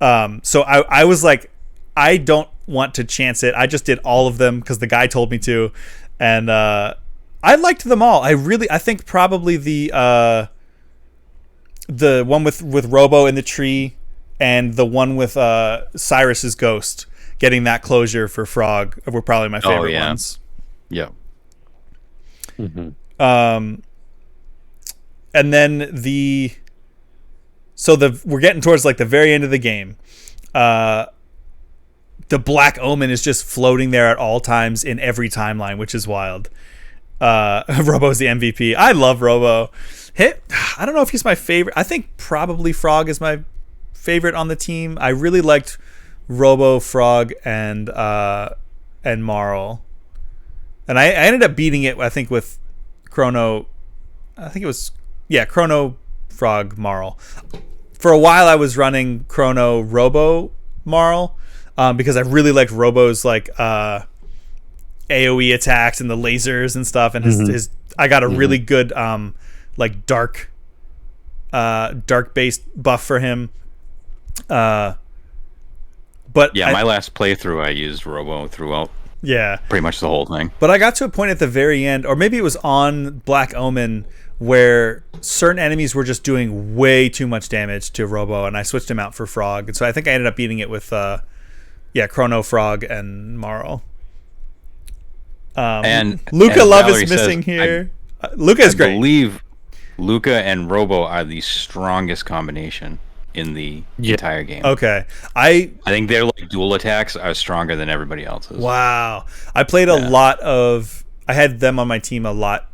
So I was like, I don't want to chance it. I just did all of them because the guy told me to, and I liked them all. I think probably the one with Robo in the tree and the one with Cyrus's ghost getting that closure for Frog were probably my favorite ones. Yeah. Mm-hmm. And then we're getting towards like the very end of the game. The Black Omen is just floating there at all times in every timeline, which is wild. Robo's the MVP. I love Robo. I don't know if he's my favorite. I think probably Frog is my favorite on the team. I really liked Robo, Frog, and Marl. And I ended up beating it, I think, with Chrono. I think it was, Chrono, Frog, Marl. For a while, I was running Chrono, Robo, Marl, because I really liked Robo's like AoE attacks and the lasers and stuff. And his I got a really good like dark based buff for him. But my last playthrough, I used Robo throughout. Yeah, pretty much the whole thing. But I got to a point at the very end, or maybe it was on Black Omen, where certain enemies were just doing way too much damage to Robo, and I switched him out for Frog. And so I think I ended up beating it with Chrono, Frog, and Marl. And Luca Love Valerie is missing says, here. Luca is great. I believe Luca and Robo are the strongest combination in the entire game. Okay. I think their like dual attacks are stronger than everybody else's. Wow. I played a lot of... I had them on my team a lot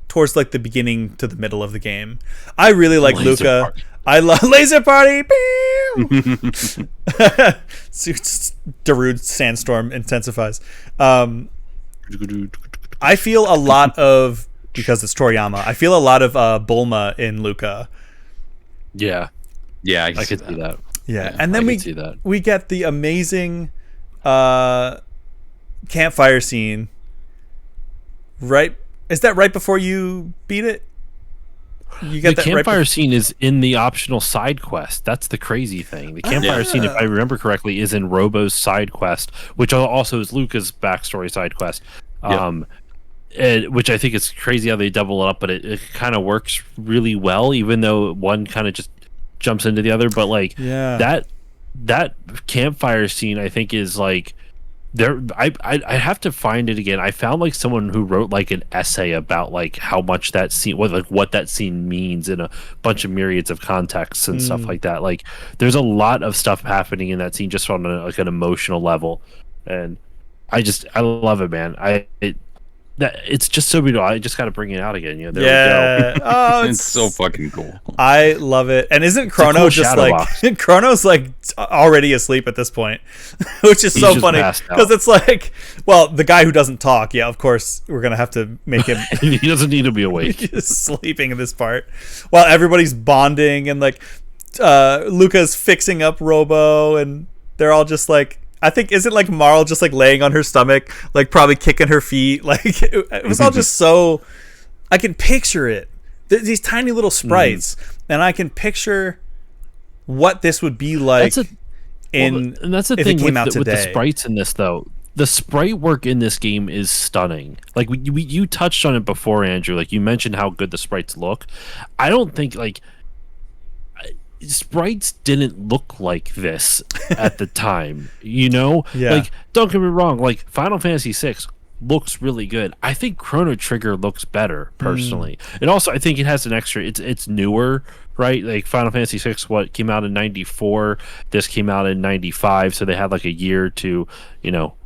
towards like the beginning to the middle of the game. I really like Luca. Party. I love Laser Party. Darude Sandstorm intensifies. I feel a lot of... Because it's Toriyama. I feel a lot of Bulma in Luca. Yeah. Yeah, I could see that. Yeah, and then we we get the amazing campfire scene. Right? Is that right before you beat it? You get the that campfire scene is in the optional side quest. That's the crazy thing. The campfire scene, if I remember correctly, is in Robo's side quest, which also is Luca's backstory side quest. Which I think is crazy how they double it up, but it kind of works really well, even though one kind of just jumps into the other. But like that campfire scene, I think is like there. I have to find it again. I found like someone who wrote like an essay about like how much that scene, what that scene means in a bunch of myriads of contexts and stuff like that. Like there's a lot of stuff happening in that scene just on like an emotional level, and I love it, man. It's just so beautiful. I just got to bring it out again. There we go. Oh, it's so fucking cool. I love it. And isn't Chrono cool just shadow like box. Chrono's like already asleep at this point, which is so funny because it's like, well, the guy who doesn't talk. Yeah, of course we're gonna have to make him. He doesn't need to be awake. He's sleeping in this part while everybody's bonding and like Luca's fixing up Robo and they're all just like. I think, isn't like Marl just like laying on her stomach, like probably kicking her feet? Like it was all just so. I can picture it. These tiny little sprites, and I can picture what this would be like. And that's the thing with the sprites in this, though. The sprite work in this game is stunning. Like you touched on it before, Andrew. Like you mentioned how good the sprites look. I don't think like. Sprites didn't look like this at the time, like don't get me wrong, like Final Fantasy VI looks really good. I think Chrono Trigger looks better personally. And also I think it has an extra, it's newer, right? Like Final Fantasy VI came out in 94, this came out in 95, so they had like a year to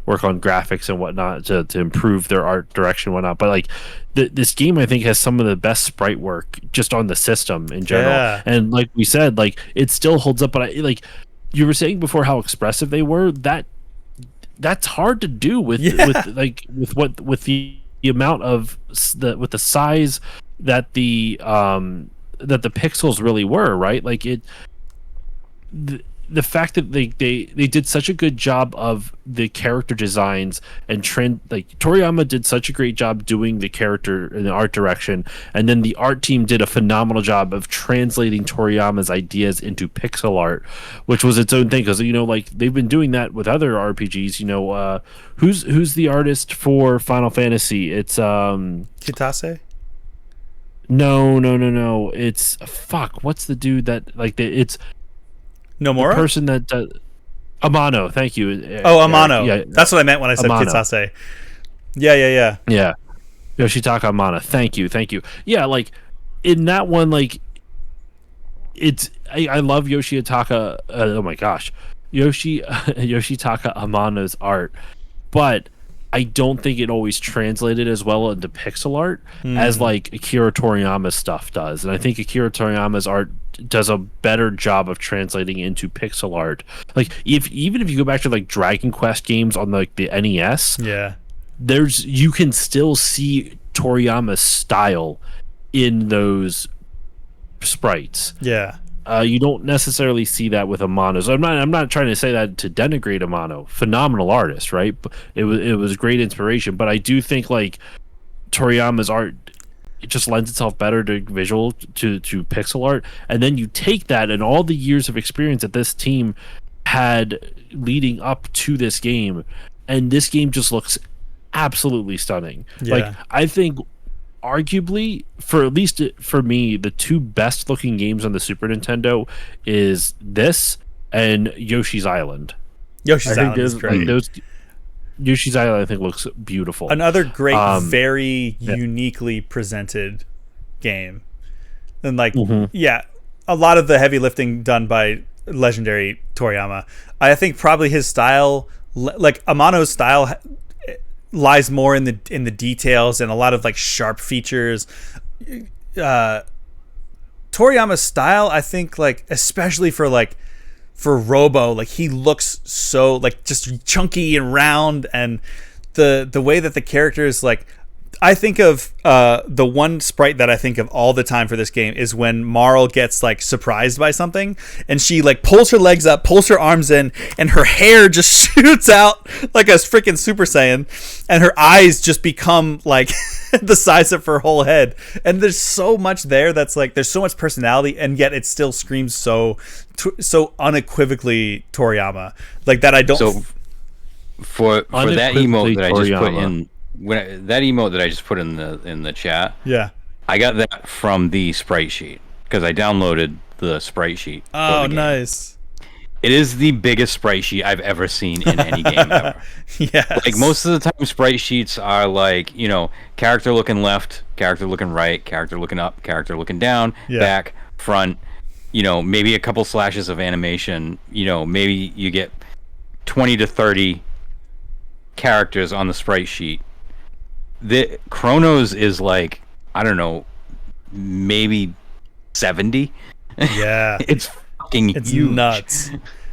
work on graphics and whatnot to improve their art direction and whatnot. But like this game, I think, has some of the best sprite work just on the system in general. And like we said, like it still holds up. But like you were saying before, how expressive they were. That's hard to do with the amount of with the size that the pixels really were, right? Like the fact that they did such a good job of the character designs and trend, like Toriyama did such a great job doing the character and the art direction, and then the art team did a phenomenal job of translating Toriyama's ideas into pixel art, which was its own thing because like they've been doing that with other RPGs. Who's the artist for Final Fantasy? It's Kitase. No. It's what's the dude that like it's. Nomura? The person that does... Amano, thank you. Oh, Amano. Yeah, That's what I meant when I said Amano. Kitsase. Yeah. Yeah. Yoshitaka Amano, thank you. Yeah, like in that one, like I love Yoshitaka. Oh my gosh, Yoshitaka Amano's art, but I don't think it always translated as well into pixel art as like Akira Toriyama's stuff does. And I think Akira Toriyama's art does a better job of translating into pixel art. Like even if you go back to like Dragon Quest games on like the NES, you can still see Toriyama's style in those sprites. Yeah. You don't necessarily see that with Amano. So I'm not trying to say that to denigrate Amano. Phenomenal artist, right? It was great inspiration, but I do think like Toriyama's art, it just lends itself better to visual to pixel art. And then you take that and all the years of experience that this team had leading up to this game, and this game just looks absolutely stunning. Like I think arguably, for at least for me, the two best looking games on the Super Nintendo is this and Yoshi's Island. Yoshi's Island is great. Yoshi's Island, I think, looks beautiful. Another great, very uniquely presented game. And like, a lot of the heavy lifting done by legendary Toriyama. I think probably his style, like Amano's style, lies more in the details and a lot of like sharp features. Toriyama's style, I think, like especially for Robo, like he looks so like just chunky and round, and the way that the characters, like I think of the one sprite that I think of all the time for this game is when Marl gets like surprised by something and she like pulls her legs up, pulls her arms in, and her hair just shoots out like a freaking Super Saiyan, and her eyes just become like the size of her whole head. And there's so much there that's like there's so much personality, and yet it still screams so unequivocally Toriyama, like that. I don't. So for that emote that I just put in. That emote that I just put in the chat, I got that from the sprite sheet because I downloaded the sprite sheet. Oh, nice! It is the biggest sprite sheet I've ever seen in any game ever. Yes. Like most of the time, sprite sheets are like, you know, character looking left, character looking right, character looking up, character looking down, back, front. You know, maybe a couple slashes of animation. You know, maybe you get 20 to 30 characters on the sprite sheet. The Chrono's is like, I don't know, maybe 70. Yeah. It's huge. Nuts.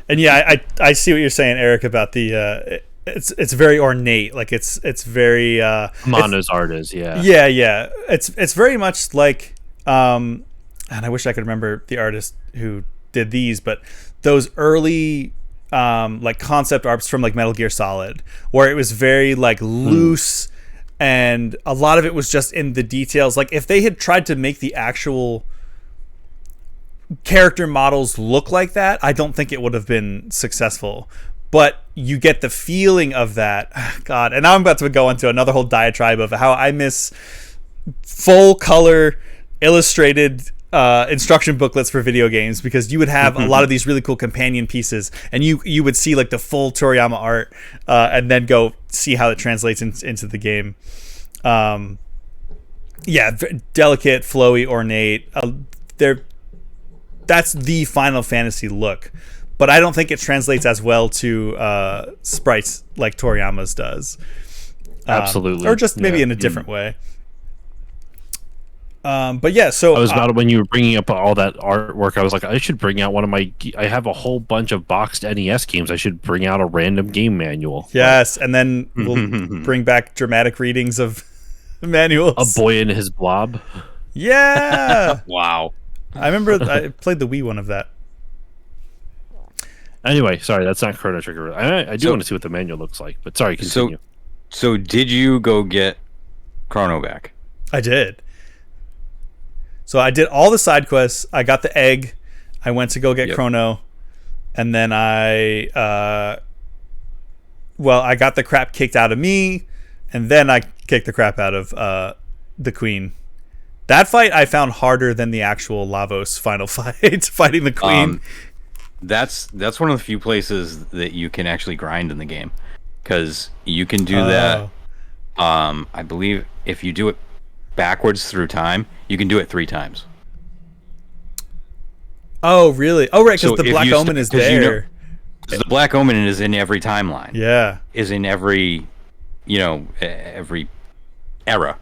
And yeah, I see what you're saying, Eric, about the it's very ornate. Like it's very Amano's art is, yeah. It's very much like and I wish I could remember the artist who did these, but those early like concept arts from like Metal Gear Solid, where it was very like loose. And a lot of it was just in the details. Like if they had tried to make the actual character models look like that, I don't think it would have been successful. But you get the feeling of that. God, and now I'm about to go into another whole diatribe of how I miss full color illustrated instruction booklets for video games, because you would have a lot of these really cool companion pieces, and you would see like the full Toriyama art, and then go see how it translates into the game. Delicate, flowy, ornate. That's the Final Fantasy look, but I don't think it translates as well to sprites like Toriyama's does. Absolutely, or just maybe in a different way. But yeah, so I was about when you were bringing up all that artwork, I was like, I should bring out I have a whole bunch of boxed NES games. I should bring out a random game manual. Yes, and then we'll bring back dramatic readings of manuals. A Boy and His Blob. Yeah. Wow. I remember I played the Wii one of that. Anyway, sorry, that's not Chrono Trigger. I do want to see what the manual looks like, but sorry, continue. So did you go get Chrono back? I did. So I did all the side quests. I got the egg. I went to go get Chrono, and then I got the crap kicked out of me, and then I kicked the crap out of the Queen. That fight I found harder than the actual Lavos final fight, fighting the Queen. that's one of the few places that you can actually grind in the game, because you can do that. I believe if you do it backwards through time, you can do it 3 times. Oh, really? Oh, right, because So the Black Omen is there. The Black Omen is in every timeline. Yeah. Is in every, every era.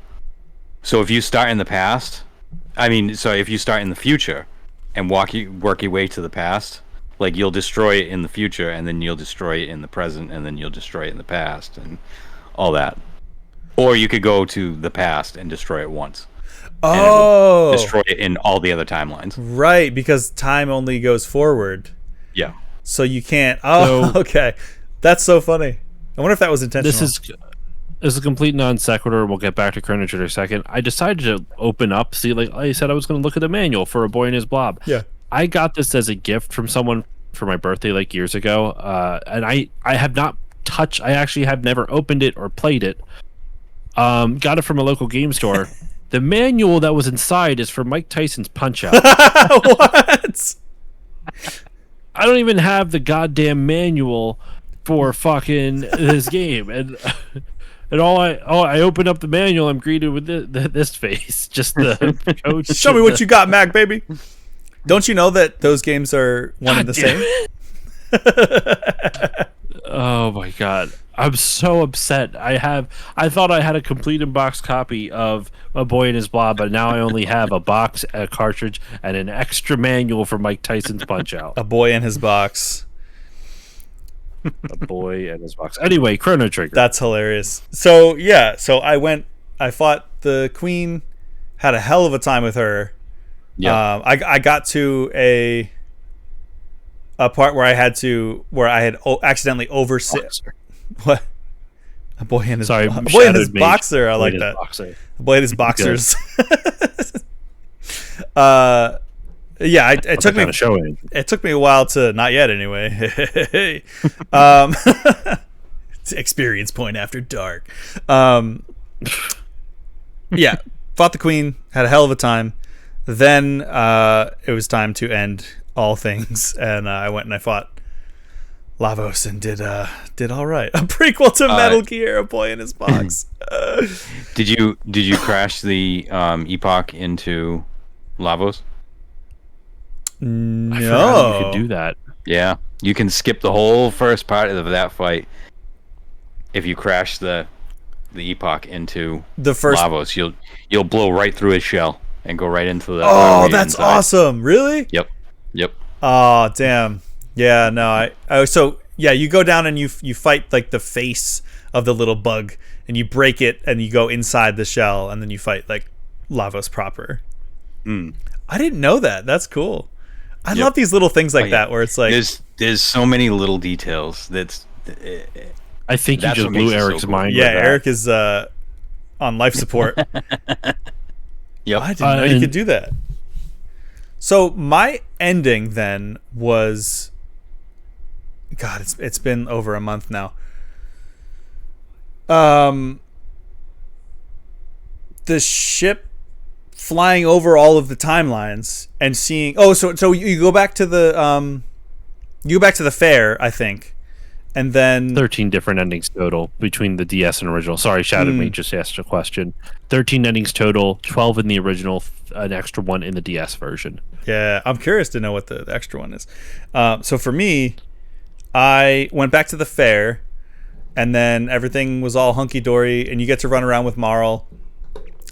So if you start in the past, if you start in the future and work your way to the past, like, you'll destroy it in the future, and then you'll destroy it in the present, and then you'll destroy it in the past, and all that. Or you could go to the past and destroy it once. Oh. Destroy it in all the other timelines. Right, because time only goes forward. Yeah. So you can't. Oh, okay. That's so funny. I wonder if that was intentional. This is a complete non sequitur. We'll get back to Chrono Trigger in a second. I decided to open up, see, like I said, I was going to look at the manual for A Boy and His Blob. Yeah. I got this as a gift from someone for my birthday, like, years ago. And I have not touched. I actually have never opened it or played it. Got it from a local game store. The manual that was inside is for Mike Tyson's Punch-Out. What? I don't even have the goddamn manual for fucking this game, and I open up the manual, I'm greeted with this face, just the coach. Show me what you got, Mac, baby. Don't you know that those games are one and the same? Oh my god, I'm so upset. I thought I had a complete in-box copy of A Boy and His Blob, but now I only have a box, a cartridge, and an extra manual for Mike Tyson's Punch-Out. A Boy in His Box. A Boy and His Box. Anyway, Chrono Trigger. That's hilarious. So yeah, I fought the queen, had a hell of a time with her. Yeah. I got to a part where I had accidentally what? A boy and his Sorry, a boy and his Shadowed Mage. boxer. I like Boy and that. His Boxer. A boy and his boxers. Yeah, it took me. It took me a while to, not yet anyway. Experience point after dark. Yeah, fought the queen, had a hell of a time. Then it was time to end all things, and I went and I fought Lavos and did all right. A prequel to Metal Gear, A Boy in His Box. Did you crash the Epoch into Lavos? No, I forgot you could do that. Yeah, you can skip the whole first part of that fight if you crash the Epoch into the first Lavos. You'll blow right through his shell and go right into the. Oh, that's inside. Awesome! Really? Yep. Oh, damn. Yeah, no. So yeah, you go down and you fight like the face of the little bug, and you break it, and you go inside the shell, and then you fight like Lavos proper. I didn't know that. That's cool. I love these little things like that where it's like there's so many little details. I think you just blew Eric's mind. Yeah, Eric is on life support. Yep. I didn't know you could do that. So my ending then was, God, it's been over a month now. The ship flying over all of the timelines and seeing. Oh, so you go back to the fair, I think, and then 13 different endings total between the DS and original. Sorry, Shadowed Mage just asked a question. 13 endings total, 12 in the original, an extra one in the DS version. Yeah, I'm curious to know what the extra one is. So for me, I went back to the fair, and then everything was all hunky-dory, and you get to run around with Marl,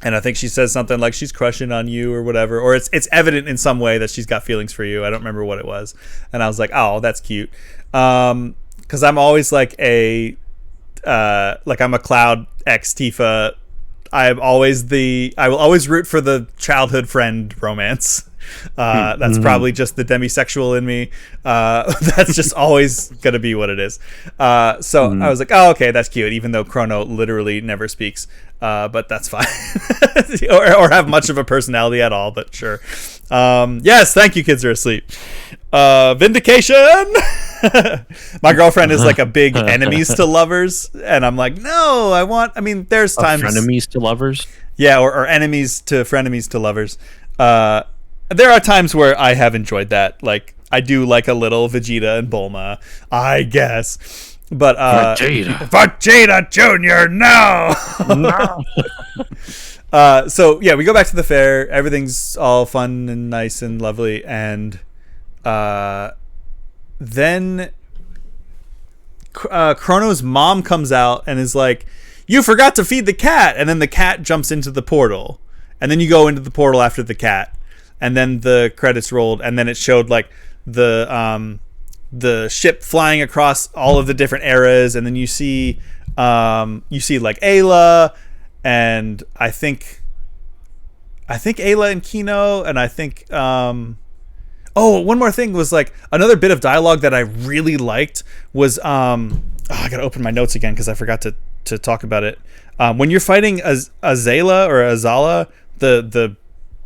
and I think she says something like she's crushing on you or whatever, or it's evident in some way that she's got feelings for you. I don't remember what it was. And I was like, oh, that's cute. Because I'm always like I'm a Cloud X Tifa. I will always root for the childhood friend romance. That's probably just the demisexual in me. That's just always gonna be what it is. So I was like, oh, okay, that's cute, even though Chrono literally never speaks. But that's fine. or have much of a personality at all, but sure. Yes, thank you, kids are asleep. Vindication. My girlfriend is like a big enemies to lovers, and I'm like, no, there's times frenemies to lovers. Yeah, or enemies to frenemies to lovers. There are times where I have enjoyed that. Like, I do like a little Vegeta and Bulma, I guess. But Vegeta Jr. No. So yeah, we go back to the fair. Everything's all fun and nice and lovely, and then Chrono's mom comes out and is like, "You forgot to feed the cat," and then the cat jumps into the portal, and then you go into the portal after the cat, and then the credits rolled, and then it showed like the ship flying across all of the different eras, and then you see like Ayla, and I think Ayla and Kino, and I think one more thing was like another bit of dialogue that I really liked was I gotta open my notes again because I forgot to talk about it. When you're fighting Azala or Azala, the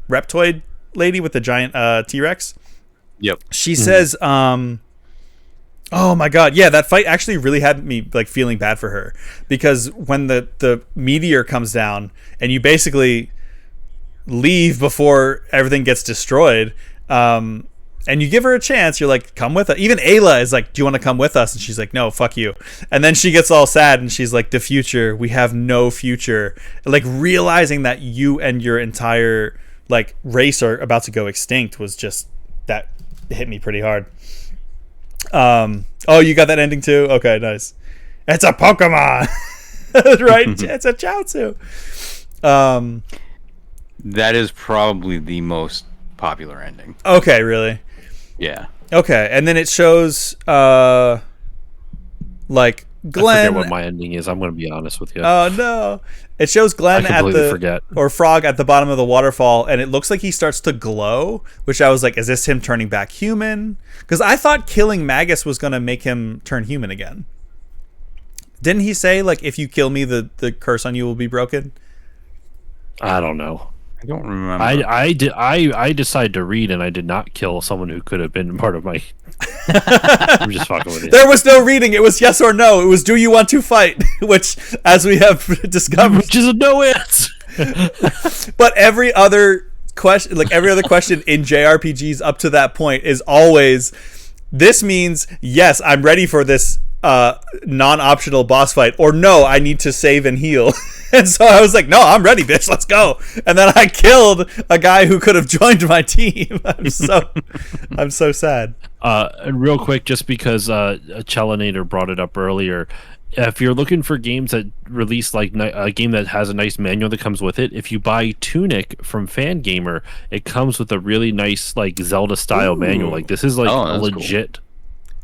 reptoid lady with the giant T-Rex. Yep. She says, oh my god, yeah, that fight actually really had me like feeling bad for her, because when the meteor comes down and you basically leave before everything gets destroyed, and you give her a chance, you're like, come with us. Even Ayla is like, do you want to come with us? And she's like, no, fuck you. And then she gets all sad and she's like, the future, we have no future. Like realizing that you and your entire like race are about to go extinct was just, that hit me pretty hard. Oh, you got that ending too? Okay, nice. It's a Pokemon. Right? It's a Chaozu. That is probably the most popular ending. Okay, really? Yeah. Okay, and then it shows like Glenn. I forget what my ending is. I'm going to be honest with you. Oh no! It shows Glenn or Frog at the bottom of the waterfall, and it looks like he starts to glow. Which I was like, is this him turning back human? Because I thought killing Magus was going to make him turn human again. Didn't he say like, if you kill me, the curse on you will be broken? I don't know. I don't remember. I decided to read, and I did not kill someone who could have been part of my. I'm just fucking with you. There was no reading. It was yes or no. It was, do you want to fight? Which, as we have discovered, which is a no answer. But every other question in JRPGs up to that point is always, this means yes, I'm ready for this non-optional boss fight, or no, I need to save and heal. And so I was like, no, I'm ready, bitch, let's go. And then I killed a guy who could have joined my team. I'm so sad. And real quick, just because Chelinator brought it up earlier, if you're looking for games that release like a game that has a nice manual that comes with it, if you buy Tunic from Fangamer, it comes with a really nice like Zelda style manual. Like this is like a legit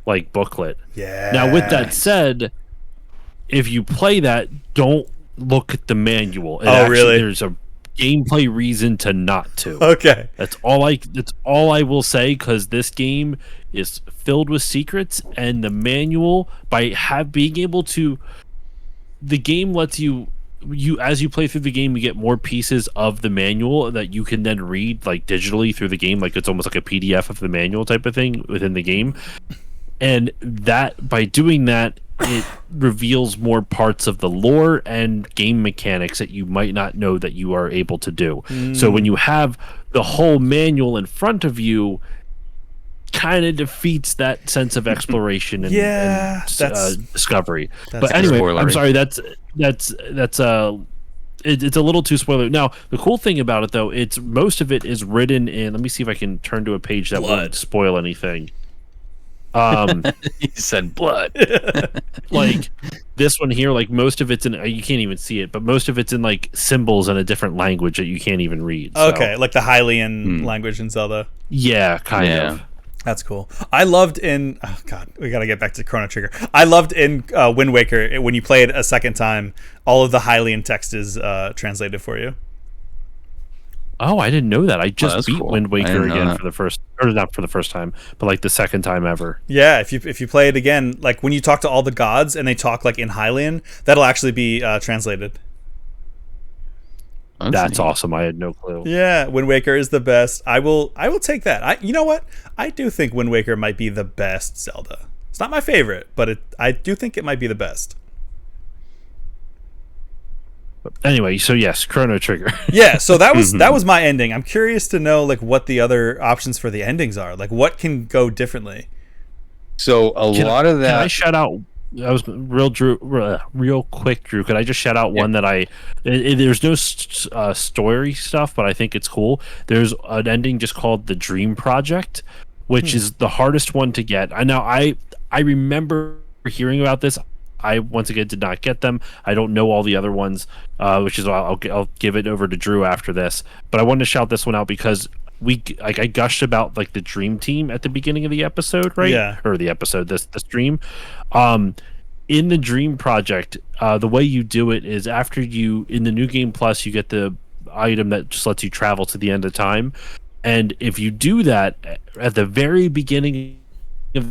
like booklet. Yeah. Now with that said, if you play that, don't look at the manual. Really? There's a gameplay reason to not to. Okay. That's all I will say, because this game is filled with secrets, and the manual, by being able to, the game lets you as you play through the game, you get more pieces of the manual that you can then read like digitally through the game, like it's almost like a PDF of the manual type of thing within the game. And that, by doing that, it reveals more parts of the lore and game mechanics that you might not know that you are able to do. So when you have the whole manual in front of you, kind of defeats that sense of exploration and, discovery. But anyway, I'm sorry. It's a little too spoiler. Now, the cool thing about it, though, most of it is written in. Let me see if I can turn to a page that won't spoil anything. He said blood. Like this one here, like most of it's in, you can't even see it, but most of it's in like symbols in a different language that you can't even read. Okay, like the Hylian language in Zelda. Yeah, kind of. That's cool. I loved in, oh god, we gotta get back to Chrono Trigger. I loved in Wind Waker, when you play it a second time, all of the Hylian text is translated for you. Oh, I didn't know that. I just beat cool. Wind Waker again for the first, or not for the first time, but like the second time ever. Yeah, if you play it again, like when you talk to all the gods and they talk like in Hylian, that'll actually be translated. That's awesome. I had no clue. Yeah, Wind Waker is the best. I will take that. You know what? I do think Wind Waker might be the best Zelda. It's not my favorite, but I do think it might be the best. Anyway, so yes, Chrono Trigger. Yeah, so that was my ending. I'm curious to know like what the other options for the endings are. Like what can go differently. So lot of that. Can I shout out? I was real quick, Drew. Could I just shout out one that there's no story stuff, but I think it's cool. There's an ending just called the Dream Project, which is the hardest one to get. I remember hearing about this. I once again did not get them. I don't know all the other ones, which is why I'll give it over to Drew after this. But I wanted to shout this one out because I gushed about like the Dream Team at the beginning of the episode, right? Yeah. Or the episode, the stream. In the Dream Project, the way you do it is after in the New Game Plus, you get the item that just lets you travel to the end of time. And if you do that at the very beginning of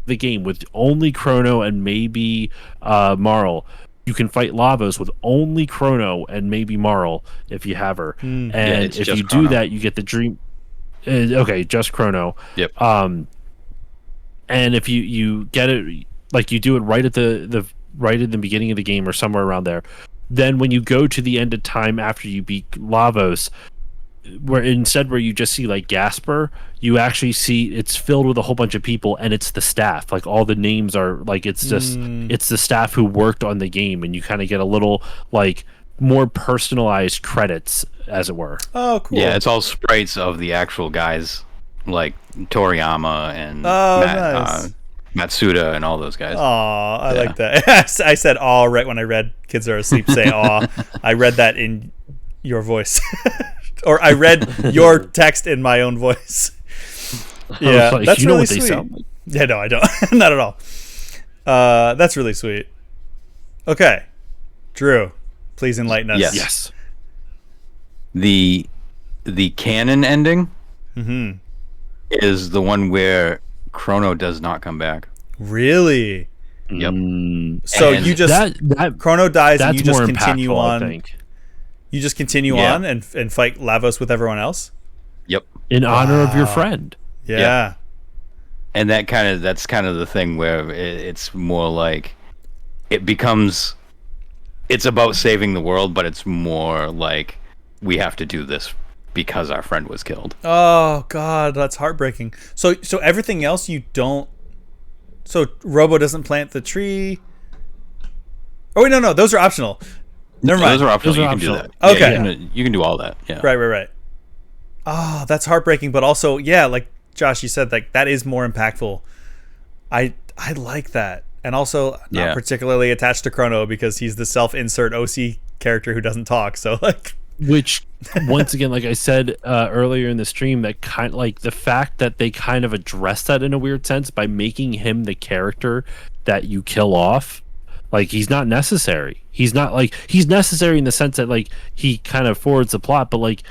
the game with only Chrono and maybe Marl, you can fight Lavos with only Chrono and maybe Marl if you have her. And if you do that, you get the Dream. Okay, just Chrono. Yep. And if you get it, like you do it right at the right in the beginning of the game or somewhere around there, then when you go to the end of time after you beat Lavos, where you just see like Gasper, you actually see it's filled with a whole bunch of people, and it's the staff. Like all the names are like it's the staff who worked on the game, and you kind of get a little like more personalized credits, as it were. Oh, cool. Yeah, it's all sprites of the actual guys, like Toriyama and nice. Matsuda and all those guys. Aw, I like that. I said "aw" right when I read "Kids Are Asleep." Say "aw." I read that in your voice, or I read your text in my own voice. Yeah, like, that's you know really what they sweet. sound like. Yeah, no, I don't. Not at all. That's really sweet. Okay, Drew, please enlighten us. Yes. The canon ending is the one where Chrono does not come back. Really? Yep. So And you just Chrono dies and you just more continue impactful, on. I think. You just continue on and fight Lavos with everyone else. Yep. In honor of your friend. Yeah. And that's kind of the thing where it's more like it's about saving the world, but it's more like we have to do this because our friend was killed. Oh God, that's heartbreaking. So everything else you don't. So Robo doesn't plant the tree. Oh wait, no, those are optional. Never mind. Those are optional. Those are you optional. can do that. Okay. Yeah, you can do all that. Yeah. Right. Oh, that's heartbreaking, but also, yeah, like Josh, you said, like that is more impactful. I like that, and also not particularly attached to Chrono because he's the self-insert OC character who doesn't talk. So like, which once again, like I said earlier in the stream, that kind like the fact that they kind of address that in a weird sense by making him the character that you kill off. Like he's not necessary. He's necessary in the sense that like he kind of forwards the plot, but like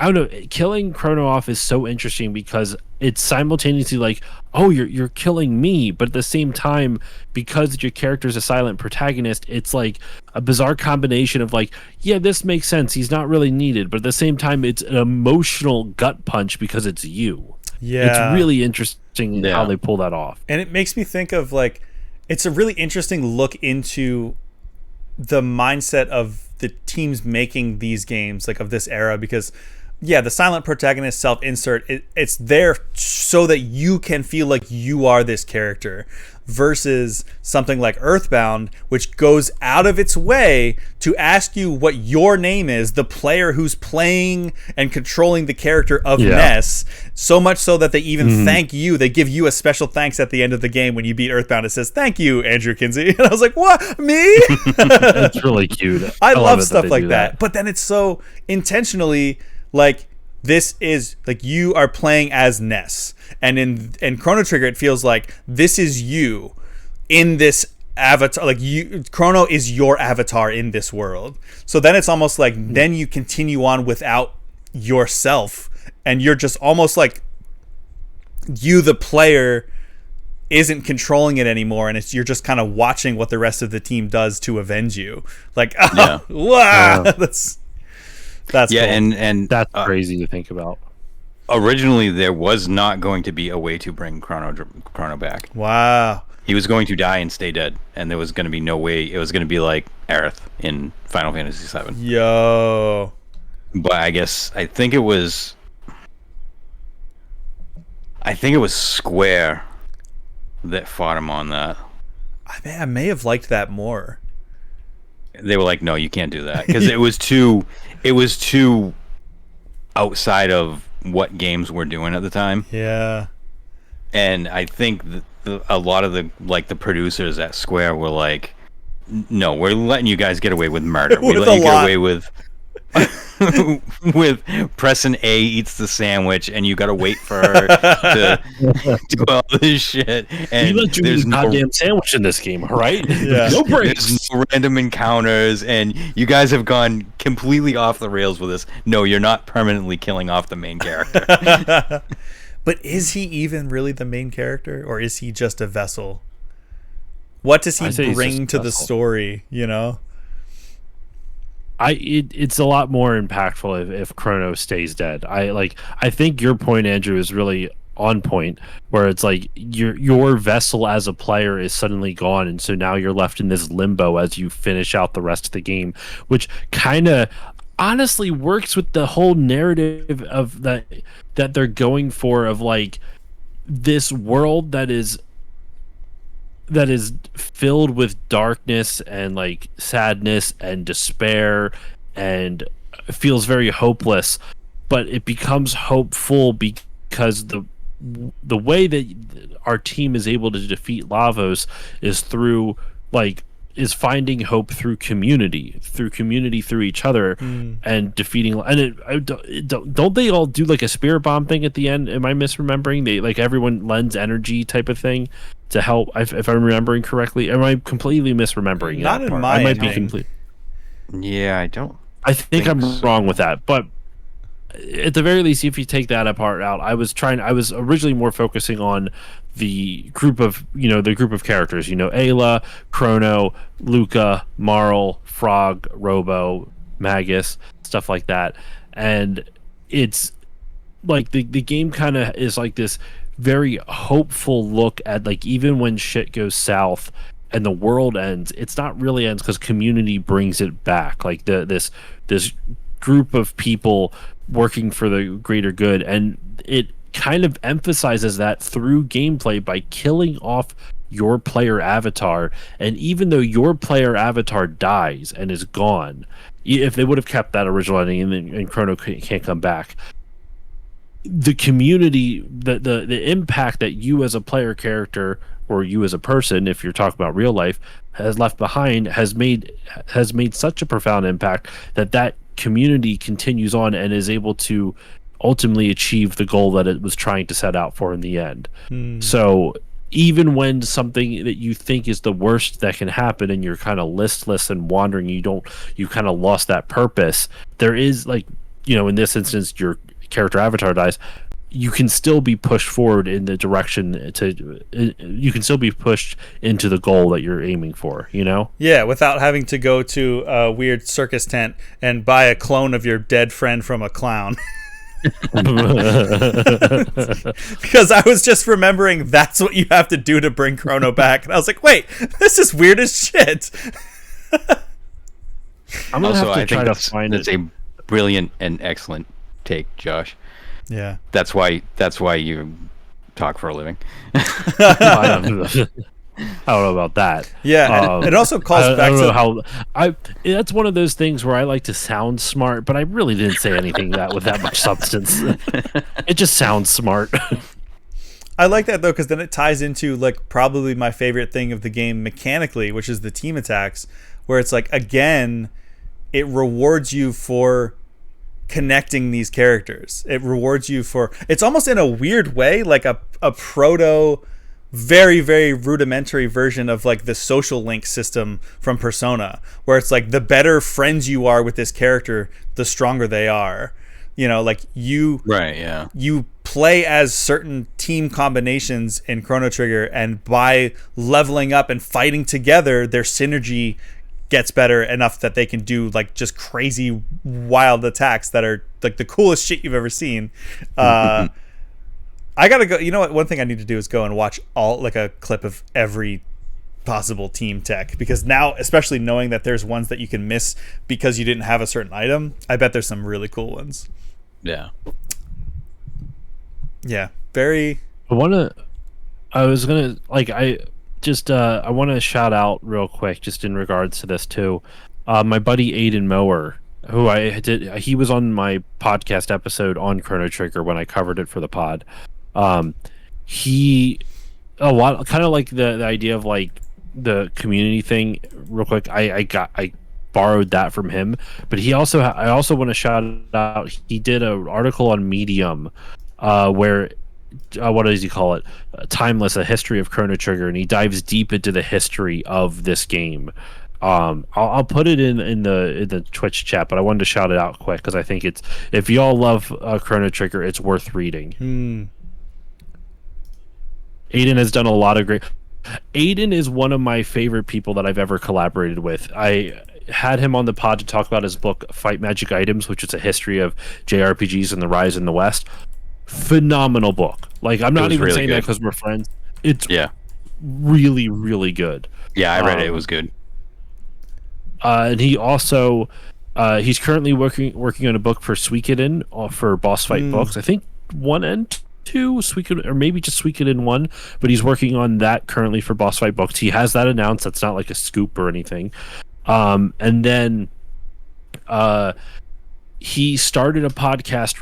I don't know, killing Chrono off is so interesting because it's simultaneously like, oh, you're killing me, but at the same time, because your character's a silent protagonist, it's like a bizarre combination of like, yeah, this makes sense, he's not really needed, but at the same time, it's an emotional gut punch because it's you. yeah, It's really interesting how they pull that off. and it makes me think of like, it's a really interesting look into the mindset of the teams making these games, like of this era, because yeah, the silent protagonist self-insert, it's there so that you can feel like you are this character, versus something like Earthbound, which goes out of its way to ask you what your name is, the player who's playing and controlling the character of Ness, so much so that they even thank you. They give you a special thanks at the end of the game when you beat Earthbound. It says, "Thank you, Andrew Kinsey." And I was like, what? Me? It's really cute. I love stuff like that. But then it's so intentionally like, this is like you are playing as Ness, and in Chrono Trigger it feels like this is you in this avatar, like Chrono is your avatar in this world. So then it's almost like then you continue on without yourself, and you're just almost like you, the player, isn't controlling it anymore, and you're just kind of watching what the rest of the team does to avenge you. Like, wow, that's cool. and that's crazy to think about. Originally, there was not going to be a way to bring Chrono back. Wow. He was going to die and stay dead, and there was going to be no way. It was going to be like Aerith in Final Fantasy VII. Yo. But I think it was Square that fought him on that. I may have liked that more. They were like, no, you can't do that, because it was too outside of what games were doing at the time. Yeah. And I think a lot of the producers at Square were like, no, we're letting you guys get away with murder. We let you get away with with pressing A eats the sandwich, and you gotta wait for her to do all this shit. And we let you there's eat goddamn sandwich in this game, all right? Yeah. No breaks. There's no random encounters, and you guys have gone completely off the rails with this. No, you're not permanently killing off the main character. But is he even really the main character, or is he just a vessel? What does he bring to the story, you know? It's a lot more impactful if Chrono stays dead. I think your point, Andrew, is really on point, where it's like your vessel as a player is suddenly gone, and so now you're left in this limbo as you finish out the rest of the game, which kind of honestly works with the whole narrative of that they're going for, of like this world that is filled with darkness and like sadness and despair and feels very hopeless, but it becomes hopeful because the way that our team is able to defeat Lavos is through finding hope through community through each other and defeating. And don't they all do like a spirit bomb thing at the end? Am I misremembering? They like everyone lends energy type of thing to help, if I'm remembering correctly. Am I completely misremembering? Not in my I might be complete. Yeah, I think I'm wrong with that, but at the very least, if you take that apart out, I was originally more focusing on the group of characters, Ayla, Chrono, Luca, Marl, Frog, Robo, Magus, stuff like that. And it's like the game kind of is like this very hopeful look at, like, even when shit goes south and the world ends, it's not really ends because community brings it back. Like this group of people working for the greater good, and it kind of emphasizes that through gameplay by killing off your player avatar. And even though your player avatar dies and is gone, if they would have kept that original ending and Chrono can't come back, the community, the impact that you as a player character, or you as a person, if you're talking about real life, has left behind, has made such a profound impact that community continues on and is able to ultimately achieve the goal that it was trying to set out for in the end. So even when something that you think is the worst that can happen and you're kind of listless and wandering, you kind of lost that purpose, there is, like, in this instance, your character avatar dies, you can still be pushed forward in the direction you can still be pushed into the goal that you're aiming for, Yeah, without having to go to a weird circus tent and buy a clone of your dead friend from a clown. Because I was just remembering that's what you have to do to bring Chrono back, and I was like, wait, this is weird as shit. I'm gonna have to try to find it. It's a brilliant and excellent take, Josh. Yeah, that's why you talk for a living. I don't know about that. Yeah, it also calls back to that's one of those things where I like to sound smart, but I really didn't say anything with that much substance. It just sounds smart. I like that though, because then it ties into, like, probably my favorite thing of the game mechanically, which is the team attacks, where it's like, again, it rewards you for connecting these characters. It rewards you for, it's almost in a weird way like a proto, very, very rudimentary version of, like, the social link system from Persona, where it's like the better friends you are with this character, the stronger they are. Like you play as certain team combinations in Chrono Trigger, and by leveling up and fighting together, their synergy gets better enough that they can do, like, just crazy wild attacks that are like the coolest shit you've ever seen. I I gotta go. You know what? One thing I need to do is go and watch a clip of every possible team tech, because now, especially knowing that there's ones that you can miss because you didn't have a certain item, I bet there's some really cool ones. Yeah. Yeah. Very. I want to shout out real quick, just in regards to this too. My buddy Aiden Mower, who he was on my podcast episode on Chrono Trigger when I covered it for the pod. He a lot kind of like the idea of like the community thing. Real quick, I borrowed that from him, but I also want to shout out. He did an article on Medium, where. What does he call it? Timeless: A History of Chrono Trigger, and he dives deep into the history of this game. I'll put it in the Twitch chat, but I wanted to shout it out quick because I think it's, if y'all love Chrono Trigger, it's worth reading. Aiden has done a lot of great. Aiden is one of my favorite people that I've ever collaborated with. I had him on the pod to talk about his book Fight Magic Items, which is a history of JRPGs and the rise in the West. Phenomenal book. Like, I'm not even really saying that because we're friends. It's really, really good. Yeah, I read it. It was good. And he also he's currently working on a book for Suikoden, for boss fight books. I think 1 and 2 Suikoden, or maybe just Suikoden 1, but he's working on that currently for boss fight books. He has that announced. That's not like a scoop or anything. And then he started a podcast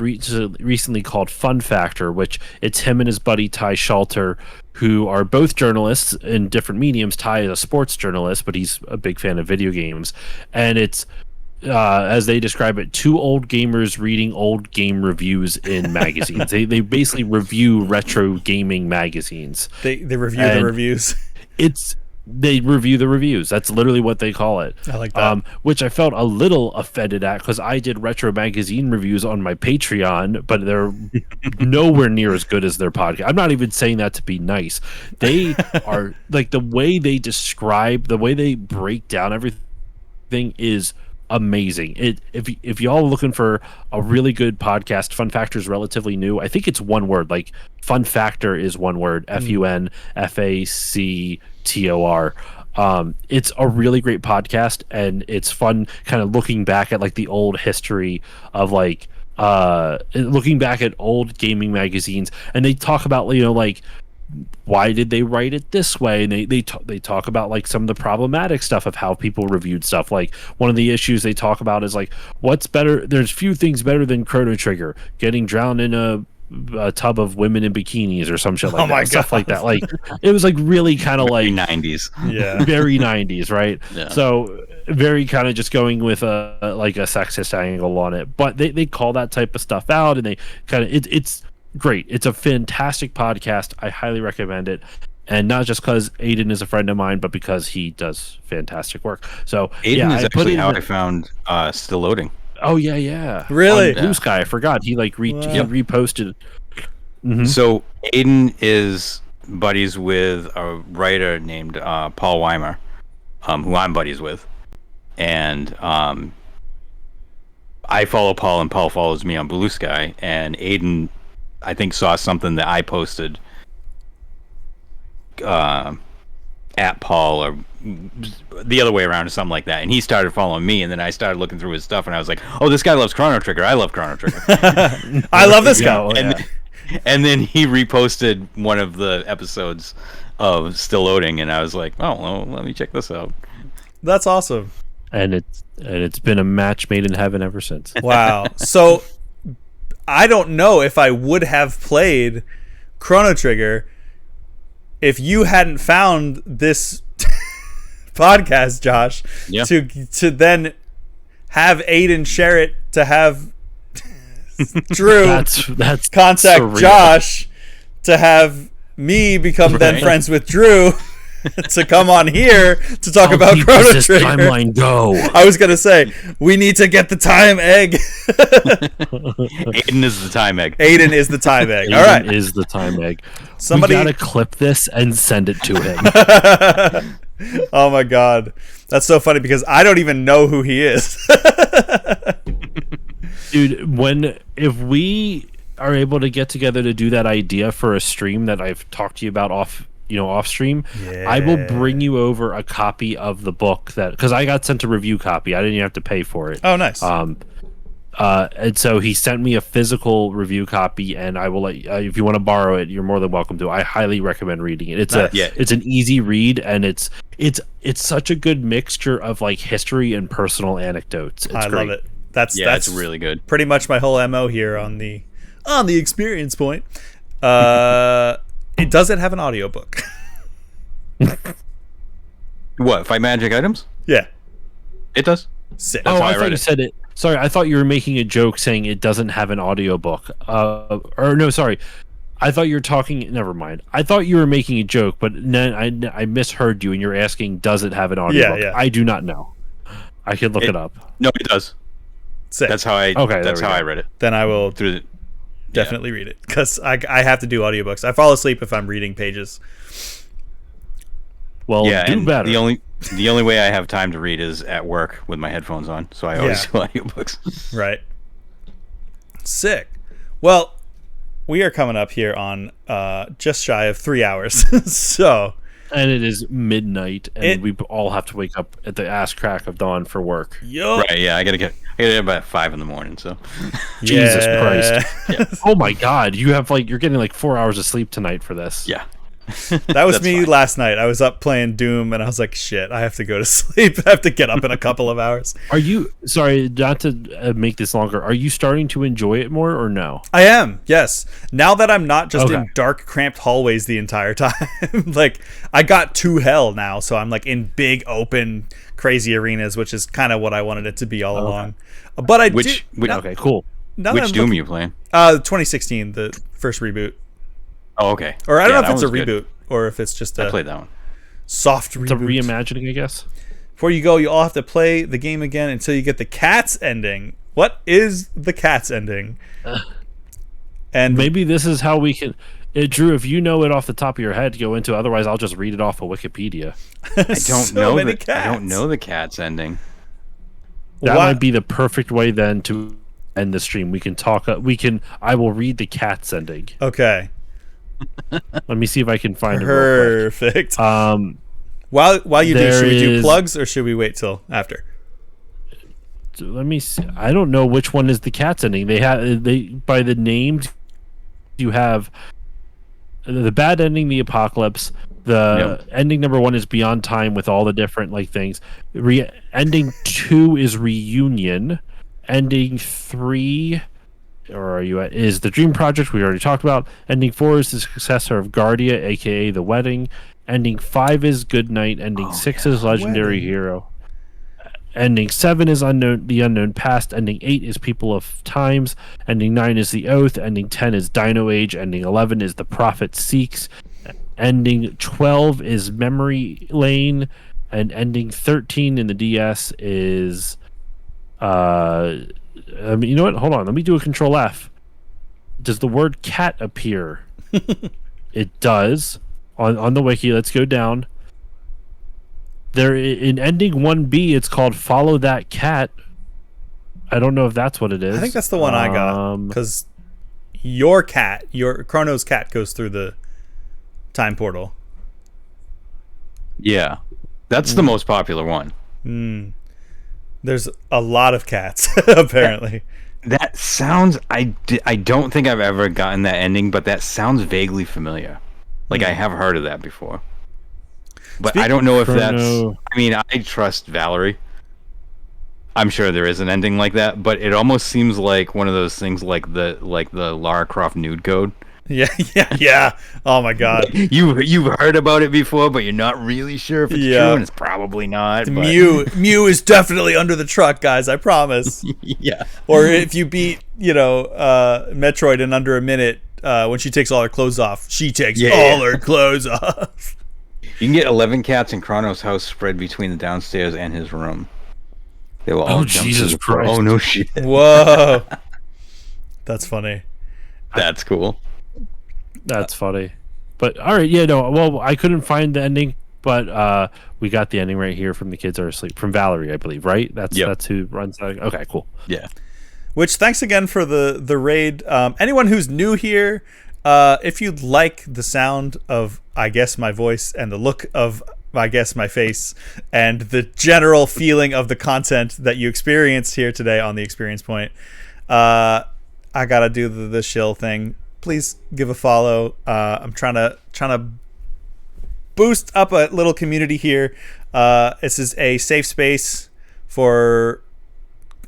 recently called Fun Factor, which it's him and his buddy Ty Shalter, who are both journalists in different mediums. Ty is a sports journalist, but he's a big fan of video games. And it's, as they describe it, two old gamers reading old game reviews in magazines. They basically review retro gaming magazines. They review the reviews. They review the reviews. That's literally what they call it. I like that. Which I felt a little offended at, because I did retro magazine reviews on my Patreon, but they're nowhere near as good as their podcast. I'm not even saying that to be nice. They are, like, the way they describe, the way they break down everything is amazing. If y'all are looking for a really good podcast, Fun Factor is relatively new. I think it's one word. Like, Fun Factor is one word. FUNFACTOR. It's a really great podcast, and it's fun kind of looking back at like the old history of like looking back at old gaming magazines, and they talk about, you know, like, why did they write it this way, and they talk about like some of the problematic stuff of how people reviewed stuff. Like, one of the issues they talk about is like, what's better, there's few things better than Chrono Trigger: getting drowned in a tub of women in bikinis or some shit like that. Stuff like that. Like, it was like really kind of like 90s. Yeah. Very 90s, right? Yeah. So very kind of just going with a sexist angle on it. But they call that type of stuff out, and they kind of it's great. It's a fantastic podcast. I highly recommend it. And not just because Aiden is a friend of mine, but because he does fantastic work. So Aiden is actually how I found Still Loading. Oh yeah. Really? On Blue Sky, I forgot. He like he reposted. Mm-hmm. So Aiden is buddies with a writer named Paul Weimer, who I'm buddies with, and I follow Paul, and Paul follows me on Blue Sky. And Aiden, I think, saw something that I posted at Paul, or the other way around, or something like that, and he started following me, and then I started looking through his stuff, and I was like, oh, this guy loves Chrono Trigger. I love Chrono Trigger. I love this guy. And then he reposted one of the episodes of Still Loading, and I was like, oh, well, let me check this out. That's awesome. And it's been a match made in heaven ever since. Wow. So I don't know if I would have played Chrono Trigger if you hadn't found this podcast, Josh, to then have Aiden share it, to have Drew that's contact surreal. Josh, to have me become then friends with Drew, to come on here to talk about Chrono Trigger. Timeline go. I was gonna say, we need to get the time egg. Aiden is the time egg. Aiden is the time egg. Aiden All right, is the time egg. Somebody we gotta clip this and send it to him. Oh my god, that's so funny because I don't even know who he is. Dude, if we are able to get together to do that idea for a stream that I've talked to you about off stream, I will bring you over a copy of the book because I got sent a review copy. I didn't even have to pay for it. Oh, nice. And so he sent me a physical review copy, and I will let if you want to borrow it, you're more than welcome to. I highly recommend reading it. It's an easy read, and it's such a good mixture of like history and personal anecdotes. It's I great. love it. That's it's really good. Pretty much my whole MO here on the experience point. It doesn't have an audiobook. What, 5 magic items? Yeah. It does. Sick. Oh, I thought you said it. Sorry, I thought you were making a joke saying it doesn't have an audiobook. Or no, sorry. I thought you were talking. Never mind. I thought you were making a joke, but then I misheard you, and you're asking, does it have an audiobook? Yeah. I do not know. I can look it up. No, it does. Sick. That's how I. Okay, that's how I read it. Then I will Through the. definitely read it because I have to do audiobooks. I fall asleep if I'm reading pages. Well, Yeah, do and better. the only way I have time to read is at work with my headphones on, so I always do audiobooks. Right. Sick. Well, we are coming up here on just shy of 3 hours. So. And it is midnight, and we all have to wake up at the ass crack of dawn for work. Yup. Right? Yeah, I gotta get about 5 in the morning. So. Jesus Yeah. Christ! Oh my God, you're getting like 4 hours of sleep tonight for this. Yeah. That was That's me fine. last night. I was up playing Doom, and I was like, shit, I have to go to sleep. I have to get up in a couple of hours. Are you sorry not to make this longer? Are you starting to enjoy it more or no? I am, yes. Now that I'm not just Okay. in dark, cramped hallways the entire time. Like, I got to hell now, so I'm like in big, open, crazy arenas, which is kind of what I wanted it to be all along. But I Which Okay, cool. which Doom are you playing? 2016, the first reboot. Oh, okay. Or I don't Yeah, know if that it's a one's good. reboot or if it's just I a played that one. soft reboot. It's a reimagining, I guess. Before you go, you all have to play the game again until you get the cat's ending. What is the cat's ending? And Maybe this is how we can. Drew, if you know it off the top of your head, go into. Otherwise, I'll just read it off of Wikipedia. I don't so know many the cats. I don't know the cat's ending. That Why- might be the perfect way then to end the stream. We can talk. I will read the cat's ending. Okay, Let me see if I can find it real perfect. quick. While you do, there should we do is- plugs or should we wait till after? Let me see. I don't know which one is the cat's ending. They by the names you have the bad ending, the apocalypse. The ending number 1 is Beyond Time with all the different like things. Ending 2 is Reunion. Ending 3, or are you at, is the Dream Project we already talked about. Ending 4 is the successor of Guardia, aka The Wedding. Ending 5 is Good Night. Ending 6 is Legendary Wedding. Hero. Ending 7 is The Unknown Past. Ending 8 is People of Times. Ending 9 is The Oath. Ending 10 is Dino Age. Ending 11 is The Prophet Seeks. Ending 12 is Memory Lane. And ending 13 in the DS is... you know what? Hold on. Let me do a Control F. Does the word cat appear? It does. On the wiki, let's go down. There in ending 1B, it's called Follow That Cat. I don't know if that's what it is. I think that's the one I got because your Chrono's cat goes through the time portal. Yeah, that's the most popular one. There's a lot of cats apparently. That sounds. I don't think I've ever gotten that ending, but that sounds vaguely familiar. Like I have heard of that before. But I don't know if that's. Chrono. I mean, I trust Valerie. I'm sure there is an ending like that, but it almost seems like one of those things, like the Lara Croft nude code. Yeah. Oh my god. You've heard about it before, but you're not really sure if it's Yeah. true, and it's probably not. But... Mew is definitely under the truck, guys. I promise. yeah. Or if you beat, Metroid in under a minute, when she takes all her clothes off, she takes all her clothes off. You can get 11 cats in Chrono's house spread between the downstairs and his room. They will all jump to Jesus the floor. Christ. Oh no shit. Whoa. That's funny. That's cool. That's funny. But all right, yeah, no. Well, I couldn't find the ending, but we got the ending right here from The Kids Are Asleep from Valerie, I believe. Right? That's who runs that. Okay, cool. Yeah. Which, thanks again for the raid. Anyone who's new here, if you like the sound of, I guess, my voice and the look of, I guess, my face and the general feeling of the content that you experienced here today on the Experience Point, I gotta do the shill thing. Please give a follow. I'm trying to boost up a little community here. This is a safe space for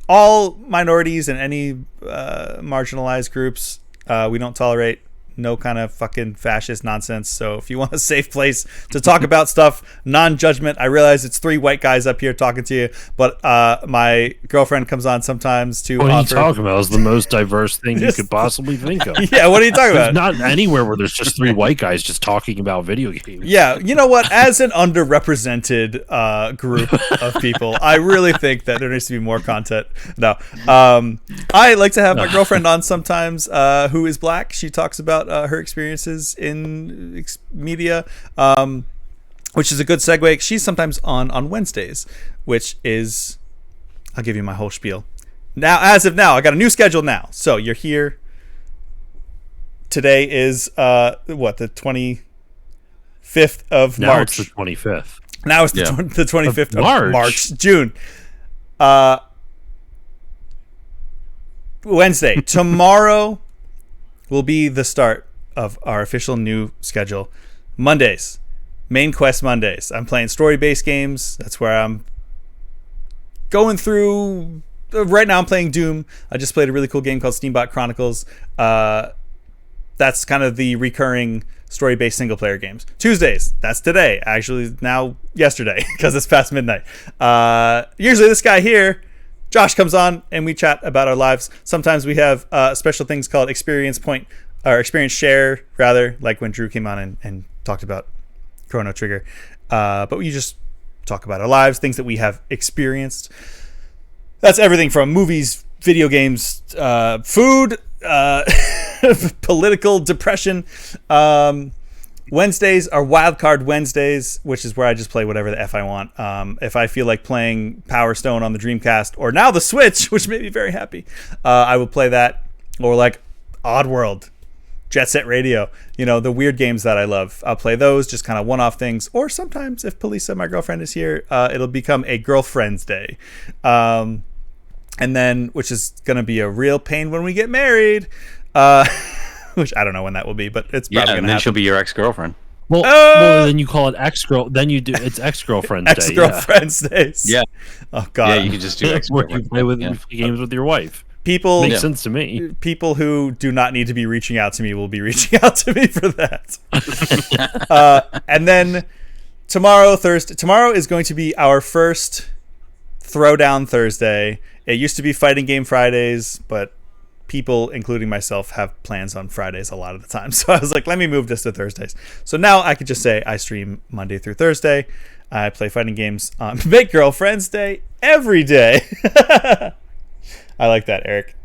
all minorities and any marginalized groups. We don't tolerate no kind of fucking fascist nonsense. So if you want a safe place to talk about stuff, non-judgment. I realize it's 3 white guys up here talking to you, but my girlfriend comes on sometimes to What are you offer... talking about? It's the most diverse thing you could possibly think of. Yeah, what are you talking about? Not anywhere where there's just 3 white guys just talking about video games. Yeah, you know what? As an underrepresented group of people, I really think that there needs to be more content. No, I like to have my girlfriend on sometimes, who is black. She talks about her experiences in media, which is a good segue. She's sometimes on Wednesdays, which is, I'll give you my whole spiel. Now, as of now, I got a new schedule now. So you're here. Today is the 25th of Now March. it's the 25th. Now it's the 25th of March. June. Wednesday. Tomorrow will be the start of our official new schedule. Mondays. Main Quest Mondays. I'm playing story-based games. That's where I'm going through... Right now I'm playing Doom. I just played a really cool game called Steambot Chronicles. That's kind of the recurring story-based single-player games. Tuesdays, that's today. Actually, now yesterday, because it's past midnight. Usually this guy here, Josh, comes on and we chat about our lives. Sometimes we have special things called Experience Point, or Experience Share, rather, like when Drew came on and talked about Chrono Trigger. But we just talk about our lives, things that we have experienced. That's everything from movies, video games, food, political depression. Wednesdays are Wildcard Wednesdays, which is where I just play whatever the F I want. If I feel like playing Power Stone on the Dreamcast, or now the Switch, which made me very happy, I will play that. Or like Oddworld, Jet Set Radio, the weird games that I love. I'll play those, just kind of one-off things. Or sometimes, if Palisa, my girlfriend, is here, it'll become a Girlfriend's Day. And then, which is going to be a real pain when we get married. Which I don't know when that will be, but it's probably going to happen. And then she'll be your ex-girlfriend. Well, then you call it ex-girl. Then you do it's ex-girlfriend's day. Ex-girlfriend's days. Yeah. Oh God. Yeah, you can just do Where ex-girlfriend. you play with games with your wife. People Makes sense to me. People who do not need to be reaching out to me will be reaching out to me for that. And then tomorrow is going to be our first Throwdown Thursday. It used to be Fighting Game Fridays, but people, including myself, have plans on Fridays a lot of the time. So I was like, let me move this to Thursdays. So now I could just say I stream Monday through Thursday. I play fighting games on Make Girlfriend's Day every day. I like that, Eric.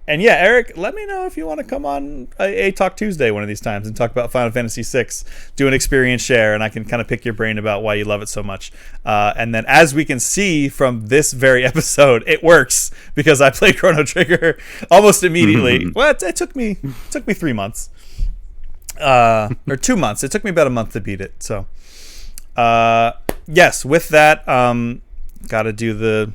And yeah, Eric, let me know if you want to come on a Talk Tuesday one of these times and talk about Final Fantasy VI, do an experience share, and I can kind of pick your brain about why you love it so much. And then as we can see from this very episode, it works because I played Chrono Trigger almost immediately. Well, it took me 3 months. Or 2 months. It took me about a month to beat it. So, yes, with that, got to do the,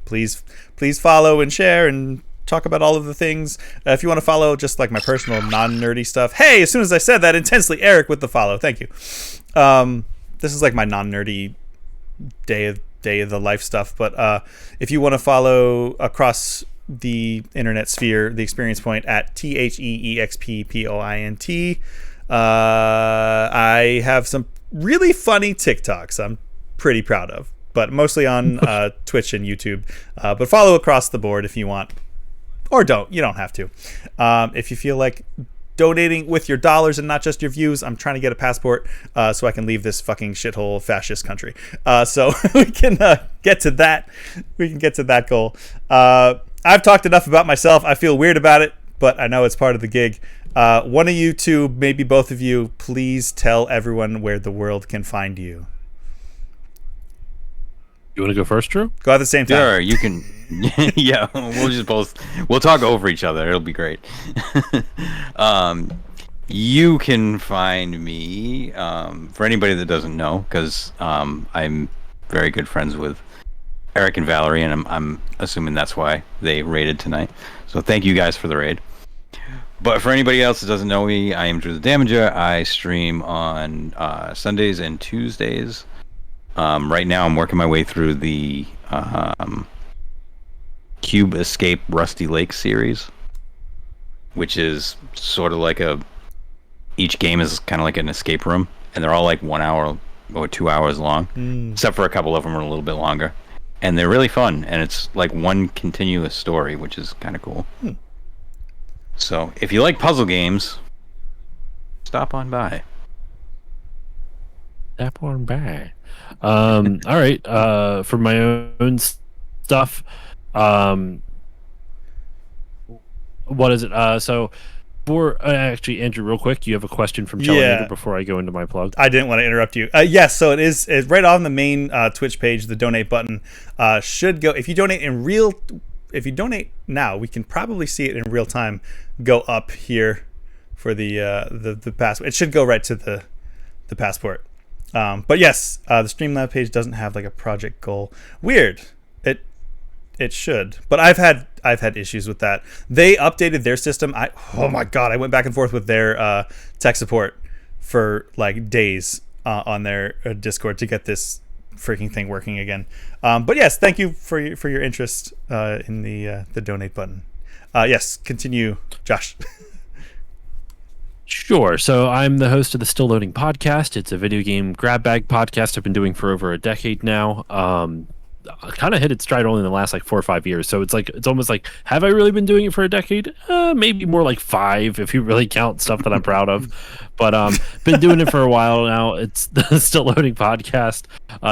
please follow and share and talk about all of the things. If you want to follow just like my personal non-nerdy stuff, hey, as soon as I said that, intensely Eric with the follow. Thank you. This is like my non-nerdy day of the life stuff. But if you want to follow across the internet sphere, the Experience Point at TheExpPoint. I have some really funny TikToks I'm pretty proud of, but mostly on Twitch and YouTube. But follow across the board if you want. Or don't. You don't have to. If you feel like donating with your dollars and not just your views, I'm trying to get a passport so I can leave this fucking shithole fascist country. So we can get to that. We can get to that goal. I've talked enough about myself. I feel weird about it, but I know it's part of the gig. One of you two, maybe both of you, please tell everyone where the world can find you. You want to go first, Drew? Go at the same time. Sure, you can. Yeah, we'll talk over each other. It'll be great. You can find me, for anybody that doesn't know, because I'm very good friends with Eric and Valerie, and I'm assuming that's why they raided tonight. So thank you guys for the raid. But for anybody else that doesn't know me, I am DrewTheDamager. I stream on Sundays and Tuesdays. Right now I'm working my way through the Cube Escape Rusty Lake series, which is sort of like each game is kind of like an escape room, and they're all like 1 hour or 2 hours long, except for a couple of them are a little bit longer, and they're really fun, and it's like one continuous story, which is kind of cool. So if you like puzzle games, stop on by. Stop on by. All right. For my own stuff, what is it? So for actually, Andrew, real quick, you have a question from Challenger before I go into my plug. I didn't want to interrupt you. Yes, so it's right on the main Twitch page. The donate button should go. If you donate now, we can probably see it in real time. Go up here for the passport. It should go right to the passport. But yes, the Streamlab page doesn't have like a project goal. Weird. It should, but I've had issues with that. They updated their system. Oh my god, I went back and forth with their tech support for like days on their Discord to get this freaking thing working again. But yes, thank you for your interest in the donate button. Yes, continue, Josh. Sure. So I'm the host of the Still Loading podcast. It's a video game grab bag podcast I've been doing for over a decade now. Kind of hit its stride only in the last like 4 or 5 years. So it's almost like, have I really been doing it for a decade? Maybe more like 5 if you really count stuff that I'm proud of. But been doing it for a while now. It's the Still Loading podcast.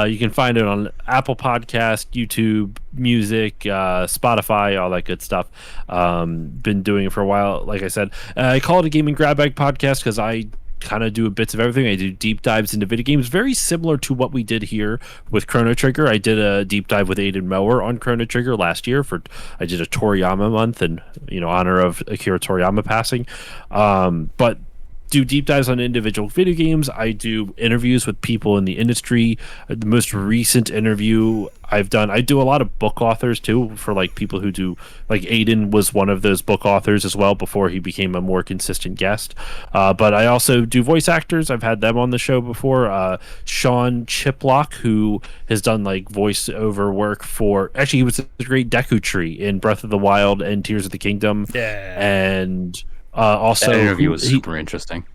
You can find it on Apple Podcast, YouTube, Music, Spotify, all that good stuff. Been doing it for a while. Like I said, I call it a gaming grab bag podcast because I kind of do bits of everything. I do deep dives into video games, very similar to what we did here with Chrono Trigger. I did a deep dive with Aiden Mower on Chrono Trigger last year. I did a Toriyama month in honor of Akira Toriyama passing. But do deep dives on individual video games. I do interviews with people in the industry. The most recent interview I've done, I do a lot of book authors too, for like people who do, like Aiden was one of those book authors as well before he became a more consistent guest. But I also do voice actors. I've had them on the show before. Sean Chiplock, who has done like voiceover work for, actually he was the great Deku Tree in Breath of the Wild and Tears of the Kingdom. Yeah. And also that interview was super interesting.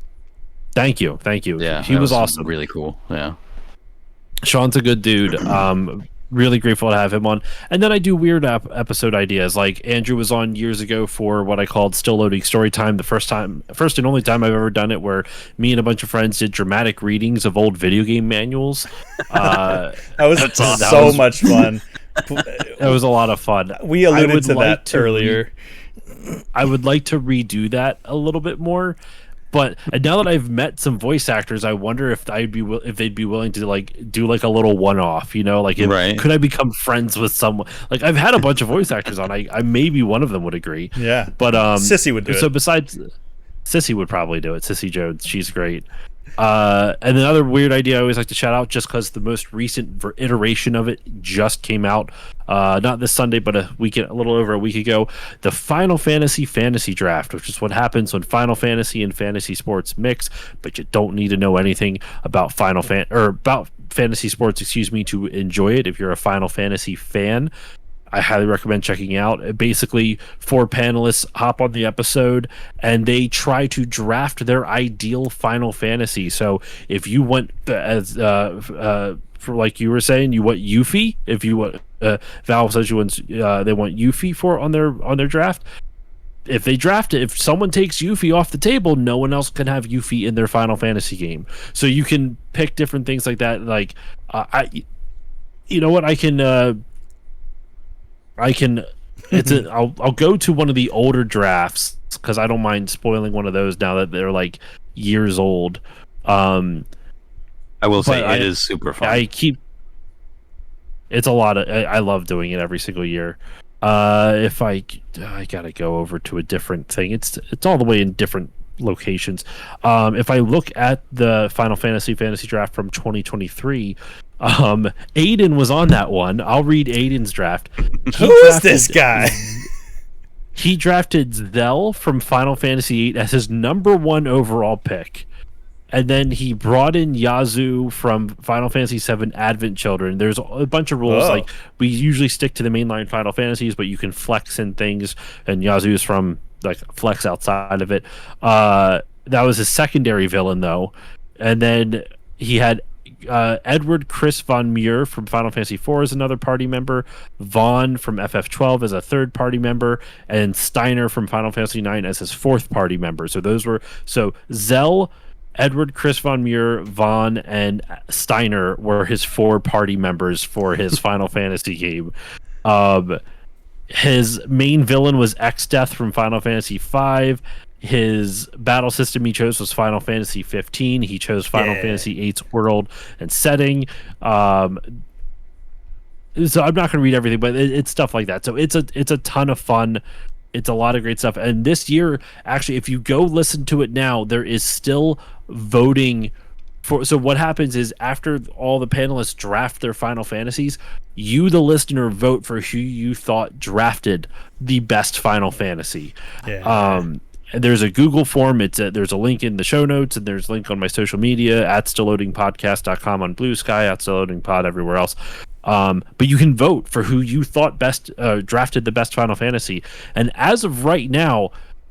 Thank you. Yeah, he was awesome. Really cool. Yeah, Sean's a good dude. Really grateful to have him on. And then I do weird episode ideas. Like Andrew was on years ago for what I called Still Loading Storytime. The first and only time I've ever done it, where me and a bunch of friends did dramatic readings of old video game manuals. That was so much fun. That was a lot of fun. We alluded to that earlier. I would like to redo that a little bit more, but now that I've met some voice actors, I wonder if if they'd be willing to like do like a little one-off, like could I become friends with someone? Like I've had a bunch of voice actors on. I maybe one of them would agree. Yeah, but Sissy would do it. So besides, Sissy would probably do it. Sissy Jones, she's great. And another weird idea I always like to shout out, just because the most recent iteration of it just came out, not this Sunday, but a little over a week ago. The Final Fantasy Draft, which is what happens when Final Fantasy and fantasy sports mix, but you don't need to know anything about fantasy sports, to enjoy it. If you're a Final Fantasy fan, I highly recommend checking out. Basically, 4 panelists hop on the episode and they try to draft their ideal Final Fantasy. So if you want, for like you were saying, you want Yuffie. If you want, Valve says they want Yuffie on their draft. If they draft it, if someone takes Yuffie off the table, no one else can have Yuffie in their Final Fantasy game. So you can pick different things like that. Like, I can I'll go to one of the older drafts because I don't mind spoiling one of those now that they're like years old. I will say it is super fun. It's a lot of. I love doing it every single year. If I gotta go over to a different thing, it's all the way in different locations. If I look at the Final Fantasy draft from 2023, Aiden was on that one. I'll read Aiden's draft. Who is this guy? He drafted Zell from Final Fantasy VIII as his number 1 overall pick. And then he brought in Yazoo from Final Fantasy VII Advent Children. There's a bunch of rules. Like, we usually stick to the mainline Final Fantasies, but you can flex in things. And Yazoo's from, like, flex outside of it. That was his secondary villain, though. And then he had Edward Chris Von Muir from Final Fantasy IV as another party member. Vaughn from FF12 as a third party member. And Steiner from Final Fantasy IX as his fourth party member. So those were... So Zell... Edward, Chris Von Muir, Vaughn, and Steiner were his 4 party members for his Final Fantasy game. His main villain was X-Death from Final Fantasy V. His battle system he chose was Final Fantasy 15. He chose Final Fantasy VIII's world and setting. So I'm not going to read everything, but it's stuff like that. So it's a ton of fun. It's a lot of great stuff. And this year, actually, if you go listen to it now, there is still voting for. So what happens is after all the panelists draft their Final Fantasies, you, the listener, vote for who you thought drafted the best Final Fantasy. And there's a Google form. There's a link in the show notes, and there's a link on my social media at StillLoadingPodcast.com on Blue Sky, at StillLoadingPod everywhere else. But you can vote for who you thought best drafted the best Final Fantasy. And as of right now,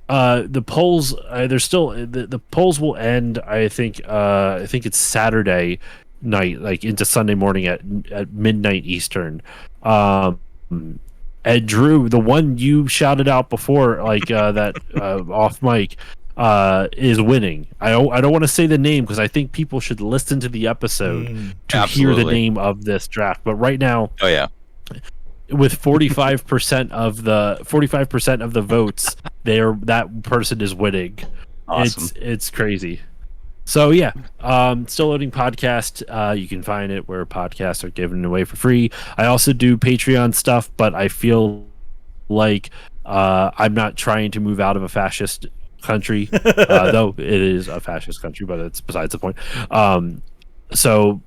the polls there's still the polls will end. I think it's Saturday night, like into Sunday morning at midnight Eastern. And Drew, the one you shouted out before, like that off mic, is winning. I don't want to say the name because I think people should listen to the episode to hear the name of this draft. But right now, with 45% of the votes, that person is winning. Awesome. It's crazy. So yeah, Still Loading Podcast. You can find it where podcasts are given away for free. I also do Patreon stuff, but I feel like I'm not trying to move out of a fascist country, though it is a fascist country, but it's besides the point. So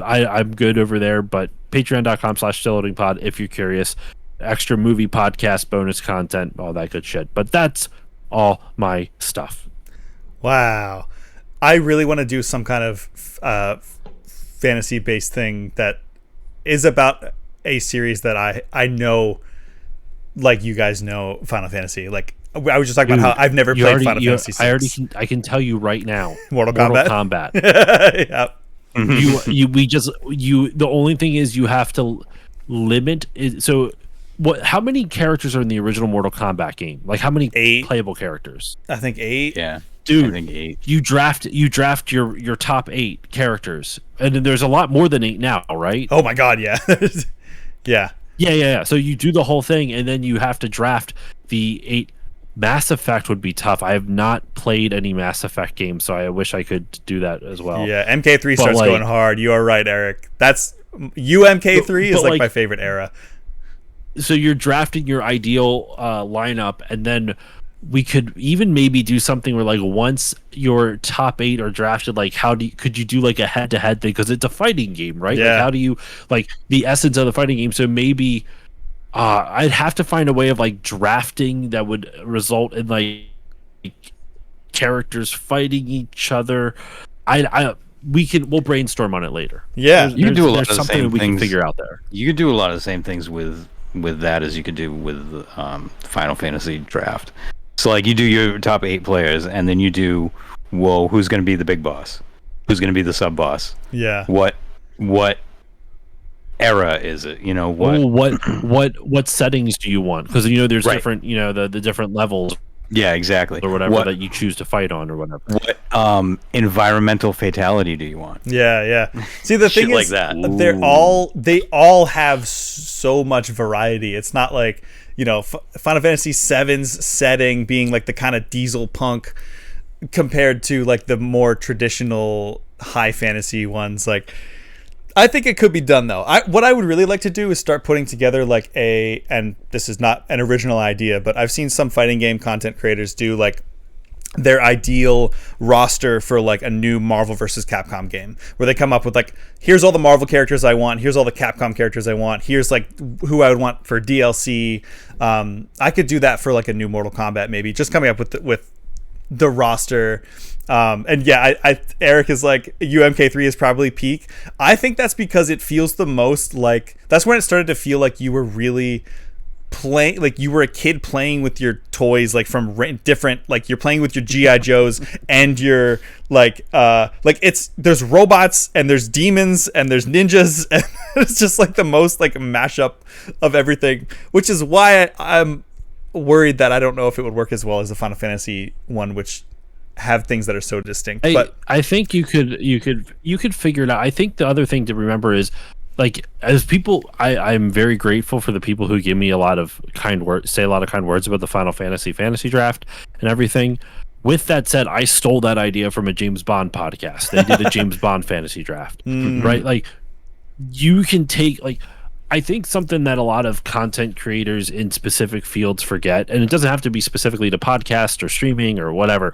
I'm good over there, but patreon.com/StillLoadingPod if you're curious. Extra movie podcast, bonus content, all that good shit. But that's all my stuff. Wow. I really want to do some kind of fantasy-based thing that is about a series that I know, like you guys know, Final Fantasy. Like, I was just talking about how I've never played Final Fantasy 6. I can tell you right now. Mortal Kombat. Yep. Mm-hmm. The only thing is you have to limit it. So how many characters are in the original Mortal Kombat game? Like, how many 8 playable characters? I think 8. Yeah. Dude, I think 8. You draft your top 8 characters. And then there's a lot more than 8 now, right? Oh my god, yeah. Yeah. So you do the whole thing and then you have to draft the 8. Mass Effect would be tough. I have not played any Mass Effect games, so I wish I could do that as well. Yeah, MK3 starts going hard. You are right, Eric. MK3 is like my favorite era. So you're drafting your ideal lineup, and then we could even maybe do something where, like, once your top 8 are drafted, like, could you do like a head-to-head thing? Because it's a fighting game, right? Yeah. Like, how do you, like, the essence of the fighting game? So maybe I'd have to find a way of, like, drafting that would result in, like, characters fighting each other. We'll brainstorm on it later. Yeah, you can do a lot of the same we things. Can figure out there. You could do a lot of the same things with that as you could do with Final Fantasy draft. So, like, you do your top 8 players, and then you do, who's going to be the big boss? Who's going to be the sub boss? Yeah. What era is it? What settings do you want? Because there's different, the different levels. Yeah, exactly. Or whatever that you choose to fight on, or whatever. What environmental fatality do you want? Yeah. See, the thing is, like that. they all have so much variety. It's not like, Final Fantasy VII's setting being like the kind of diesel punk compared to like the more traditional high fantasy ones. Like, I think it could be done though. What I would really like to do is start putting together like and this is not an original idea, but I've seen some fighting game content creators do like their ideal roster for like a new Marvel versus Capcom game, where they come up with like, here's all the Marvel characters I want, here's all the Capcom characters I want, here's like who I would want for DLC. I could do that for like a new Mortal Kombat, maybe just coming up with the roster. And yeah, Eric is like, UMK3 is probably peak. I think that's because it feels the most like, that's when it started to feel like you were really playing, like you were a kid playing with your toys, like from different, like you're playing with your GI Joes and your like there's robots and there's demons and there's ninjas, and it's just like the most like mashup of everything, which is why I'm worried that I don't know if it would work as well as the Final Fantasy one, which have things that are so distinct. But I think you could figure it out. I think the other thing to remember is, like, as people, I'm very grateful for the people who give me a lot of kind words, say a lot of kind words about the Final Fantasy draft and everything. With that said, I stole that idea from a James Bond podcast. They did a James Bond fantasy draft, right? Like, you can take, like, I think something that a lot of content creators in specific fields forget, and it doesn't have to be specifically to podcast or streaming or whatever,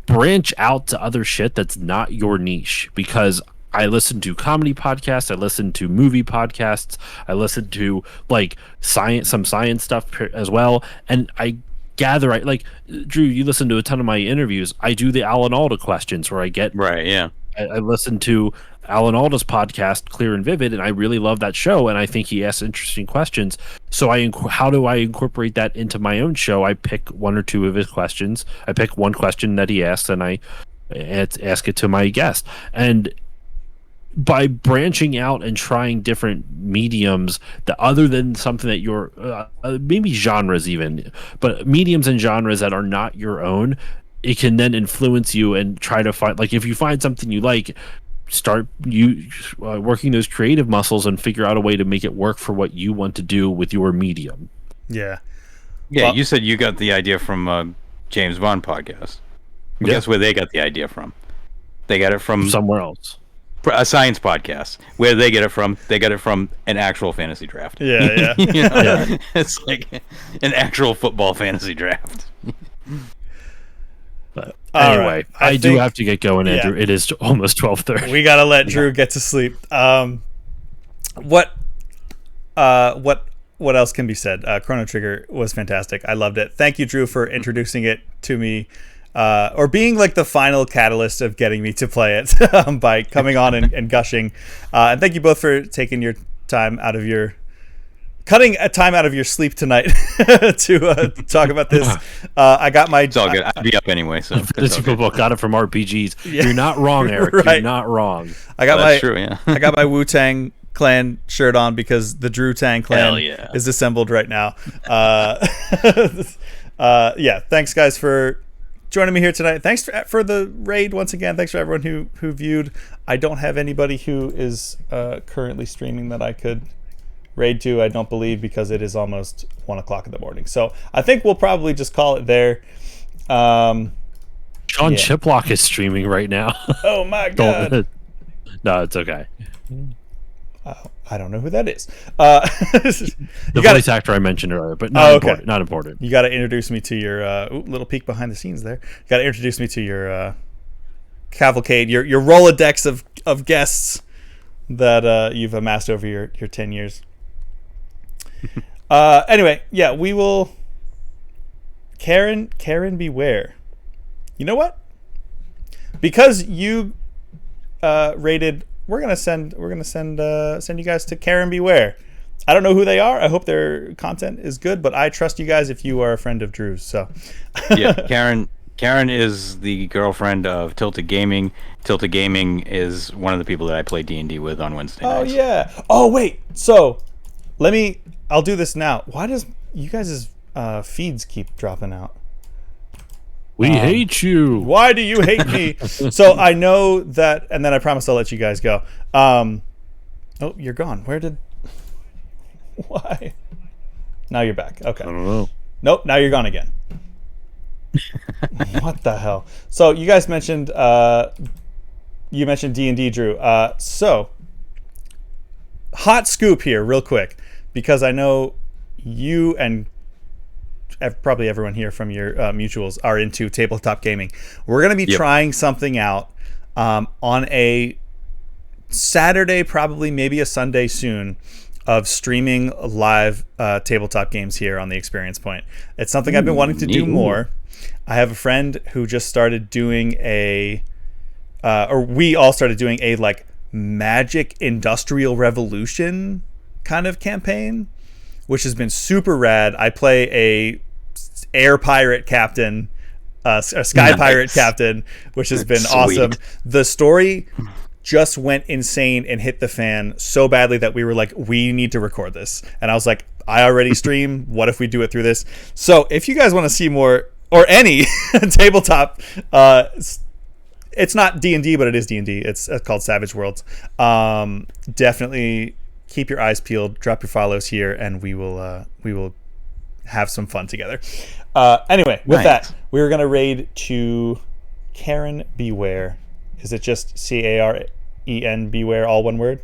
branch out to other shit that's not your niche. Because I listen to comedy podcasts, I listen to movie podcasts, I listen to like some science stuff as well, and I gather, like, Drew, you listen to a ton of my interviews. I do the Alan Alda questions where I get I listen to Alan Alda's podcast, Clear and Vivid, and I really love that show, and I think he asks interesting questions. So how do I incorporate that into my own show? I pick one or two of his questions. I pick one question that he asks, and I ask it to my guest. And by branching out and trying different mediums that other than something that you're maybe genres even, but mediums and genres that are not your own, it can then influence you and try to find, like, if you find something you like, start working those creative muscles and figure out a way to make it work for what you want to do with your medium. Yeah. Well, you said you got the idea from James Bond podcast. Well, guess where they got the idea from? They got it from somewhere else. A science podcast. Where they get it from? They got it from an actual fantasy draft. Yeah. Yeah. It's like an actual football fantasy draft. But anyway, right. I do have to get going, Andrew. Yeah. It is almost 12:30. We gotta let Drew get to sleep. What else can be said? Chrono Trigger was fantastic. I loved it. Thank you, Drew, for introducing it to me, or being like the final catalyst of getting me to play it by coming on and gushing. And thank you both for taking your time out of your cutting a time out of your sleep tonight to talk about this. I got my. It's all good. I'd be up anyway. So this people got it from RPGs. Yeah. You're not wrong, Eric. Right. You're not wrong. That's true. Yeah. I got my Wu-Tang Clan shirt on because the Drew Tang Clan is assembled right now. Yeah. Thanks, guys, for joining me here tonight. Thanks for the raid once again. Thanks for everyone who viewed. I don't have anybody who is currently streaming that I could raid to, I don't believe, because it is almost 1 o'clock in the morning. So I think we'll probably just call it there. John Chiplock is streaming right now. Oh my god. No, it's okay. I don't know who that is. The voice actor I mentioned earlier, but not important. You got to introduce me to your little peek behind the scenes there. You got to introduce me to your cavalcade, your Rolodex of guests that you've amassed over your 10 years. Anyway, yeah, we will. Karen, beware. You know what? Because you rated, we're gonna send you guys to Karen Beware. I don't know who they are. I hope their content is good, but I trust you guys if you are a friend of Drew's. So yeah, Karen is the girlfriend of Tilted Gaming. Tilted Gaming is one of the people that I play D&D with on Wednesday nights. Oh yeah. Oh wait. So I'll do this now. Why does you guys' feeds keep dropping out? We hate you. Why do you hate me? So I know that, and then I promise I'll let you guys go. Oh, you're gone. Why? Now you're back. Okay. I don't know. Nope. Now you're gone again. What the hell? So you guys mentioned D&D, Drew. So hot scoop here, real quick, because I know you and probably everyone here from your mutuals are into tabletop gaming. We're going to be trying something out on a Saturday, probably maybe a Sunday soon, of streaming live tabletop games here on the Experience Point. It's something I've been wanting to do more. I have a friend who just started doing or we all started doing a like Magic Industrial Revolution kind of campaign, which has been super rad. I play a air pirate captain, a sky pirate captain, which has been awesome. The story just went insane and hit the fan so badly that we were like, we need to record this. And I was like, I already stream. What if we do it through this? So if you guys want to see more or any tabletop, it's not D&D, but it is D&D. It's called Savage Worlds. Definitely keep your eyes peeled. Drop your follows here, and we will have some fun together. Anyway, with that, we're gonna raid to Karen Beware. Is it just Caren Beware, all one word?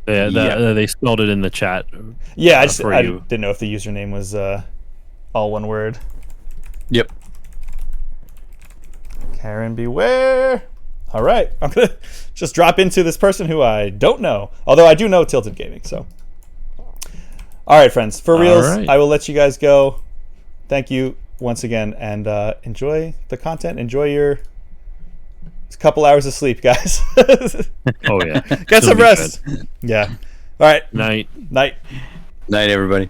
Yeah, they spelled it in the chat. Yeah, I didn't know if the username was all one word. Yep. Karen Beware. All right, I'm gonna just drop into this person who I don't know, although I do know Tilted Gaming. So, all right, friends, for reals, I will let you guys go. Thank you once again, and enjoy the content. Enjoy your couple hours of sleep, guys. Oh yeah, get some rest. Yeah. All right. Night. Night, everybody.